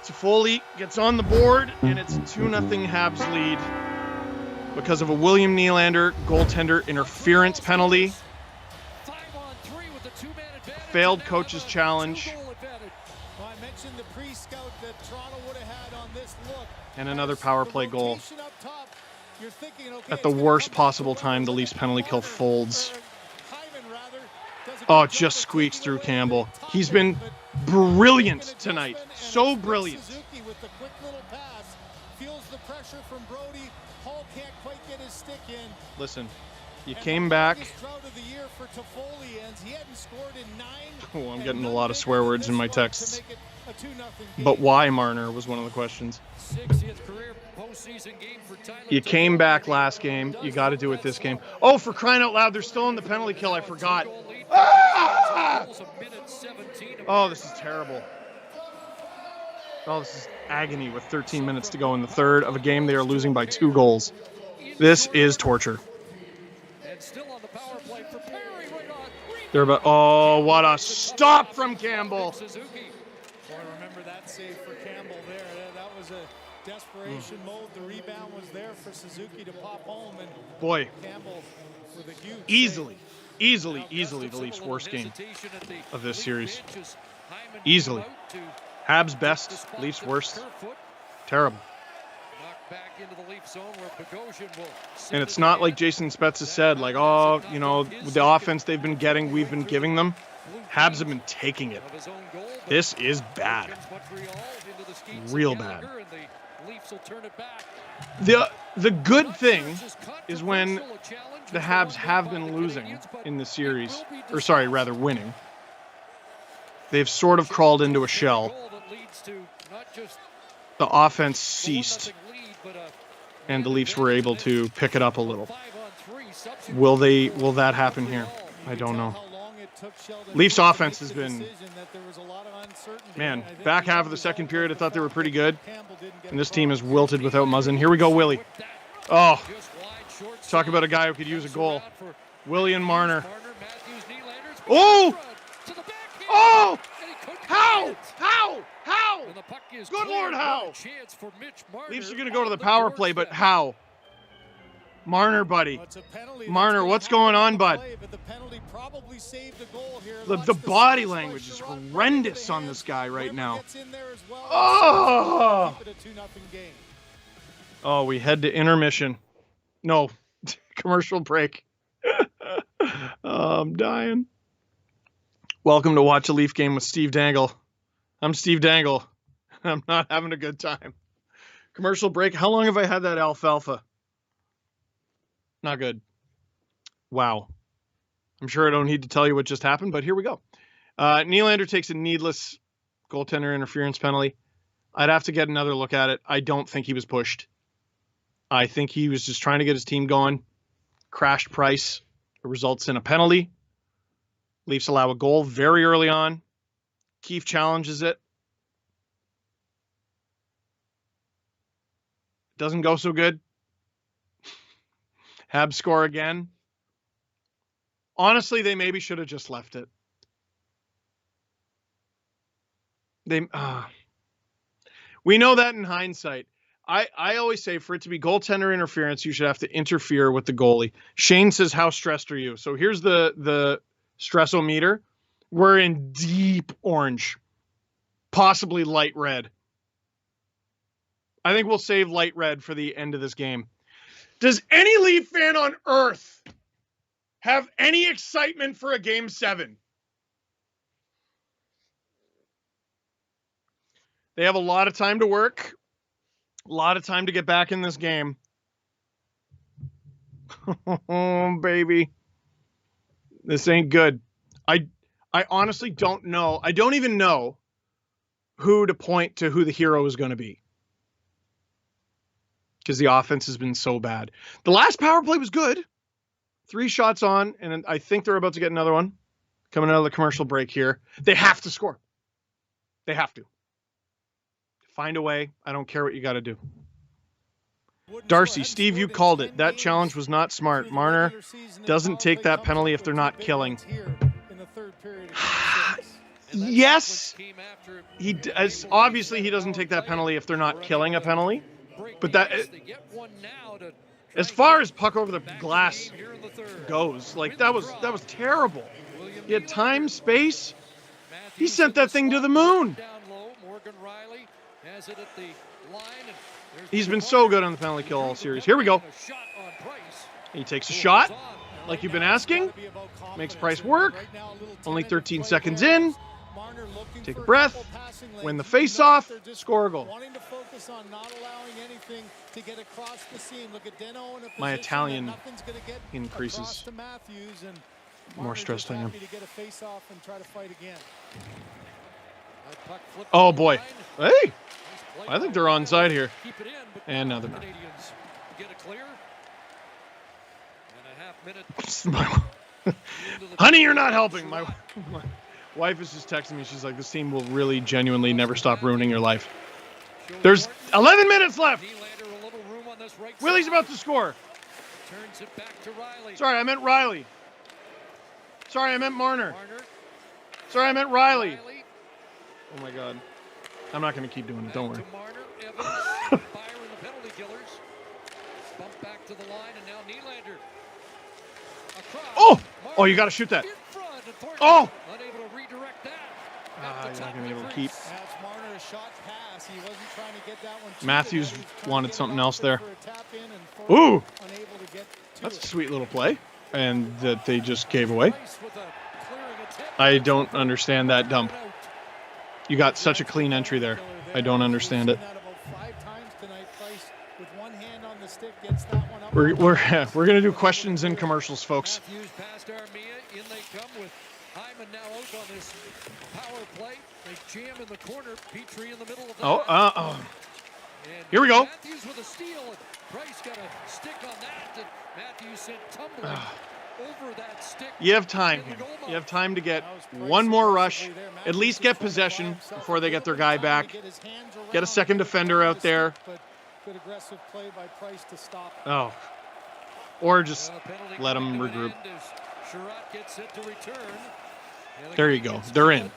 Toffoli gets on the board, and it's a 2-0 Habs lead because of a William Nylander goaltender interference penalty. 5-on-3 with the 2-man advantage. Failed coach's challenge. Well, I mentioned the pre-scout that Toronto would have had on this look. And another power play goal. You're thinking, okay, at the worst possible time, the Leafs penalty kill folds. Oh, just squeaks through Campbell. He's been brilliant tonight. So brilliant. Suzuki with the quick little pass feels the pressure from Brody. Hall can't quite get his stick in. Listen, you came back. Oh, I'm getting a lot of swear words in my texts. But why, Marner, was one of the questions. You came back last game. You got to do it this game. Oh, for crying out loud, they're still in the penalty kill. I forgot. Ah! Oh, this is terrible. Oh, this is agony with 13 minutes to go in the third of a game they are losing by 2 goals. This is torture. They're about. Oh, what a stop from Campbell. Boy, remember that save for Campbell there. That was a desperation mode. The rebound was there for Suzuki to pop home, and boy, Campbell with a huge easily the Leafs' worst game of this series. Easily. Habs best, Leafs worst. Terrible. And it's not like Jason Spetz has said, like, oh, you know, the offense they've been getting, we've been giving them. Habs have been taking it. This is bad. Real bad. The good thing is when the Habs have been losing in the series, or sorry, rather winning, they've sort of crawled into a shell. The offense ceased, and the Leafs were able to pick it up a little. Will that happen here? I don't know. Leafs offense has been, man, back half of the second period I thought they were pretty good, and this team is wilted without Muzzin. Here we go, Willie. Oh, talk about a guy who could use a goal. Willie and Marner. Oh! Oh! How? Good Lord, how? Leafs are going to go to the power play, but how? Marner, buddy. Marner, what's going on, bud? The body language is horrendous on this guy right now. Oh! Oh, we head to intermission. No, commercial break. Oh, I'm dying. Welcome to Watch a Leaf Game with Steve Dangle. I'm Steve Dangle. I'm not having a good time. Commercial break. How long have I had that alfalfa? Not good. Wow. I'm sure I don't need to tell you what just happened, but here we go. Nylander takes a needless goaltender interference penalty. I'd have to get another look at it. I don't think he was pushed. I think he was just trying to get his team going. Crashed Price. It results in a penalty. Leafs allow a goal very early on. Keefe challenges it. Doesn't go so good. Habs score again. Honestly, they maybe should have just left it. We know that in hindsight. I always say for it to be goaltender interference, you should have to interfere with the goalie. Shane says, how stressed are you? So here's the stressometer. We're in deep orange, possibly light red. I think we'll save light red for the end of this game. Does any Leaf fan on earth have any excitement for a Game 7? They have a lot of time to work, a lot of time to get back in this game. Oh, baby. This ain't good. I honestly don't know. I don't even know who to point to who the hero is going to be. Because the offense has been so bad. The last power play was good. 3 shots on, and I think they're about to get another one. Coming out of the commercial break here. They have to score. They have to. Find a way. I don't care what you got to do. Darcy, Steve, you called it. That challenge was not smart. Marner doesn't take that penalty if they're not killing. Yes, obviously he doesn't take that penalty if they're not killing a penalty. But that, as far as puck over the glass goes, like that was terrible. He had time, space. He sent that thing to the moon. He's been so good on the penalty kill all series. Here we go. He takes a shot. like you've been asking. Makes Price work. Only 13 seconds in. Take a breath. Win the face-off. Score a goal. My Italian increases. More stressed I am. Oh boy. Hey! I think they're onside here. And now they're not. Honey, you're not helping. My wife is just texting me. She's like, this team will really genuinely never stop ruining your life. There's 11 minutes left. Willie's about to score. Sorry, I meant Riley. Sorry, I meant Marner. Sorry, I meant Riley. Oh my God. I'm not going to keep doing it. Don't worry. Oh! Oh, you got to shoot that. Oh! You're not going to be able to keep. Matthews wanted something else there. Ooh! That's a sweet little play. And that they just gave away. I don't understand that dump. You got such a clean entry there. I don't understand it. We're gonna do questions and commercials, folks. Oh, here we go. You have time here. You have time to get one more rush, at least get possession before they get their guy back. Get a second defender out there. Oh. Or just let them regroup. There you go. They're in.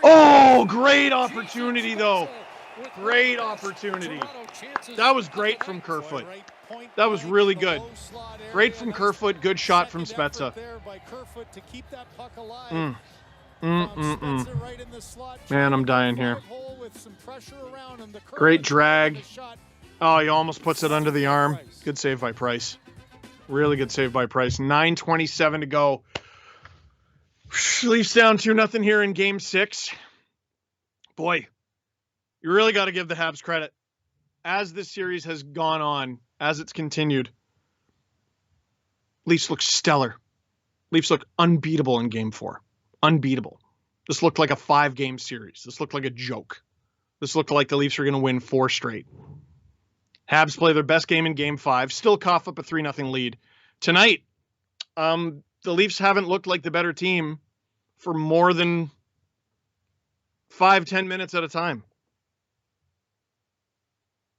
Oh, great opportunity, though. Great opportunity. That was great from Kerfoot. That was really good. Great from Kerfoot. Good shot from Spezza. Man, I'm dying here. Great drag. Oh, he almost puts it under the arm. Good save by Price. Really good save by Price. 9:27 to go. Leafs down 2-0 here in Game 6. Boy, you really got to give the Habs credit. As this series has gone on, as it's continued, Leafs look stellar. Leafs look unbeatable in Game 4. Unbeatable. This looked like a 5-game series. This looked like a joke. This looked like the Leafs were going to win 4 straight. Habs play their best game in Game 5. Still cough up a 3-0 lead. Tonight, the Leafs haven't looked like the better team for more than 5-10 minutes at a time.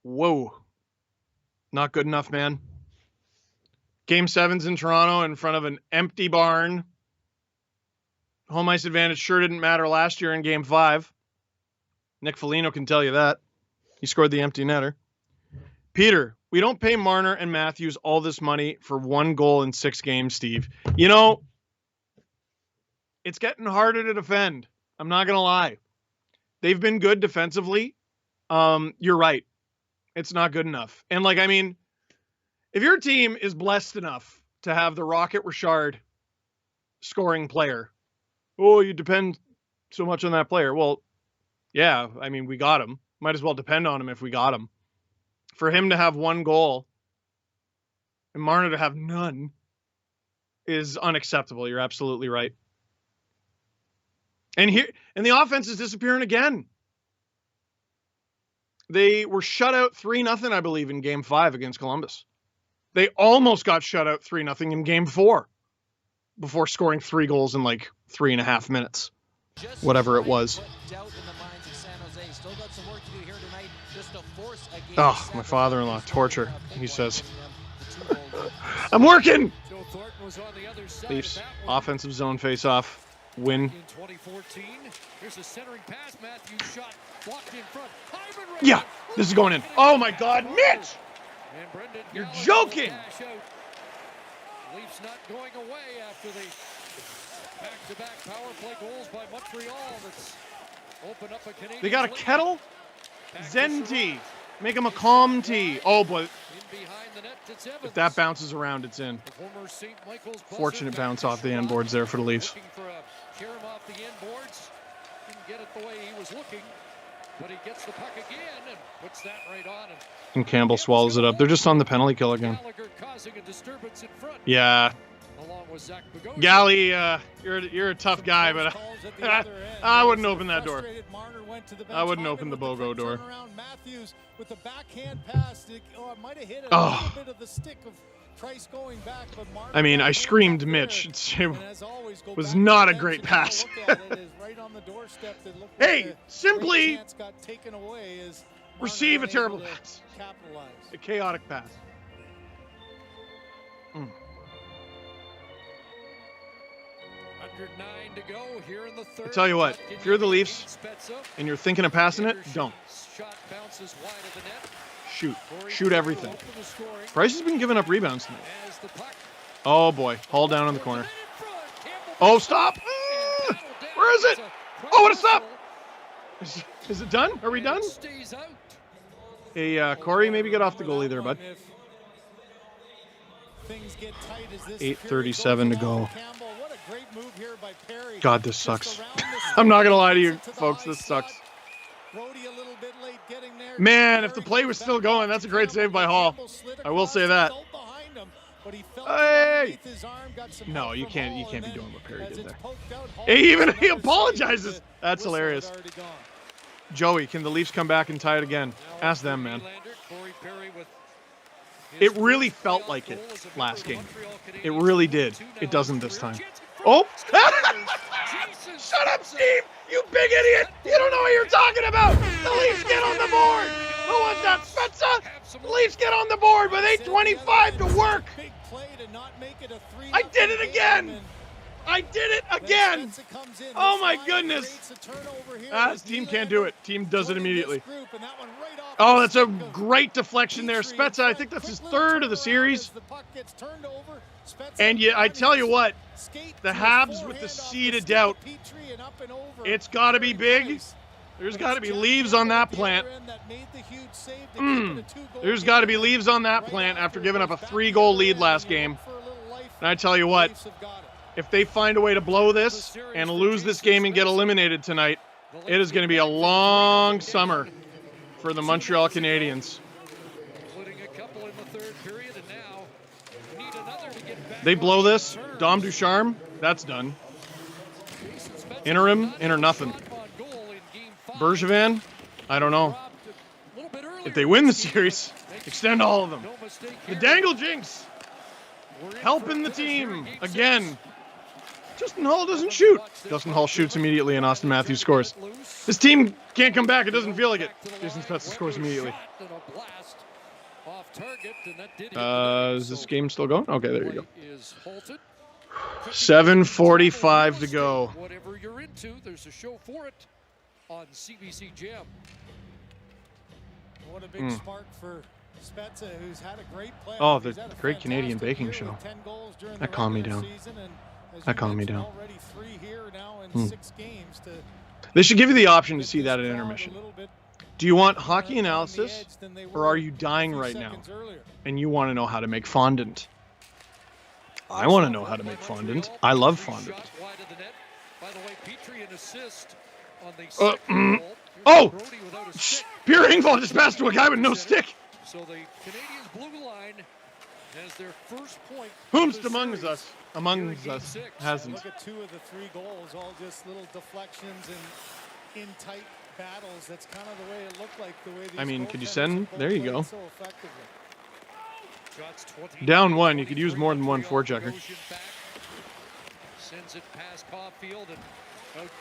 Whoa. Not good enough, man. Game 7's in Toronto in front of an empty barn. Home ice advantage sure didn't matter last year in Game 5. Nick Foligno can tell you that. He scored the empty netter. Peter, we don't pay Marner and Matthews all this money for 1 goal in 6 games, Steve. You know, it's getting harder to defend. I'm not going to lie. They've been good defensively. You're right. It's not good enough. And, like, I mean, if your team is blessed enough to have the Rocket Richard scoring player, oh, you depend so much on that player. Well, yeah, I mean, we got him. Might as well depend on him if we got him. For him to have 1 goal and Marner to have none is unacceptable. You're absolutely right. And the offense is disappearing again. They were shut out 3-0, I believe, in Game 5 against Columbus. They almost got shut out 3-0 in Game 4 before scoring 3 goals in like 3.5 minutes. Whatever it was. Oh, my father-in-law, torture, he says. I'm working! Leafs, offensive zone face-off. Win. Yeah, this is going in. Oh my God, Mitch! You're joking! Leafs not going away after the back-to-back power play goals by Montreal. That's opened up a Canadian. They got a kettle? Zen tea. Make him a calm tea. Oh boy, If that bounces around, it's in. Fortunate bounce off the end boards there for the Leafs. Get it the way he was looking, but he gets the puck again and puts that right on. And Campbell swallows it up. They're just on the penalty kill again. Yeah. Goalie, you're a tough guy, but I wouldn't open that door. I wouldn't open the BOGO door. Oh. I mean, I screamed Mitch. It was not a great pass. Hey, simply receive a terrible pass. A chaotic pass. To go here in the third. I tell you what, if you're the Leafs and you're thinking of passing it, don't. Shoot everything. Price has been giving up rebounds tonight. Oh boy, haul down on the corner. Oh, stop! Where is it? Oh, what a stop! Is it done? Are we done? Hey, Corey, maybe get off the goalie there, bud. 8:37 to go. God, this sucks. I'm not gonna lie to you, folks. This sucks. Man, if the play was still going, that's a great save by Hall. I will say that. Hey! No, you can't be doing what Perry did there. He apologizes. That's hilarious. Joey, can the Leafs come back and tie it again? Ask them, man. It really felt like it last game. It really did. It doesn't this time. Oh! Shut up, Steve! You big idiot! You don't know what you're talking about! The Leafs get on the board! Who was that, Spezza? The Leafs get on the board with 8:25 to work! I did it again! I did it again! Oh my goodness! This team can't do it. Team does it immediately. Oh, that's a great deflection there. Spezza, I think that's his third of the series. And I tell you what, the Habs with the seed of doubt, it's got to be big. There's got to be leaves on that plant. There's got to be leaves on that plant after giving up a 3-goal lead last game. And I tell you what, if they find a way to blow this and lose this game and get eliminated tonight, it is going to be a long summer for the Montreal Canadiens. They blow this, Dom Ducharme, that's done. Interim, in or nothing. Bergevin, I don't know. If they win the series, extend all of them. The Dangle jinx, helping the team again. Justin Hall doesn't shoot. Justin Hall shoots immediately and Austin Matthews scores. This team can't come back. It doesn't feel like it. Jason Spezza scores immediately. Is this game still going? Okay, there you go. 7:45 to go. Whatever you're into, there's a show for it on CBC Gem. What a big spark for Spezza, who's had a great play. Oh, the Great Canadian Baking Show. That calmed me down. That calmed me down. They should give you the option to see that at intermission. Do you want hockey analysis, or are you dying right now and you want to know how to make fondant? I want to know how to make fondant. I love fondant. Oh! Pierre Engvall just passed to a guy with no stick. So the Canadiens blue line has their first point. Whomst among us hasn't. Look at 2 of the 3 goals, all just little deflections and in tight battles. That's kind of the way it looked like. The way these, I mean, could you send? There you go. So Down 1, you could use more than one forechecker.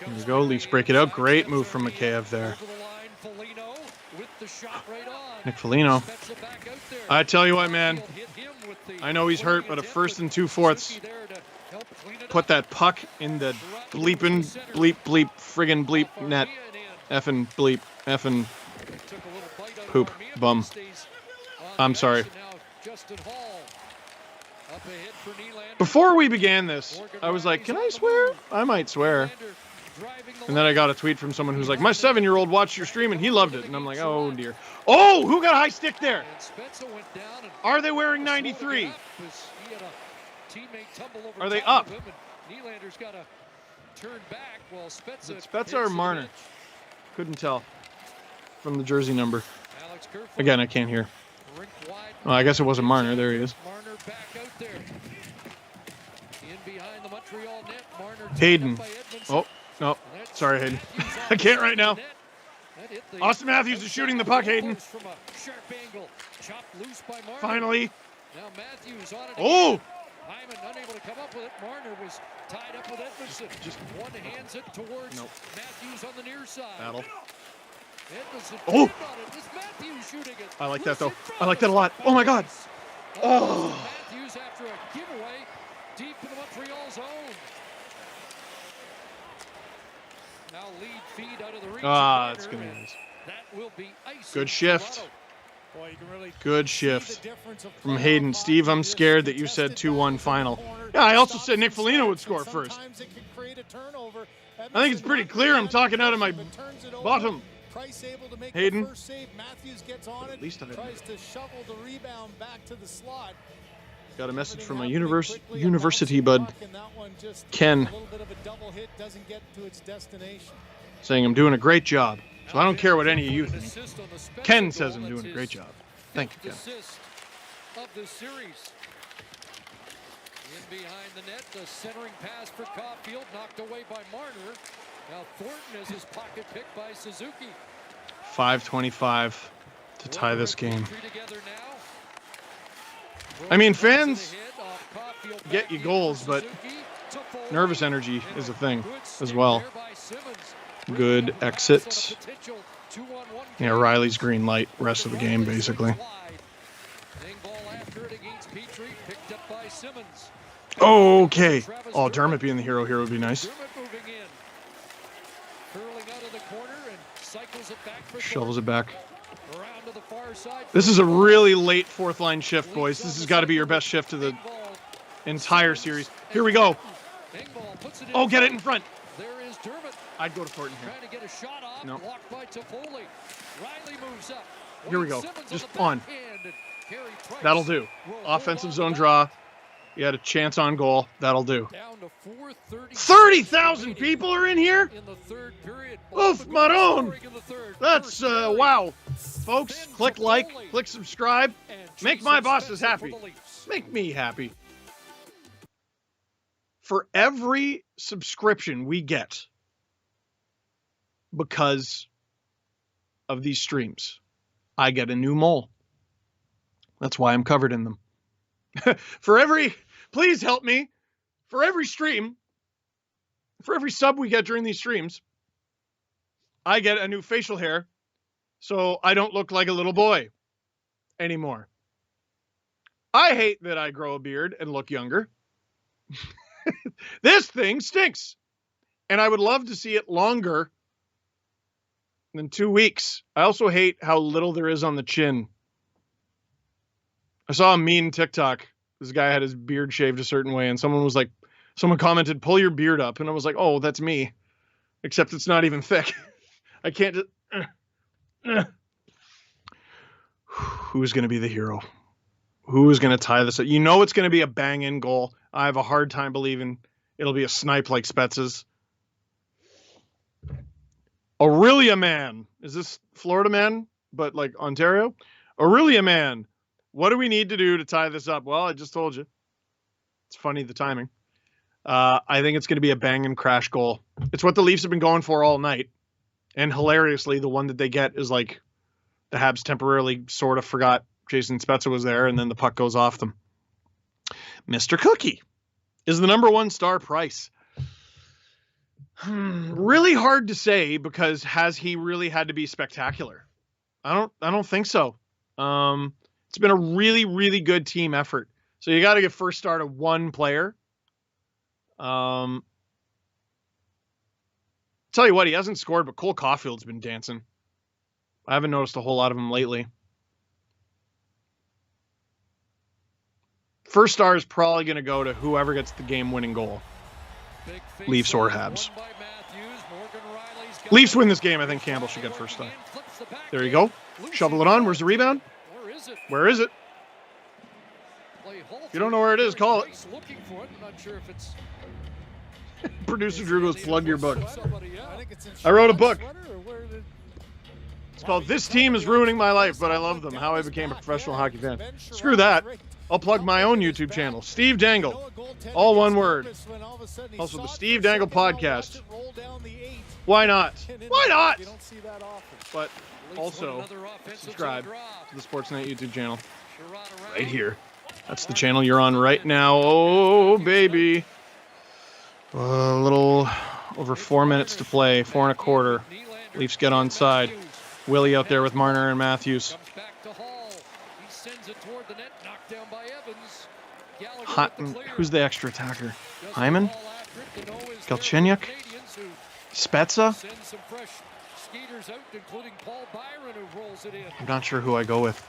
There you go. Leafs break it out. Great move from Mikheyev there. Nick Foligno. I tell you what, man. I know he's hurt, but a 1st and 2/4. Put that puck in the bleepin' bleep bleep friggin' bleep net. Effin' bleep. Effin' poop. Bum. I'm sorry. Before we began this, I was like, can I swear? I might swear. And then I got a tweet from someone who's like, my 7-year-old watched your stream and he loved it. And I'm like, oh, dear. Oh, who got a high stick there? Are they wearing 93? Are they up? Is it Spezza or Marner? Couldn't tell from the jersey number. Again, I can't hear. Well, I guess it wasn't Marner. There he is. Hayden. Oh, no. Sorry, Hayden. I can't right now. Austin Matthews is shooting the puck, Hayden. Finally. Oh! Hyman unable to come up with it. Marner was tied up with Edmondson. Just one hands it towards Matthews on the near side. Battle. Edmondson oh! Matthews shooting it. I like that, though. I like that a lot. Oh, my God. Oh. Matthews after a giveaway deep in the Montreal zone. Now lead feed out of the reach. That's going to be nice. That will be ice. Good shift. Good shift from Hayden. Steve, I'm scared that you said 2-1 final. Yeah, I also said Nick Foligno would score first. I think it's pretty clear I'm talking out of my bottom. Hayden. At least I got a message from my university bud, Ken, saying I'm doing a great job. So I don't care what any of you think. Ken says I'm doing a great job. Thank you, Ken. Of the series. In behind the net, the centering pass for Caulfield, knocked away by Marner. Now Thornton has his pocket picked by Suzuki. 5:25 to tie this game. I mean, fans get you goals, but nervous energy is a thing as well. Good exit. Yeah, Riley's green light rest of the game, basically. Okay. Oh, Dermott being the hero here would be nice. Shovels it back. This is a really late fourth line shift, boys. This has got to be your best shift of the entire series. Here we go. Oh, get it in front. I'd go to Thornton here. No. Here we go. Just on. That'll do. Offensive zone draw. You had a chance on goal. That'll do. 30,000 people are in here? Oof, Maron. That's, wow. Folks, click like, click subscribe. Make my bosses happy. Make me happy. For every subscription we get because of these streams, I get a new mole. That's why I'm covered in them. Please help me. For every stream, for every sub we get during these streams, I get a new facial hair so I don't look like a little boy anymore. I hate that I grow a beard and look younger. This thing stinks. And I would love to see it longer than 2 weeks. I also hate how little there is on the chin. I saw a mean TikTok. This guy had his beard shaved a certain way, and someone commented, pull your beard up. And I was like, oh, that's me. Except it's not even thick. I can't just... Who's going to be the hero? Who is going to tie this up? You know it's going to be a bang-in goal. I have a hard time believing it'll be a snipe like Spezza's. Aurelia Man. Is this Florida Man, but like Ontario? Aurelia Man. What do we need to do to tie this up? Well, I just told you. It's funny, the timing. I think it's going to be a bang and crash goal. It's what the Leafs have been going for all night. And hilariously, the one that they get is like the Habs temporarily sort of forgot Jason Spezza was there, and then the puck goes off them. Mr. Cookie is the #1 star price. Really hard to say, because has he really had to be spectacular? I don't think so. It's been a really, really good team effort. So you got to give first star to one player. Tell you what, he hasn't scored, but Cole Caulfield's been dancing. I haven't noticed a whole lot of him lately. First star is probably going to go to whoever gets the game-winning goal. Leafs or Habs. Leafs win this game. I think Campbell should get first time. There you go. Shovel it on. Where's the rebound? Where is it? If you don't know where it is, call it. Producer Drew goes, plug your book. I wrote a book. It's called This Team is Ruining My Life, but I Love Them. How I Became a Professional Hockey Fan. Screw that. I'll plug my own YouTube channel, Steve Dangle. All one word. Also, the Steve Dangle Podcast. Why not? Why not? But also, subscribe to the Sportsnet YouTube channel. Right here. That's the channel you're on right now. Oh, baby. A little over 4 minutes to play. 4 1/4. Leafs get onside. Willie out there with Marner and Matthews. Who's the extra attacker? Hyman? Galchenyuk? Spezza? I'm not sure who I go with.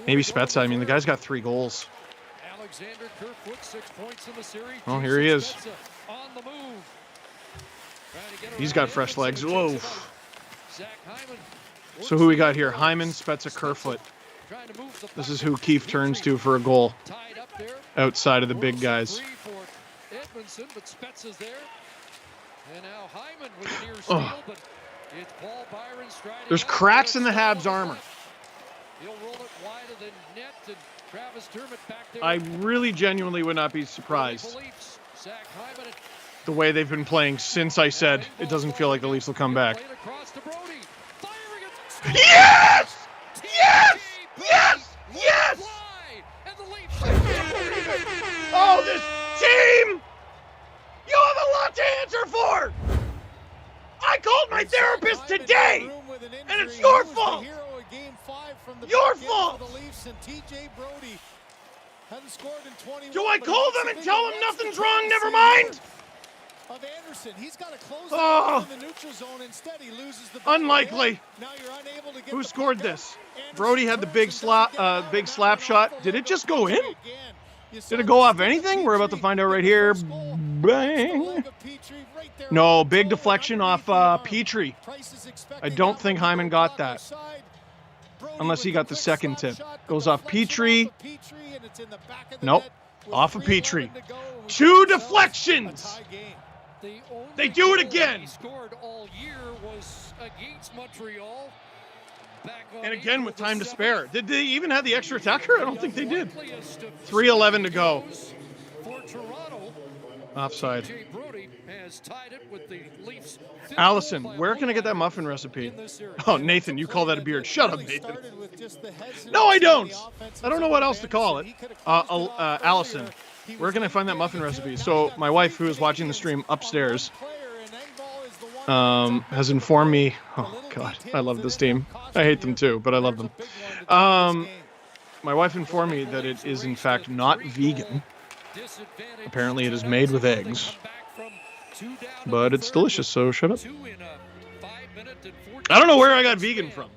Maybe Spezza. I mean, the guy's got 3 goals. Oh, here he is. He's got fresh legs. Whoa. So who we got here? Hyman, Spezza, Kerfoot. This is who Keefe turns to for a goal. Outside of the big guys. Oh. There's cracks in the Habs armor. I really genuinely would not be surprised the way they've been playing since I said it doesn't feel like the Leafs will come back. Yes! Yes! Yes! Yes! Oh, this team! You have a lot to answer for! I called my therapist today, and it's your fault! Your fault! Do I call them and tell them nothing's wrong? Never mind! Of Anderson. He's got to close in the neutral zone. Instead, he loses the unlikely. Now you're unable to get Who scored this? Brody had the big slap shot. Did it just go in? Did it go off anything? We're about to find out right here. Bang. No, big deflection off Petrie. I don't think Hyman got that. Unless he got the second tip. Goes off Petrie. Nope. Off of Petrie. 2 deflections. They do it again. He scored all year was against Montreal. And again with time to spare. Did they even have the extra attacker? I don't think they did. 3:11 to go. Offside. Allison, where can I get that muffin recipe? Oh, Nathan, you call that a beard. Shut up, Nathan. No, I don't. I don't know what else to call it. Allison, where can I find that muffin recipe? So my wife, who is watching the stream upstairs, has informed me. Oh, God, I love this team. I hate them too, but I love them. My wife informed me that it is, in fact, not vegan. Apparently, it is made with eggs. But it's delicious, so shut up. I don't know where I got vegan from.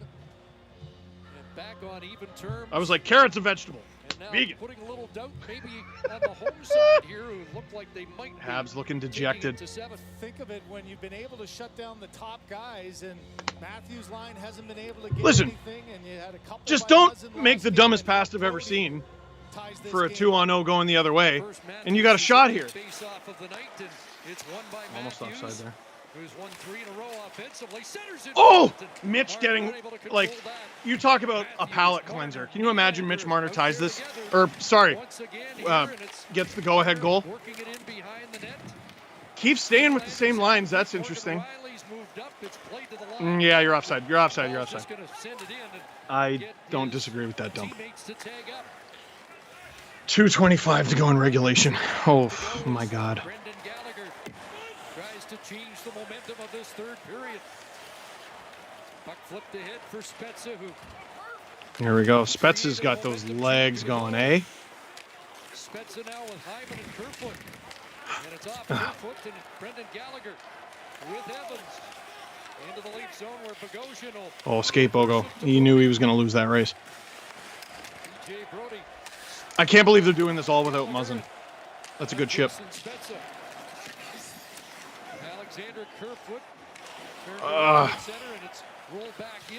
I was like, carrot's a vegetable. Vegan. Habs looking dejected. Think of it when you've been able to shut down the top guys and Matthews' line hasn't been able to get Listen, anything, and you had a couple just don't make the dumbest pass I've ever seen for a 2-on-0 going the other way. And you got a shot here. Almost offside there. Oh! Mitch getting, like, you talk about a palate cleanser. Can you imagine Mitch Marner ties this? Or, sorry, gets the go-ahead goal. Keep staying with the same lines. That's interesting. Yeah, you're offside. You're offside. You're offside. I don't disagree with that dump. 2:25 to go in regulation. Oh, my God. To change the momentum of this third period. Puck flipped ahead for Spezza, who... Here we go. Spezza's got those legs going, eh? Spezza now with Hyman and Kerfoot. And it's off Kerfoot and Brendan Gallagher with Evans. Into the lead zone where Bogosian will... Oh, skate Bogo. He knew he was going to lose that race. I can't believe they're doing this all without Muzzin. That's a good chip. Alexander Kerfoot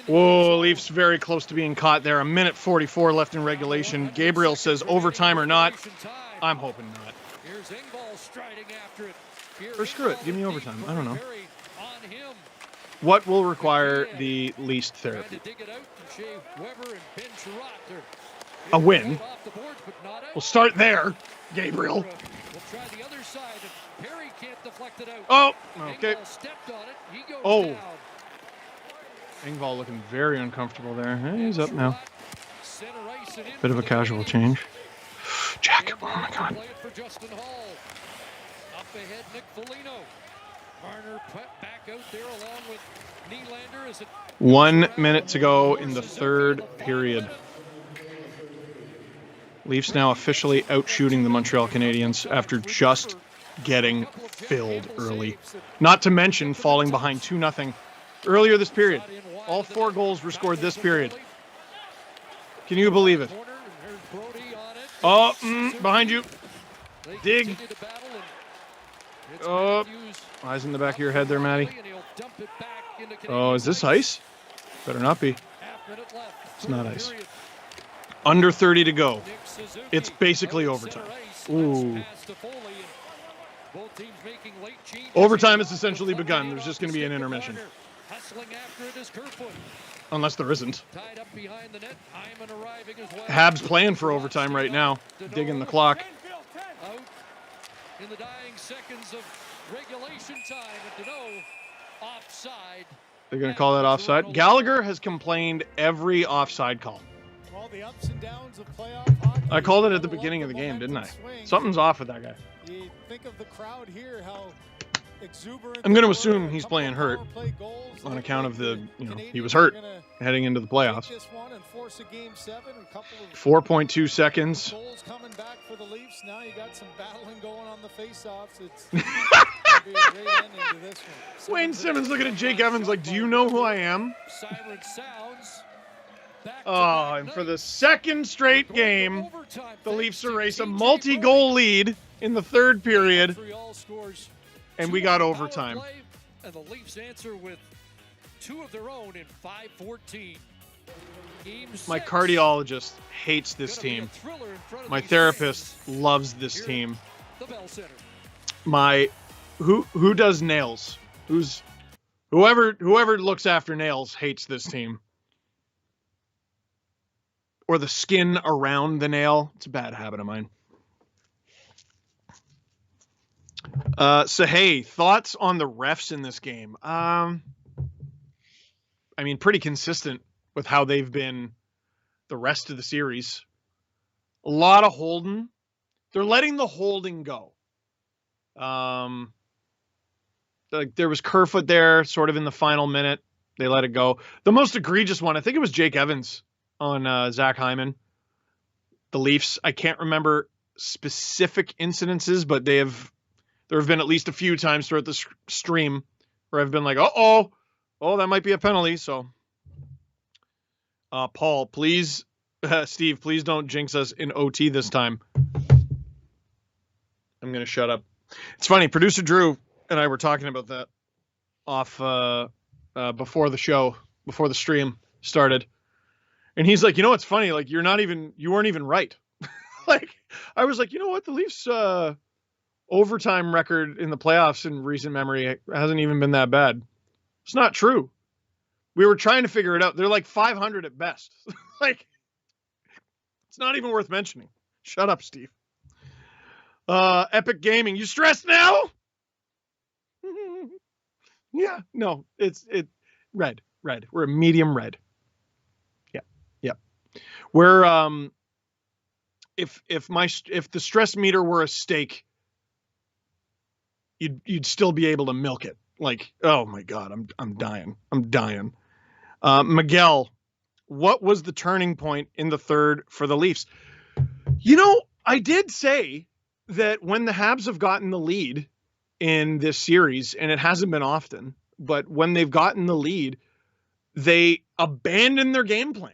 Whoa, Leafs very close to being caught there. 1:44 left in regulation. Gabriel says overtime or not. I'm hoping not. Or screw it, give me overtime. I don't know. What will require the least therapy? A win. We'll start there, Gabriel. Oh, okay. Oh. Engvall looking very uncomfortable there. He's up now. Bit of a casual change. Jack, oh my God. 1 minute to go in the third period. Leafs now officially outshooting the Montreal Canadiens after just getting filled early. Not to mention falling behind 2-0 earlier this period. All 4 goals were scored this period. Can you believe it? Oh, behind you. Dig. Oh, eyes in the back of your head there, Matty. Oh, is this ice? Better not be. It's not ice. Under 30 to go. It's basically overtime. Ooh. Overtime has essentially begun. There's just going to be an intermission. Unless there isn't. Habs playing for overtime right now. Digging the clock. In the dying seconds of regulation time, and to know offside. They're going to call that offside. Gallagher has complained every offside call. All the ups and downs of playoff hockey. I called it at the beginning of the game, didn't I? Something's off with that guy. You think of the crowd here, how I'm going to assume he's playing hurt on account of the, he was hurt heading into the playoffs. 4.2 seconds. Coming back for the Leafs. Now you got some battling going on the face-offs. It's be a great ending to this one. Wayne Simmons looking at Jake Evans like, do you know who I am? Oh, and for the second straight game, the Leafs erase a multi-goal lead in the third period. And we got overtime. And the Leafs answer with 2 of their own in 5:14. My cardiologist hates this team. My therapist loves this team. My who does nails? Whoever looks after nails hates this team. Or the skin around the nail. It's a bad habit of mine. So hey, thoughts on the refs in this game? I mean, pretty consistent with how they've been the rest of the series. A lot of holding. They're letting the holding go. Like there was Kerfoot there, sort of in the final minute. They let it go. The most egregious one, I think it was Jake Evans on Zach Hyman. The Leafs. I can't remember specific incidences, but there have been at least a few times throughout the stream where I've been like, oh, that might be a penalty. So, Paul, please, Steve, please don't jinx us in OT this time. I'm going to shut up. It's funny. Producer Drew and I were talking about that off before the stream started. And he's like, it's funny. Like, you weren't even right. Like, I was like, you know what? The Leafs, overtime record in the playoffs in recent memory hasn't even been that bad. It's not true. We were trying to figure it out. They're like 500 at best. Like, it's not even worth mentioning. Shut up, Steve. Epic Gaming. You stressed now? Yeah, no, it's red. We're a medium red. Yeah. We're, if the stress meter were a steak, you'd still be able to milk it. Like, oh my God, I'm dying. Miguel, what was the turning point in the third for the Leafs? I did say that when the Habs have gotten the lead in this series, and it hasn't been often, but when they've gotten the lead, they abandon their game plan.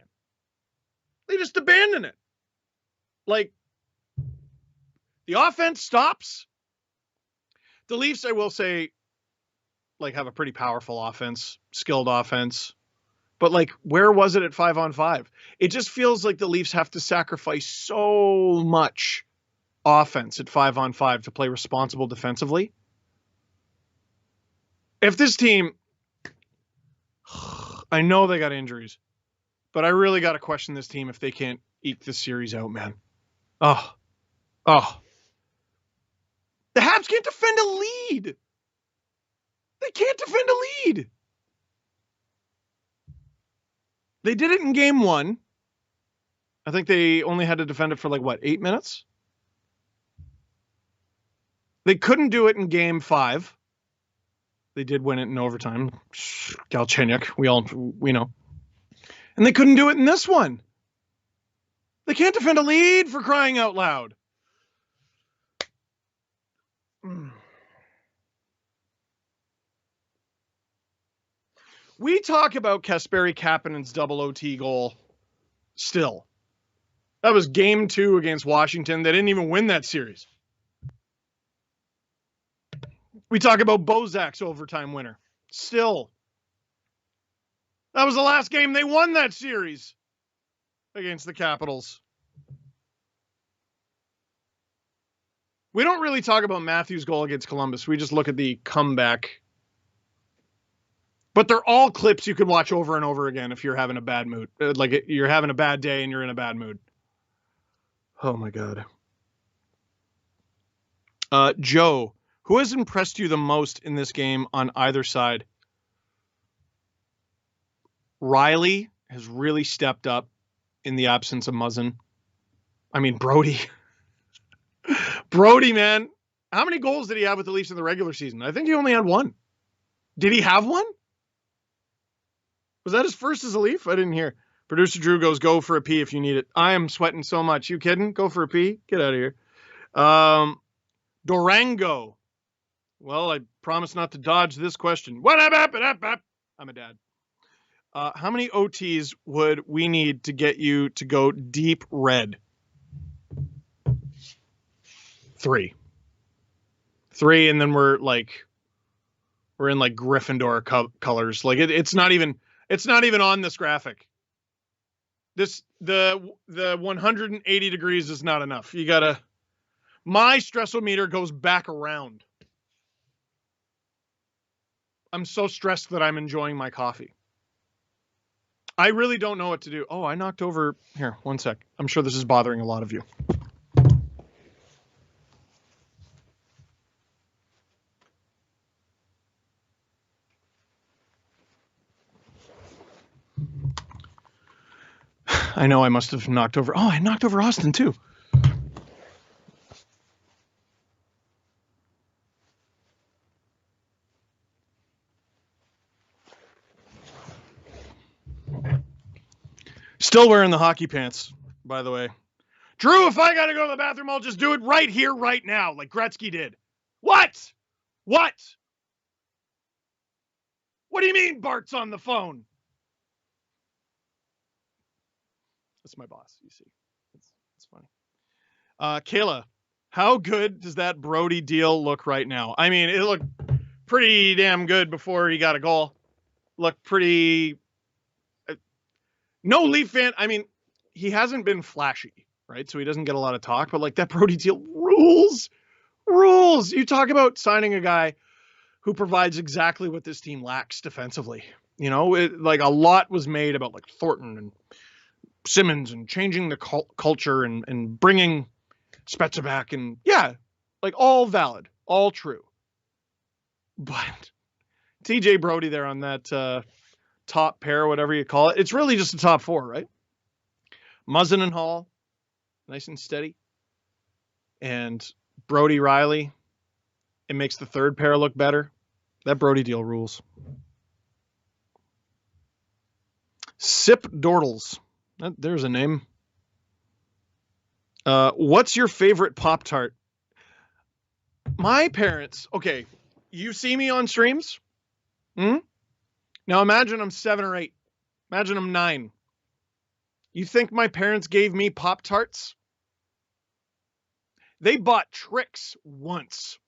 They just abandon it. Like, the offense stops. The Leafs, I will say, like have a pretty powerful offense, skilled offense. But like, where was it at 5-on-5? It just feels like the Leafs have to sacrifice so much offense at 5-on-5 to play responsible defensively. If this team, I know they got injuries, but I really got to question this team if they can't eke this series out, man. Oh. The Habs can't defend a lead. They can't defend a lead. They did it in game 1. I think they only had to defend it for 8 minutes? They couldn't do it in game 5. They did win it in overtime. Galchenyuk, we know. And they couldn't do it in this one. They can't defend a lead, for crying out loud. We talk about Kasperi Kapanen's double OT goal still. That was game 2 against Washington. They didn't even win that series. We talk about Bozak's overtime winner. Still. That was the last game they won that series against the Capitals. We don't really talk about Matthews' goal against Columbus. We just look at the comeback. But they're all clips you could watch over and over again if you're having a bad mood. Like you're having a bad day and you're in a bad mood. Oh my God. Joe, who has impressed you the most in this game on either side? Riley has really stepped up in the absence of Muzzin. I mean, Brody. Brody, man. How many goals did he have with the Leafs in the regular season? I think he only had 1. Did he have 1? Was that his first as a Leaf? I didn't hear. Producer Drew goes, go for a pee if you need it. I am sweating so much. You kidding? Go for a pee? Get out of here. Durango. Well, I promise not to dodge this question. What up? I'm a dad. How many OTs would we need to get you to go deep red? 3. 3, and then we're in Gryffindor colors. Like it's not even on this graphic. The 180 degrees is not enough. My stressometer goes back around. I'm so stressed that I'm enjoying my coffee. I really don't know what to do. Oh, I knocked over. Here, one sec. I'm sure this is bothering a lot of you. I know I must have knocked over. Oh, I knocked over Austin too. Still wearing the hockey pants, by the way. Drew, if I got to go to the bathroom, I'll just do it right here, right now, like Gretzky did. What? What do you mean Bart's on the phone? That's my boss, you see. It's funny. Kayla, how good does that Brody deal look right now? I mean, it looked pretty damn good before he got a goal. Looked pretty... No Leaf fan. I mean, he hasn't been flashy, right? So he doesn't get a lot of talk, but that Brody deal rules. You talk about signing a guy who provides exactly what this team lacks defensively. You know, a lot was made about Thornton and Simmons and changing the culture and bringing Spezza back, and all valid, all true. But TJ Brody there on that top pair, whatever you call it, it's really just a top 4, right? Muzzin and Hall, nice and steady. And Brody Riley, it makes the third pair look better. That Brody deal rules. Sip Dordles. There's a name. What's your favorite Pop-Tart? My parents, okay, you see me on streams? Now imagine I'm 7 or 8. Imagine I'm 9. You think my parents gave me Pop-Tarts? They bought Tricks once.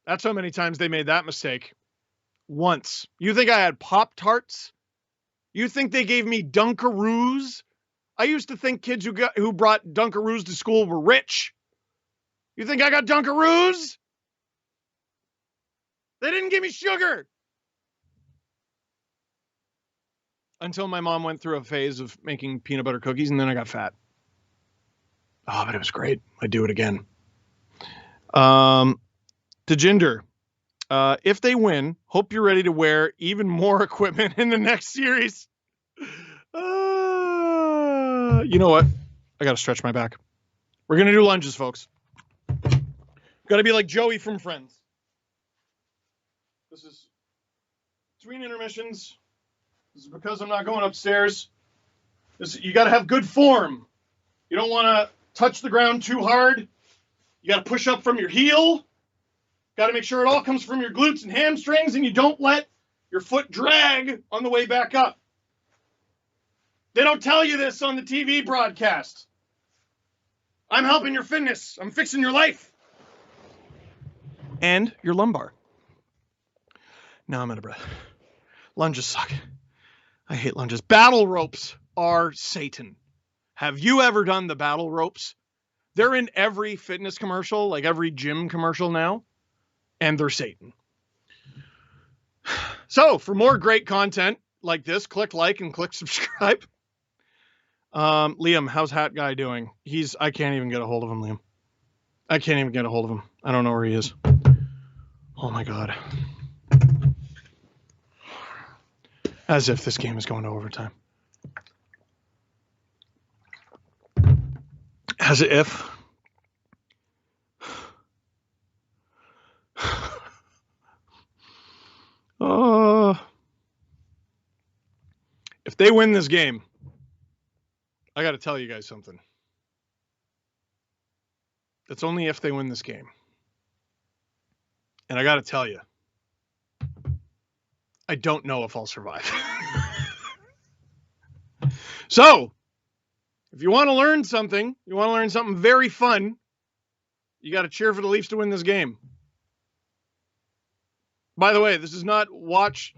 That's how many times they made that mistake. once. You think I had Pop-Tarts? You think they gave me Dunkaroos? I used to think kids who brought Dunkaroos to school were rich. You think I got Dunkaroos? They didn't give me sugar. Until my mom went through a phase of making peanut butter cookies, and then I got fat. Oh, but it was great. I'd do it again. Tejinder, if they win, hope you're ready to wear even more equipment in the next series. You know what? I got to stretch my back. We're going to do lunges, folks. Got to be like Joey from Friends. This is between intermissions. This is because I'm not going upstairs. You got to have good form. You don't want to touch the ground too hard. You got to push up from your heel. Got to make sure it all comes from your glutes and hamstrings, and you don't let your foot drag on the way back up. They don't tell you this on the TV broadcast. I'm helping your fitness. I'm fixing your life. And your lumbar. Now I'm out of breath. Lunges suck. I hate lunges. Battle ropes are Satan. Have you ever done the battle ropes? They're in every fitness commercial, like every gym commercial now, and they're Satan. So, for more great content like this, click like and click subscribe. Liam, how's Hat Guy doing? I can't even get a hold of him, Liam. I can't even get a hold of him. I don't know where he is. Oh my God. As if this game is going to overtime. As if. If they win this game, I got to tell you guys something. That's only if they win this game. And I got to tell you, I don't know if I'll survive. So, if you want to learn something, very fun, you got to cheer for the Leafs to win this game. By the way, this is not watch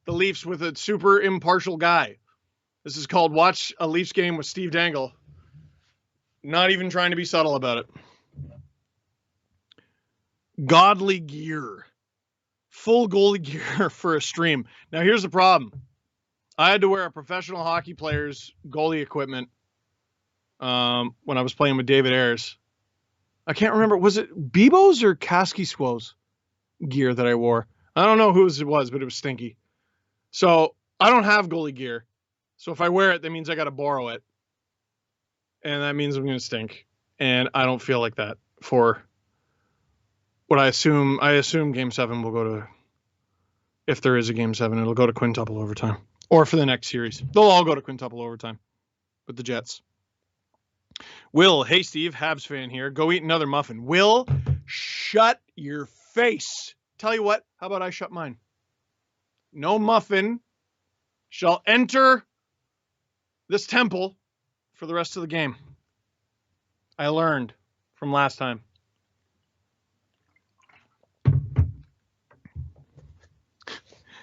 the Leafs with a super impartial guy. This is called watch a Leafs game with Steve Dangle. Not even trying to be subtle about it. Godly gear. Full goalie gear for a stream. Now, here's the problem. I had to wear a professional hockey player's goalie equipment when I was playing with David Ayres. I can't remember. Was it Bebo's or Kaskisuo's gear that I wore? I don't know whose it was, but it was stinky. So I don't have goalie gear. So if I wear it, that means I got to borrow it. And that means I'm going to stink. And I don't feel like that for what I assume. I assume Game 7 will go to, if there is a Game 7, it'll go to quintuple overtime. Or for the next series. They'll all go to quintuple overtime with the Jets. Will, hey Steve, Habs fan here. Go eat another muffin. Will, shut your face. Tell you what, how about I shut mine? No muffin shall enter this temple for the rest of the game. I learned from last time.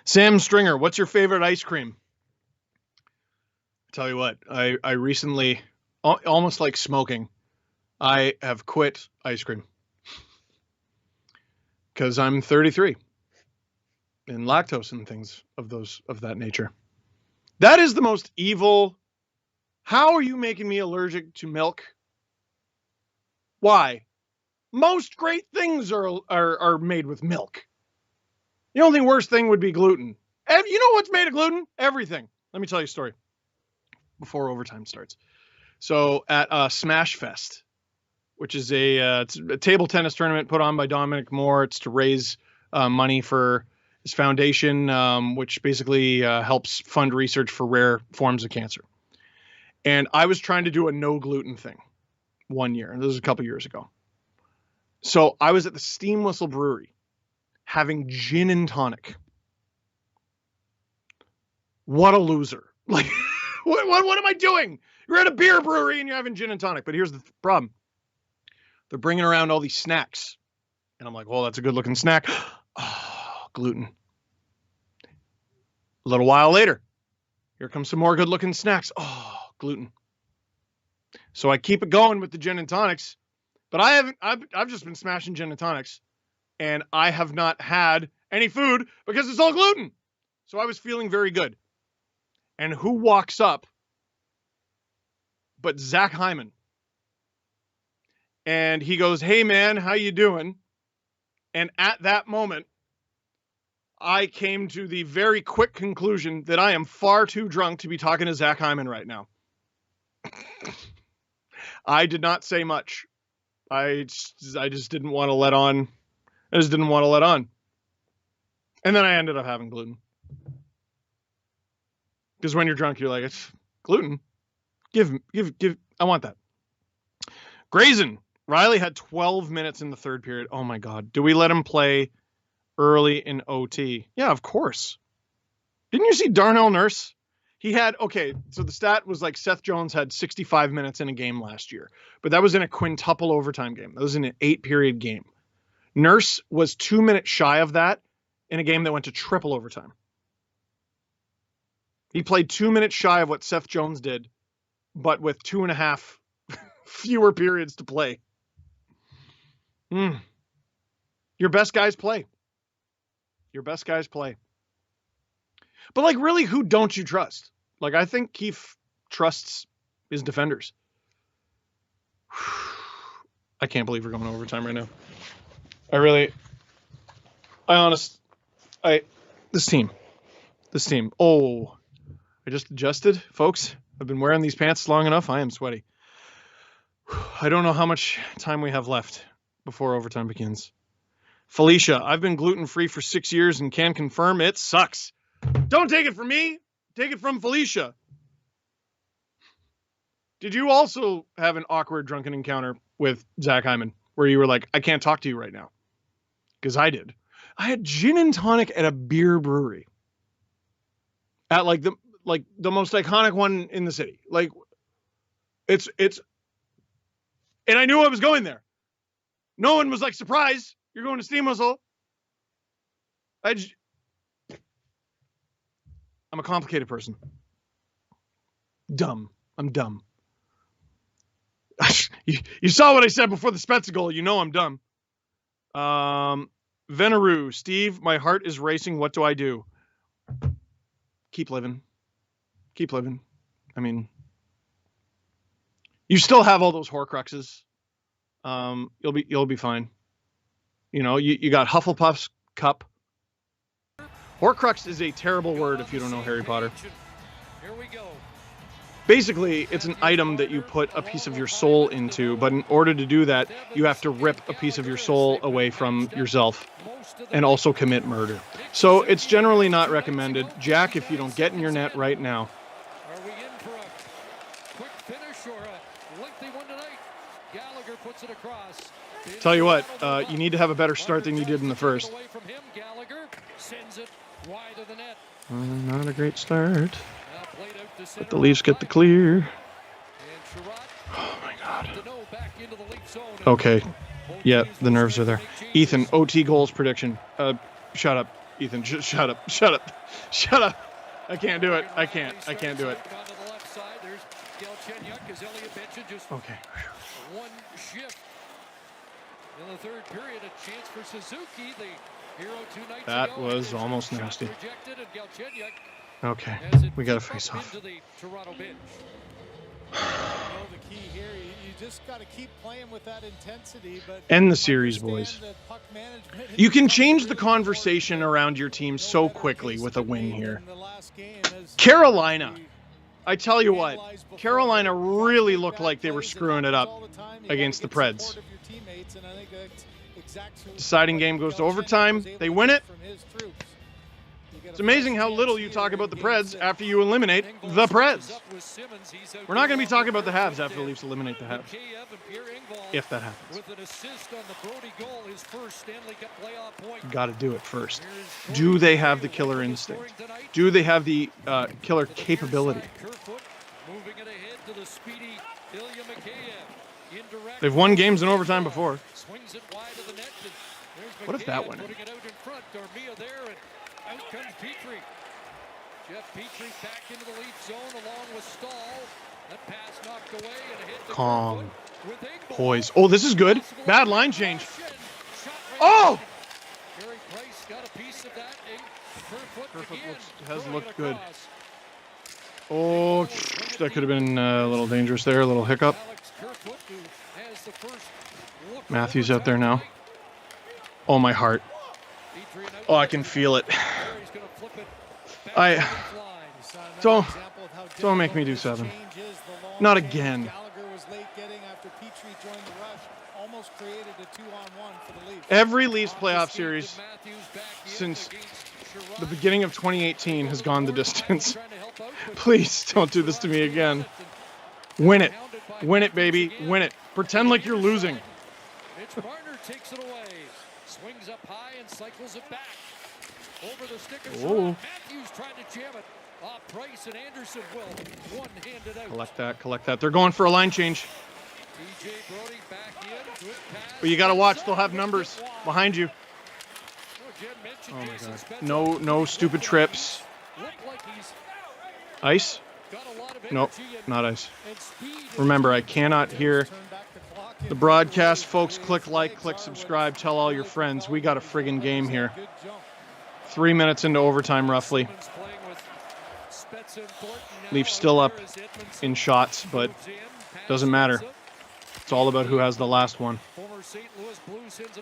Sam Stringer, what's your favorite ice cream? Tell you what, I recently, almost like smoking, I have quit ice cream. Because I'm 33. And lactose and things of that nature. That is the most evil. How are you making me allergic to milk? Why? Most great things are made with milk. The only worst thing would be gluten. And you know what's made of gluten? Everything. Let me tell you a story before overtime starts. So at Smash Fest, which is it's a table tennis tournament put on by Dominic Moore. It's to raise money for his foundation, which basically helps fund research for rare forms of cancer. And I was trying to do a no gluten thing one year. This was a couple years ago. So I was at the Steam Whistle Brewery having gin and tonic. What a loser. Like, what am I doing? You're at a beer brewery and you're having gin and tonic. But here's the problem. They're bringing around all these snacks. And I'm like, well, that's a good looking snack. Oh, gluten. A little while later, here comes some more good-looking snacks. Oh, gluten. So I keep it going with the gin and tonics, but I've just been smashing gin and tonics, and I have not had any food because it's all gluten. So I was feeling very good. And who walks up but Zach Hyman? And he goes, "Hey man, how you doing?" And at that moment, I came to the very quick conclusion that I am far too drunk to be talking to Zach Hyman right now. I did not say much. I just didn't want to let on. I just didn't want to let on. And then I ended up having gluten. Because when you're drunk, you're like, it's gluten. Give. I want that. Grayson. Riley had 12 minutes in the third period. Oh my God. Do we let him play early in OT? Yeah, of course. Didn't you see Darnell Nurse? He had, okay, so the stat was like Seth Jones had 65 minutes in a game last year, but that was in a quintuple overtime game. That was in an 8-period game. Nurse was 2 minutes shy of that in a game that went to triple overtime. He played 2 minutes shy of what Seth Jones did, but with 2.5 fewer periods to play. Your best guys play. Your best guys play. But, like, really, who don't you trust? Like, I think Keefe trusts his defenders. I can't believe we're going to overtime right now. This team. Oh, I just adjusted, folks. I've been wearing these pants long enough. I am sweaty. I don't know how much time we have left before overtime begins. Felicia, I've been gluten-free for 6 years and can confirm it sucks. Don't take it from me. Take it from Felicia. Did you also have an awkward drunken encounter with Zach Hyman where you were like, I can't talk to you right now? Because I did. I had gin and tonic at a beer brewery. At the most iconic one in the city. Like, it's and I knew I was going there. No one was like, surprise, you're going to Steam Whistle. I'm a complicated person. I'm dumb. You saw what I said before the spectacle. You know I'm dumb. Veneru, Steve, my heart is racing. What do I do? Keep living. I mean, you still have all those Horcruxes. You'll be fine. You know, you got Hufflepuff's cup. Horcrux is a terrible word if you don't know Harry Potter. Here we go. Basically, it's an item that you put a piece of your soul into, but in order to do that, you have to rip a piece of your soul away from yourself and also commit murder. So it's generally not recommended. Jack, if you don't get in your net right now. Are we in for a quick finish or a lengthy one tonight? Gallagher puts it across. Tell you what, you need to have a better start than you did in the first. Away from him, Gallagher sends it wide of the net. Not a great start. But the Leafs get the clear. Oh my God. Okay. Yeah, the nerves are there. Ethan, OT goals prediction. Shut up, Ethan. Shut up. I can't do it. I can't do it. Okay. One shift in the third period, a chance for Suzuki, the hero 2 nights that ago. Was almost nasty. Okay, we got to face off. The key here, you just got to keep playing with that intensity. But end the series, boys. You can change the conversation around your team so quickly with a win here. Carolina, I tell you what, Carolina really looked like they were screwing it up against the Preds. Deciding game goes to overtime. They win it. It's amazing how little you talk about the Preds after you eliminate the Preds. We're not going to be talking about the Habs after the Leafs eliminate the Habs. If that happens. Got to do it first. Do they have the killer instinct? Do they have the killer capability? They've won games in overtime before. What if that went in? Out comes Petrie. Jeff Petrie back into the Leaf zone along with Stahl. That pass knocked away and a hit to Calm. with Engvall. Poise. Oh, this is good. Bad line change. Oh! Gary Price got a piece of that. Kerfoot has looked good. Oh, that could have been a little dangerous there. A little hiccup. Matthews out there now. Oh, my heart. Oh, I can feel it. Don't make me do 7. Not again. Every Leafs playoff series since the beginning of 2018 has gone the distance. Please don't do this to me again. Win it. Win it, baby. Win it. Pretend like you're losing. Mitch Marner takes it away. Swings up high and cycles it back. Over the stick of Matthews trying to jam it. Price and Anderson will one-handed out. Collect that. Collect that. They're going for a line change. TJ Brody back in. Good pass. But you got to watch. They'll have numbers behind you. Oh my God. No stupid trips. Ice? Nope, not ice. Remember, I cannot hear the broadcast. Folks, click like, click subscribe, tell all your friends. We got a friggin' game here. 3 minutes into overtime, roughly. Leafs still up in shots, but doesn't matter. It's all about who has the last one.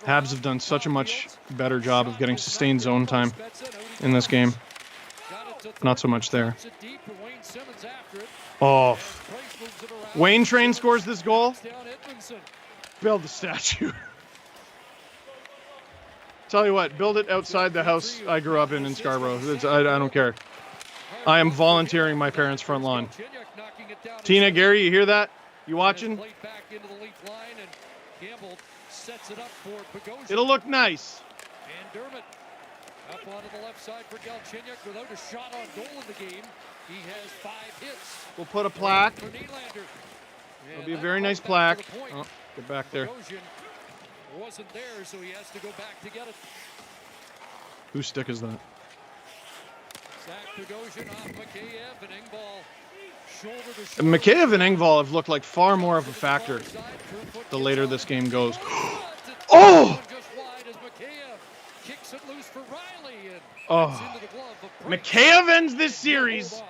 Habs have done such a much better job of getting sustained zone time in this game. Not so much there. Oh. Wayne Train scores this goal. Build the statue. Tell you what, build it outside the house I grew up in Scarborough. I don't care. I am volunteering my parents' front lawn. Tina, Gary, you hear that? You watching? It'll look nice. And Dermott up onto the left side for Galchenyuk without a shot on goal in the game. He has 5 hits. We'll put a plaque. It'll be a very nice plaque. Oh, get back there. Wasn't there, so he has to go back to get it. Whose stick is that? Zach Bogosian off Mikheyev and Engvall. Mikheyev and Engvall have looked like far more of a factor the later this game goes. Oh! Oh. Mikheyev ends this series.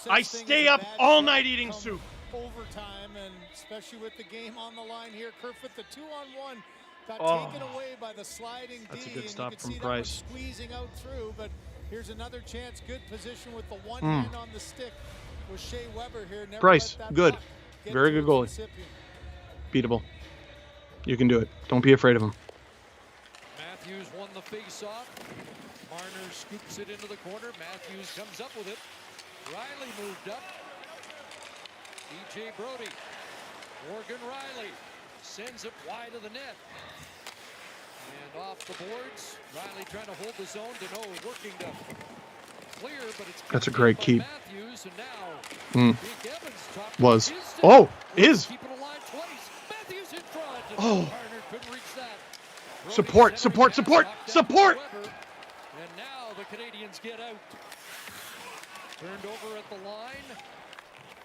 I stay up all night eating soup. Overtime, and especially with the game on the line here, Kerfoot, the 2-on-1 got taken away by the sliding D. That's a good stop from Price. Squeezing out through, but here's another chance. Good position with the one hand on the stick with Shea Weber here. Never Price, good. Very good goalie. Beatable. You can do it. Don't be afraid of him. Matthews won the face-off. Marner scoops it into the corner. Matthews comes up with it. Riley moved up. TJ Brody. Morgan Riley sends it wide of the net. And off the boards. Riley trying to hold the zone. Deneau working to clear, but it's that's a great keep. Matthews, and now was. Oh, is. Keep it alive twice. Matthews in front. Oh. Marner couldn't reach that. Support. And now the Canadiens get out. Turned over at the line.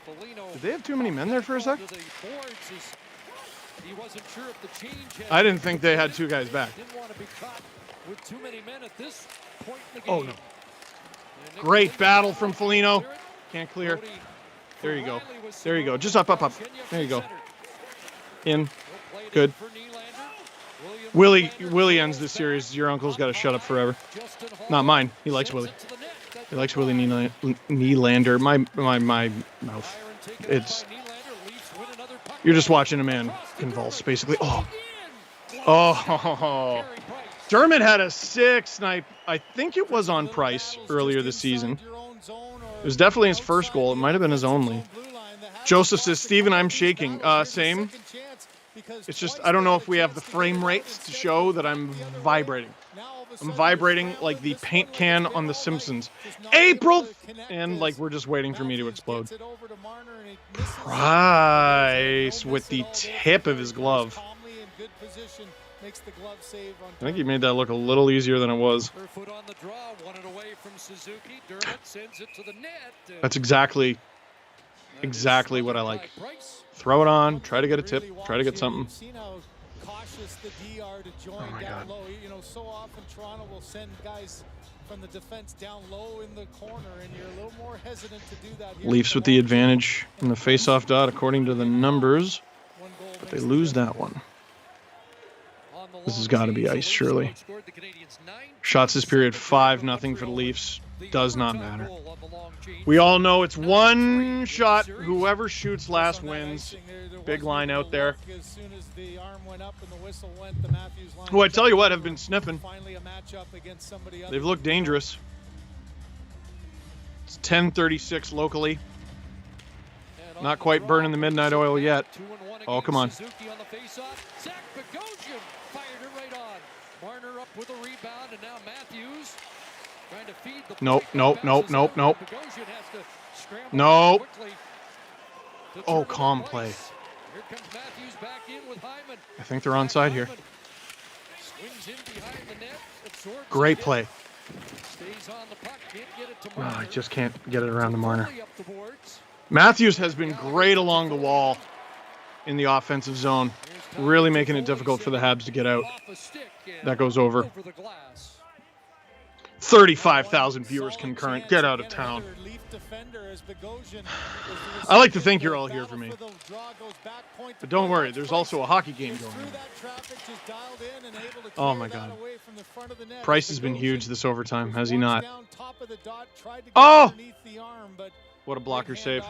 Foligno. Did they have too many men there for a sec? He wasn't sure if the change I didn't think they had 2 guys back. Didn't want to be caught with too many men at this point in the game. Oh no. Great battle from Foligno. Can't clear. There you go. There you go. Just up. There you go. In. Good. Willie ends this series. Your uncle's got to shut up forever. Not mine. He likes Willie. He likes Willie Nylander. My mouth. It's. You're just watching a man convulse, basically. Oh. Dermott had a 6, and I think it was on Price earlier this season. It was definitely his first goal. It might have been his only. Joseph says, Steven, I'm shaking. Same. It's just, I don't know if we have the frame rates to show that I'm vibrating. I'm vibrating like the paint can on The Simpsons. April! And like we're just waiting for me to explode. Price with the tip of his glove. makes the glove save on. I think he made that look a little easier than it was. Her foot on the draw, won it away from Suzuki. Dermott sends it to the net. That's exactly what I like. Throw it on, try to get a tip, try to get something. Cautious the DR to join down low. You know, so often Toronto will send guys from the defense down low in the corner, and you're a little more hesitant to do that here. Leafs with the advantage in the face-off dot according to the numbers, but they lose that one. This has got to be ice, surely. Shots this period 5-0 for the Leafs. Does not matter. We all know it's one shot. Whoever shoots last wins. Big line out there. Oh, I tell you what, I've been sniffing. They've looked dangerous. It's 10:36 locally. Not quite burning the midnight oil yet. Oh, come on. Nope. Nope. Oh, calm play. I think they're onside here. Great play. Oh, I just can't get it around the Marner. Matthews has been great along the wall in the offensive zone, really making it difficult for the Habs to get out. That goes over. 35,000 viewers concurrent. Get out of town. I like to think you're all here for me. But don't worry, there's also a hockey game going on. Oh my God. Price has been huge this overtime, has he not? Oh! What a blocker save.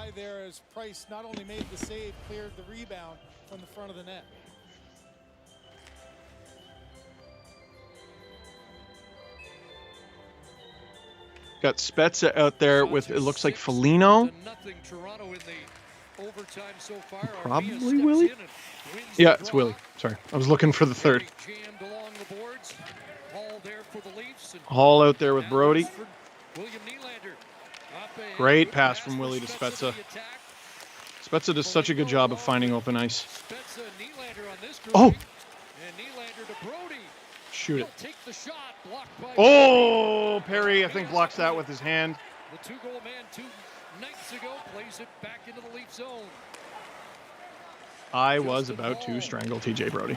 Price not only made the save, cleared the rebound from the front of the net. Got Spezza out there with, it looks like Foligno. Probably Willie? Yeah, it's Willie. Sorry, I was looking for the third. Hall out there with Brody. Great pass from Willie to Spezza. Spezza does such a good job of finding open ice. Oh! Shoot it. Oh, Perry, I think, blocks that with his hand. The two-goal man 2 nights ago plays it back into the Leaf zone. I was about to strangle TJ Brody.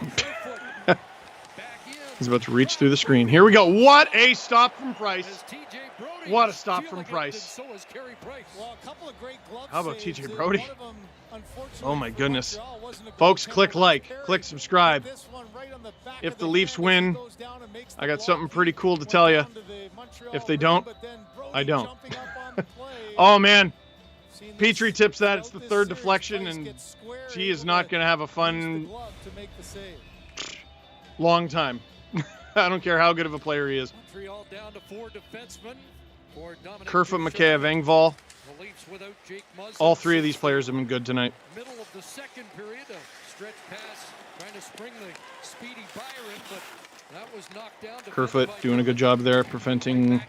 He's about to reach through the screen. Here we go. What a stop from Price. What a stop from Price. How about TJ Brody? Oh my goodness. Folks, click like, click subscribe. If the Leafs win, I got something pretty cool to tell you. If they don't, I don't. Oh man. Petrie tips that. It's the third deflection, and she is not going to have a fun long time. I don't care how good of a player he is. Kerfoot, Mikheyev, Engvall. All three of these players have been good tonight. Middle of the second period, a stretch pass trying to spring the speedy Byron, but that was knocked down. Kerfoot doing a good job there, preventing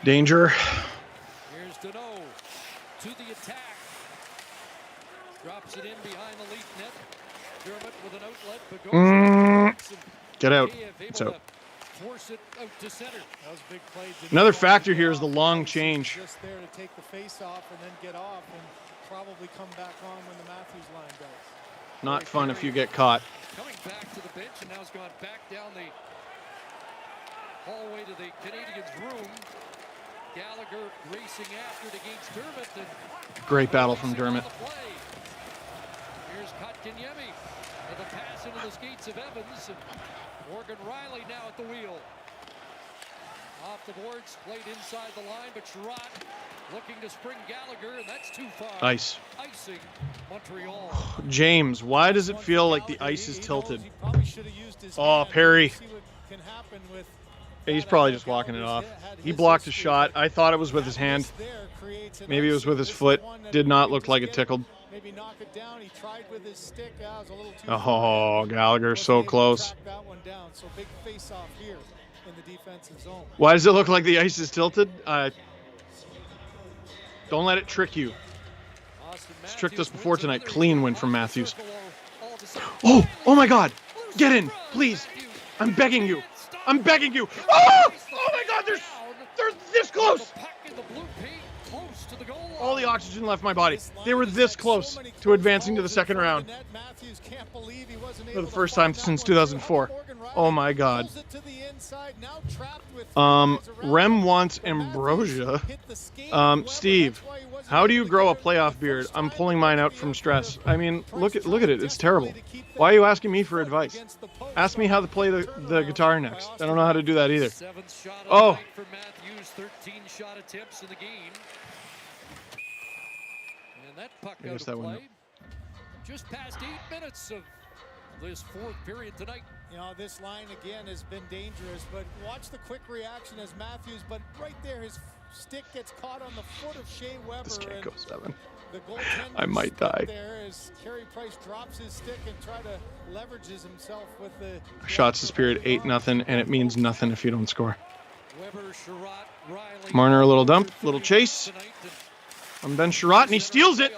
danger. Here's Deneau to the attack. Drops it in behind the Leaf net. Dermott with an outlet. Get out. It's out. Force it out to center. That was a big play. Another factor here is the long change. Just there to take the face off and then get off and probably come back on when the Matthews line goes. Not fun if you get caught. Coming back to the bench, and now has gone back down the hallway to the Canadiens' room. Gallagher racing after it against Dermott. Great battle from Dermott. Here's Kotkaniemi with a pass into the skates of Evans. Morgan Riley now at the wheel. Off the boards, played inside the line, but Sherratt looking to spring Gallagher, and that's too far. Ice. Icing Montreal. James, why does it feel like the ice is tilted? Oh, Perry. He's probably just walking it off. He blocked a shot. I thought it was with his hand. Maybe it was with his foot. Did not look like it tickled. Maybe knock it down. He tried with his stick. Was a little too oh, Gallagher, so close. That one down. So big face off here in the defensive zone. Why does it look like the ice is tilted? Don't let it trick you. It's tricked us before tonight. Clean win from Matthews. Oh my God. Get in, please. I'm begging you. I'm begging you. Oh my God, they're this close. All the oxygen left my body. They were this close to advancing to the second round. For the first time since 2004. Oh my God. Rem wants ambrosia. Steve, how do you grow a playoff beard? I'm pulling mine out from stress. I mean, look at it. It's terrible. Why are you asking me for advice? Ask me how to play the guitar next. I don't know how to do that either. Oh. 13 shot attempts in the game. And that puck I guess out of that play. Just past 8 minutes of this fourth period tonight. You know, this line again has been dangerous, but watch the quick reaction as Matthews, but right there his stick gets caught on the foot of Shea Weber. This can't go 7. The goaltender I might die. There as Carey Price drops his stick and try to leverages himself with the shots this period 8-0, and it means nothing if you don't score. Weber, Sherratt, Riley, Marner, a little dump, little chase. I'm Ben Sherratt, and he steals it.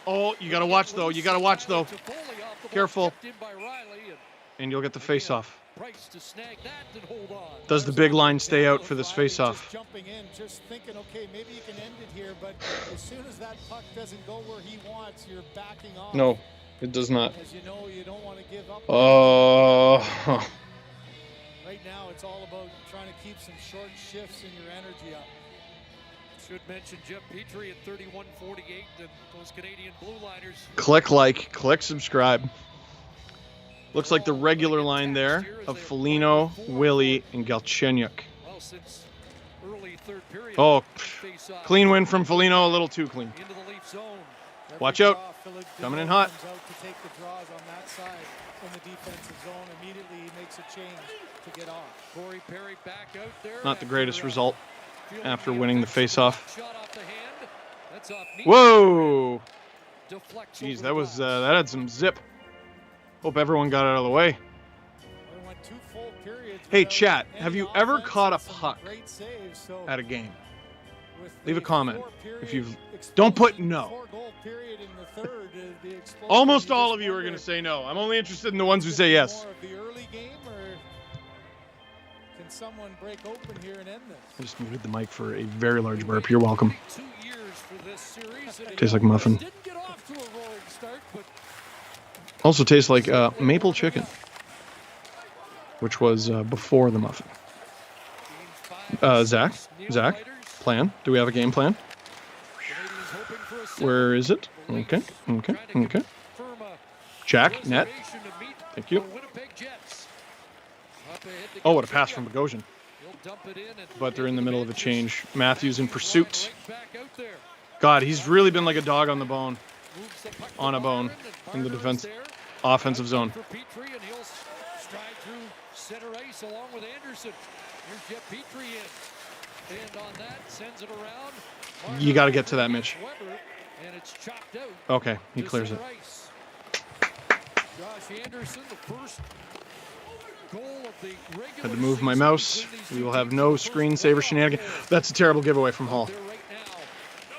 Oh, you got to watch, though. You got to watch, though. Careful. And you'll get the face-off. Does the big line stay out for this face-off? Jumping in, just thinking, okay, maybe you can end it here, but as soon as that puck doesn't go where he wants, you're backing off. No, it does not. As you know, you don't want to give up. Right now, it's all about trying to keep some short shifts and your energy up. Should mention Jeff Petrie at 31-48, and those Canadian blue liners. Click like, click subscribe. Looks like the regular line there of Foligno, Willie, and Galchenyuk. Well, since early third period, oh, clean win from Foligno, a little too clean. Into the Leaf zone. Watch out, coming in hot. Out to take the draws on that side in the defensive zone. Immediately he makes a change to get off. Corey Perry back out there. Not the greatest result after winning the face-off. That's off. Whoa! Jeez, that had some zip. Hope everyone got out of the way. Hey, chat, have you ever caught a puck at a game? Leave a comment if you've... Don't put no. Almost all of you are going to say no. I'm only interested in the ones who say yes. Someone break open here and end this. I just muted the mic for a very large burp. You're welcome. Tastes like muffin. Also tastes like maple chicken, which was before the muffin. Zach, plan. Do we have a game plan? Where is it? Okay. Jack, net. Thank you. Oh, what a pass from Bogosian. But they're in the middle of a change. Matthews in pursuit. God, he's really been like a dog on the bone. On a bone in the defense, offensive zone. You got to get to that, Mitch. Okay, he clears it. Had to move my mouse. We will have no screensaver shenanigan. That's a terrible giveaway from Hall.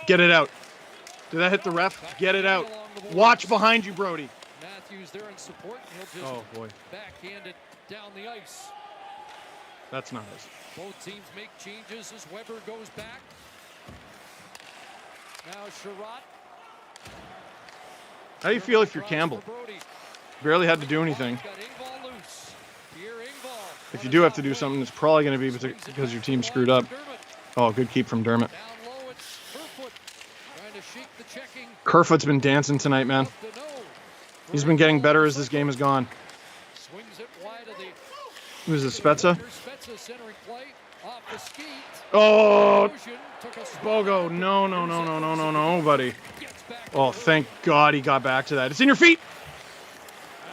Get it out. Did that hit the ref? Get it out. Watch behind you, Brody. Oh, boy. Backhanded down the ice. That's not us. Both teams make changes as Weber goes back. Now Sherratt. How do you feel if you're Campbell? Barely had to do anything. If you do have to do something, it's probably going to be because your team screwed up. Oh, good keep from Dermott. Kerfoot's been dancing tonight, man. He's been getting better as this game has gone. Who's the Spezza? Oh, Bogo. No, buddy. Oh, thank God he got back to that. It's in your feet.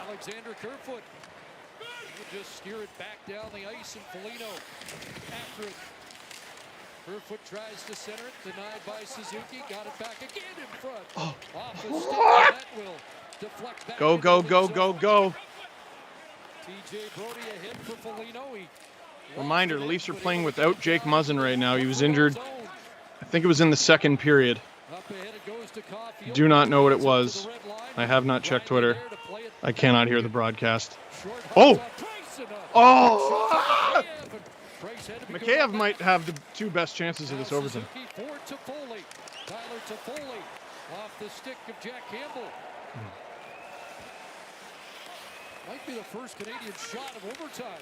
Alexander Kerfoot will just steer it back down the ice, and Foligno after it. Kerfoot tries to center it, denied by Suzuki. Got it back again in front. Oh. Off the stick, that will deflect back. Go. TJ Brody a hit for Foligno. Reminder, the Leafs are playing without Jake Muzzin right now. He was injured. I think it was in the second period. Do not know what it was. I have not checked Twitter. I cannot hear the broadcast. Oh! Oh! Mikheyev might have the 2 best chances of this overtime. Tyler Toffoli off the stick of Jack Campbell. Might be the first Canadian shot of overtime.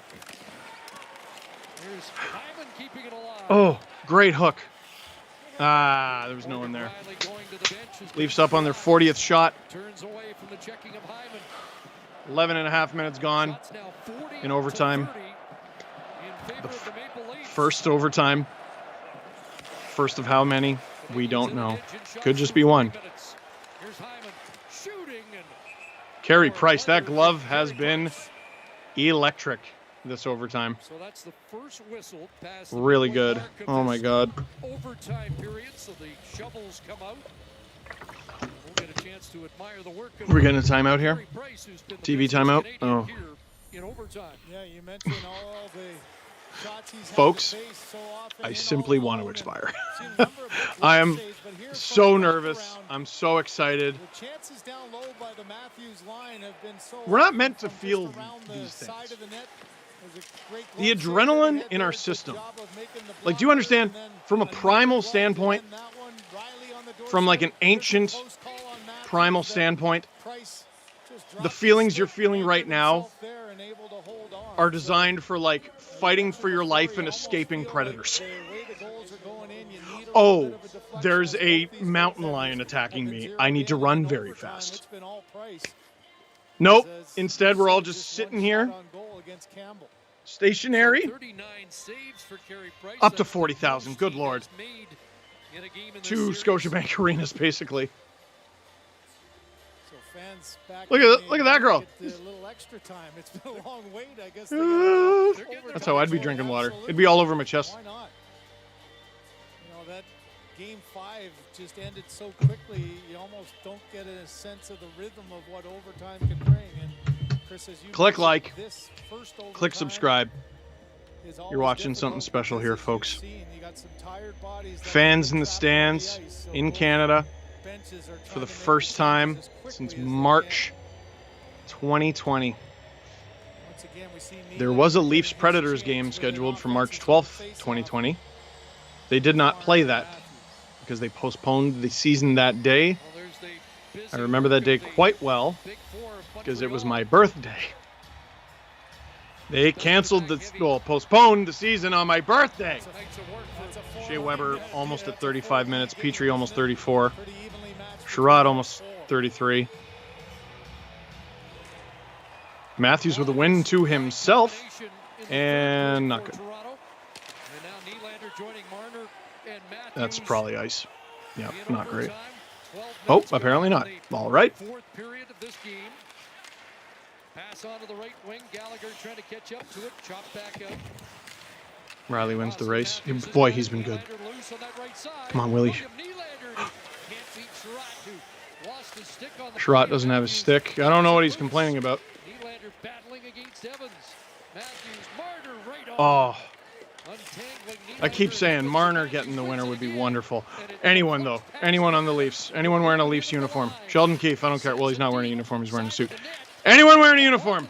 Here's Hyman keeping it alive. Oh, great hook. There was no one there. Leafs up on their 40th shot. Turns away from the checking of Hyman. 11 and a half minutes gone in overtime. The first overtime. First of how many? We don't know. Could just be one. Carey Price, that glove has been electric this overtime. So that's the first whistle past really good. Oh my God. Overtime period, so the shovels come out. We'll get a chance to admire the work of We're getting a timeout here. TV timeout. Oh. In overtime. Yeah, you mentioned all the shots he's folks, I simply want to expire. I am so nervous. I'm so excited. We're not meant to feel these things. The adrenaline in our system. Like, do you understand? From a primal standpoint, from like an ancient primal standpoint, the feelings you're feeling right now are designed for like fighting for your life and escaping predators. Oh, there's a mountain lion attacking me. I need to run very fast. Nope. Instead, we're all just sitting here, stationary. Up to 40,000. Good Lord. 2 Scotiabank arenas, basically. Look at that girl. That's how I'd be drinking water. It'd be all over my chest. Why not? You know, that game 5 just ended so quickly, you almost don't get a sense of the rhythm of what overtime can bring. And Chris, as you click like, click subscribe. You're watching something special here, folks. Fans in the stands in Canada for the first time since March 2020. There was a Leafs Predators game scheduled for March 12th, 2020. They did not play that because they postponed the season that day. I remember that day quite well because it was my birthday. They postponed the season on my birthday. Shea Weber almost at 35 minutes. Petrie almost 34. Sherrod almost 33. Matthews with a win to himself. And not good. That's probably ice. Yeah, not great. Oh, apparently not. All right. Pass on to the right wing. Gallagher trying to catch up to it. Chop back up. Riley wins the race. Boy, he's been good. Come on, Willie. Sherrod doesn't have his stick. I don't know what he's complaining about. Oh. I keep saying Marner getting the winner would be wonderful. Anyone, though. Anyone on the Leafs. Anyone wearing a Leafs uniform. Sheldon Keefe, I don't care. Well, he's not wearing a uniform. He's wearing a suit. Anyone wearing a uniform?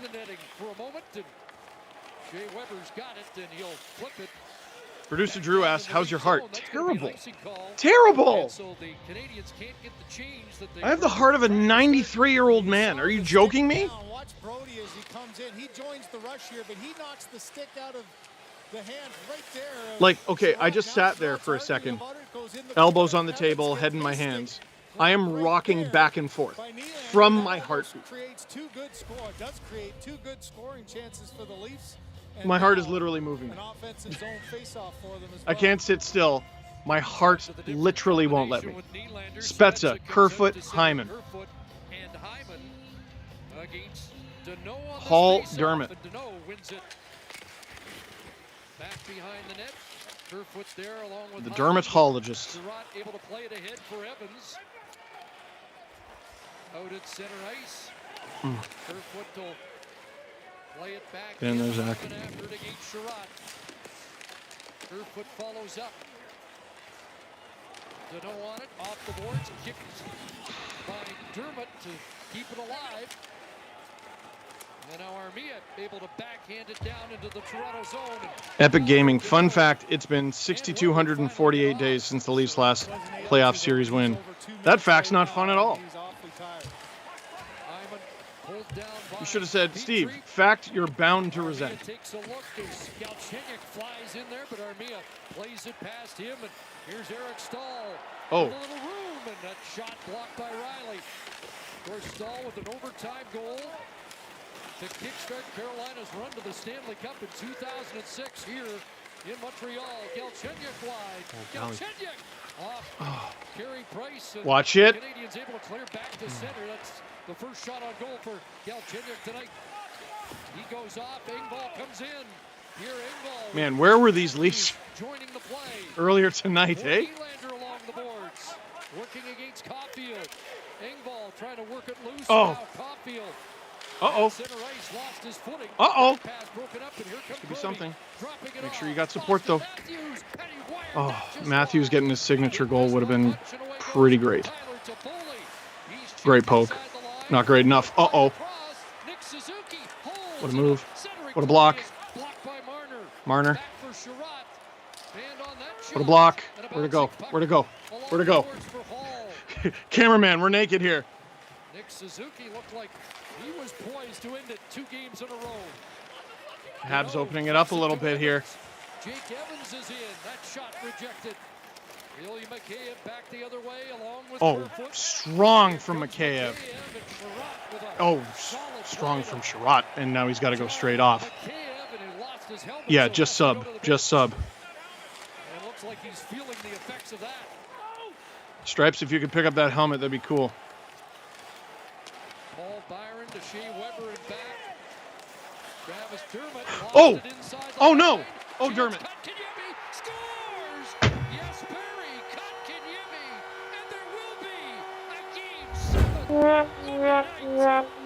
Producer Drew asks, how's your heart? Terrible. Terrible. I have the heart of a 93-year-old man. Are you joking me? Watch Brody as he comes in. He joins the rush here, but he knocks the stick out of the hand right there. Like, okay, I just sat there for a second. Elbows on the table, head in my hands. I am rocking back and forth from my heartbeat. Does create 2 good scoring chances for the Leafs. My heart is literally moving. I can't sit still. My heart literally won't let me. Spezza, Kerfoot, Hyman. Hall, Dermott. Back behind the net. Kerfoot's there along with the Dermatologist. Able to play it ahead for Evans. Out at center ice. Kerfoot will play it back. And there's Zach. After it against Sherrod. Kerfoot follows up. Deneau on it, off the boards, kicked by Dermott to keep it alive. And now Armia able to backhand it down into the Toronto zone. Epic Gaming. Fun fact, it's been 6,248 days since the Leafs' last playoff series win. That fact's not fun at all. You should have said, Steve, fact you're bound to resent. Takes a look as Galchenyuk flies in there, but Armia plays it past him, and here's Eric Stahl. Oh. A little room, and that shot blocked by Riley. Of course, Stahl with an overtime goal to kickstart Carolina's run to the Stanley Cup in 2006 here in Montreal. Galchenyuk wide. Galchenyuk off. Carey Price. Watch it. Canadiens able to clear back to center. That's the first shot on goal for Galchenyuk tonight. He goes off. Engvall comes in. Here Engvall. Man, where were these Leafs joining the play earlier tonight, eh? Nylander along the boards. Working against Caulfield. Engvall trying to work it loose. Oh. Now Caulfield. Uh-oh. Center ice lost his footing. Uh-oh. Pass broken up, and here comes Could be Brody. something. Dropping it Make sure off. you got support, though. Matthews. Penny wired Oh, that just Matthews wide. getting his signature goal would have been Touch and away goes pretty great. Tyler Toffoli. He's chipped Great poke. inside the line. Not great enough. Uh-oh. Cross. Nick Suzuki holds What a it move. up. Centering What a block. play is blocked by Marner. Marner. Back for Sherratt. And on that What a shot, block. and a Where to go? bouncing puck Where to go? along Where to the go? boards for Hall. Cameraman, we're naked here. Nick Suzuki looked like he was poised to end it 2 games in a row. Habs opening it up a little bit here. Jake Evans is in. That shot rejected. Ilya Mikheyev back the other way along with Oh, Kerfoot. strong from Mikheyev Mikheyev. and Sherratt with a Oh, solid strong play. from Sherratt, and now he's got to go straight off. Mikheyev, and he lost his helmet, Yeah, so just has to sub. go to the Just bench. sub. And it looks like he's feeling the effects of that. Stripes, if you could pick up that helmet, that'd be cool. Paul Byron to Shea Weber and back. Travis Dermott lost Oh! it inside the Oh, no! line. Oh, Chance, Dermott. Kotkaniemi scores! Yes, Barry Kotkaniemi, and there will be a Game 7 tonight.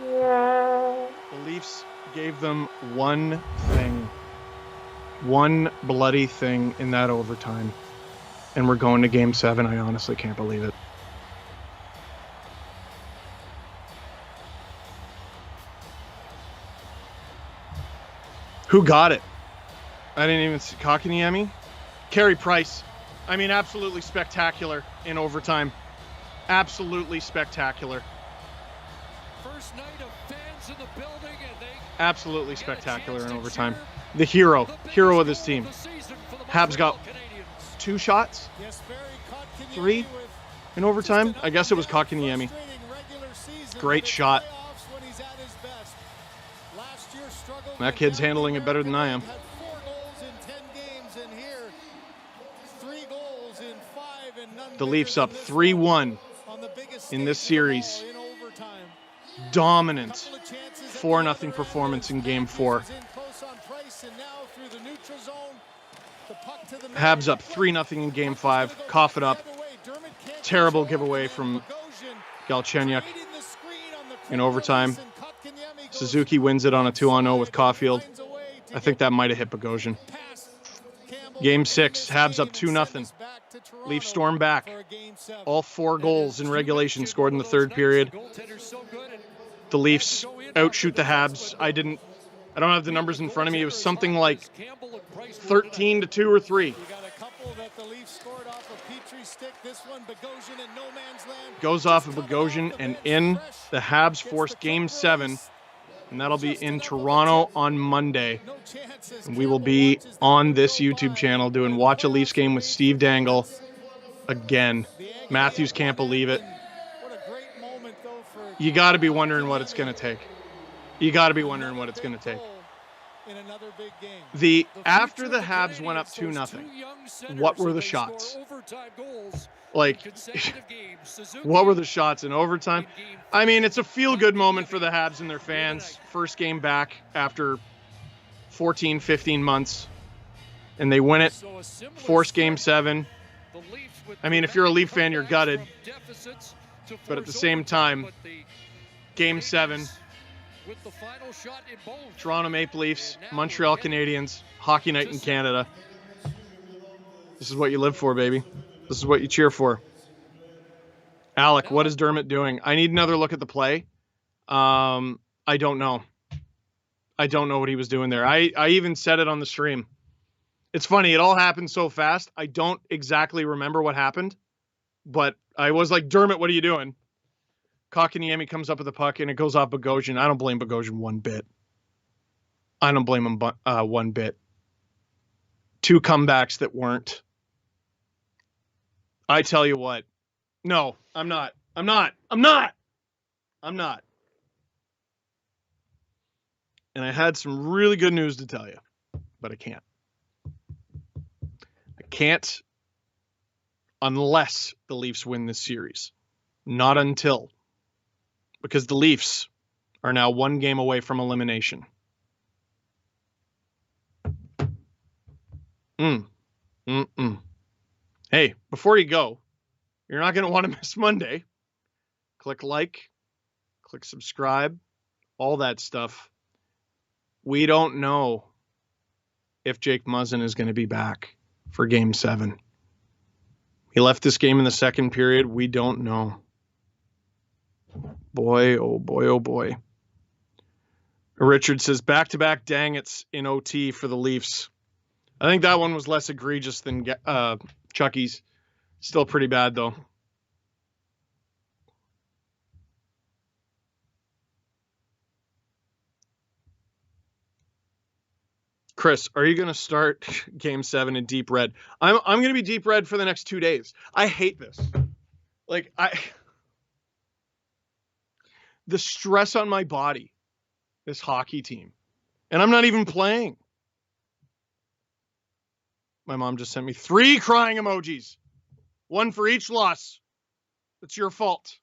The Leafs gave them one thing. One bloody thing in that overtime. And we're going to Game 7. I honestly can't believe it. Who got it? I didn't even see Kotkaniemi. Carey Price. I mean, absolutely spectacular in overtime. Absolutely spectacular. First night of fans in the building, and they Absolutely get a spectacular chance in to overtime. cheer The hero. the biggest Hero of this goal team. the season for the Habs got Montreal Canadiens. 2 shots Yes, Barry Kotkaniemi 3 with in overtime. I guess it was Kotkaniemi. frustrating regular season, Great but it's shot. playoffs when he's at his best. Last year struggled That with kid's down handling it better than I am. Had 4 goals in 10 games, and here 3 goals in 5, and none The bigger Leafs than up this 3-1 one on the biggest in this stage of them series. all in overtime. Dominant. Couple of chances at the 4-0 other end performance as in Game Matthews 4. is in close on Price, and now through the neutral zone, the puck to the man. Habs up 3-0 in Game 5. Cough it up. Terrible giveaway from Galchenyuk in overtime. Suzuki wins it on a 2-on-0 with Caulfield. I think that might have hit Bogosian. Game 6, Habs up 2-0. Leafs storm back. All 4 goals in regulation scored in the third period. The Leafs outshoot the Habs. I don't have the numbers in front of me. It was something like 13-2 or 3. You got a couple that the Leafs scored off a Petrie stick. This one, Bogosian in no man's land. Goes off of Bogosian and in. The Habs force Game 7. And that'll be in Toronto on Monday. No chances. And we will be on this YouTube channel doing Watch a Leafs Game with Steve Dangle again. Matthews can't believe it. What a great moment, though, for You got to be wondering what it's going to take. You got to be wondering what it's going to take. in another big game. After the Habs went up 2-0, what were the shots? Like, what were the shots in overtime? I mean, it's a feel-good moment for the Habs and their fans. First game back after 14, 15 months. And they win it. Force Game 7. I mean, if you're a Leaf fan, you're gutted. But at the same time, Game 7, Toronto Maple Leafs, Montreal Canadiens, Hockey Night in Canada. This is what you live for, baby. This is what you cheer for. Alec, what is Dermott doing? I need another look at the play. I don't know. I don't know what he was doing there. I even said it on the stream. It's funny. It all happened so fast. I don't exactly remember what happened, but I was like, Dermott, what are you doing? Kotkaniemi comes up with the puck, and it goes off Bogosian. I don't blame Bogosian one bit. I don't blame him one bit. 2 comebacks that weren't. I tell you what. No, I'm not. I'm not. And I had some really good news to tell you, but I can't. I can't unless the Leafs win this series. Not until. Because the Leafs are now 1 game away from elimination. Hey, before you go, you're not going to want to miss Monday. Click like, click subscribe, all that stuff. We don't know if Jake Muzzin is going to be back for Game 7. He left this game in the second period. We don't know. Boy, oh boy, oh boy. Richard says back-to-back dang-its in OT for the Leafs. I think that one was less egregious than Chucky's. Still pretty bad, though. Chris, are you going to start Game 7 in deep red? I'm going to be deep red for the next 2 days. I hate this. Like, the stress on my body, this hockey team. And I'm not even playing. My mom just sent me 3 crying emojis. 1 for each loss. It's your fault.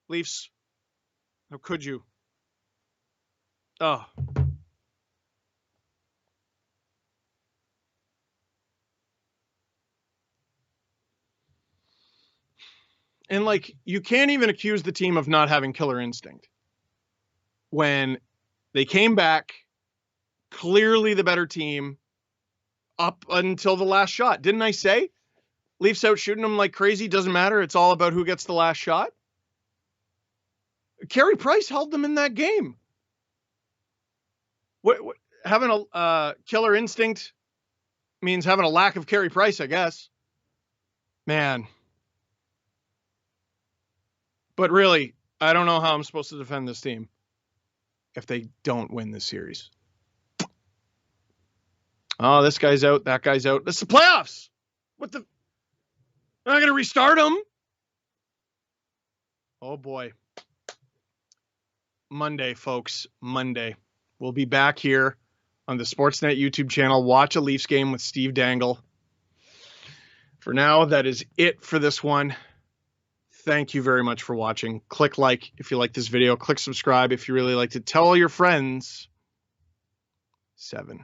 Leafs. How could you? Oh. And, like, you can't even accuse the team of not having killer instinct. When they came back, clearly the better team up until the last shot. Didn't I say? Leafs out shooting them like crazy. Doesn't matter. It's all about who gets the last shot. Carey Price held them in that game. What having a killer instinct means having a lack of Carey Price, I guess. Man. But really, I don't know how I'm supposed to defend this team if they don't win this series. Oh, this guy's out. That guy's out. It's the playoffs. What the? I'm not going to restart them. Oh, boy. Monday, folks. Monday. We'll be back here on the Sportsnet YouTube channel. Watch a Leafs game with Steve Dangle. For now, that is it for this one. Thank you very much for watching. Click like if you like this video. Click subscribe if you really liked it. Tell all your friends. 7.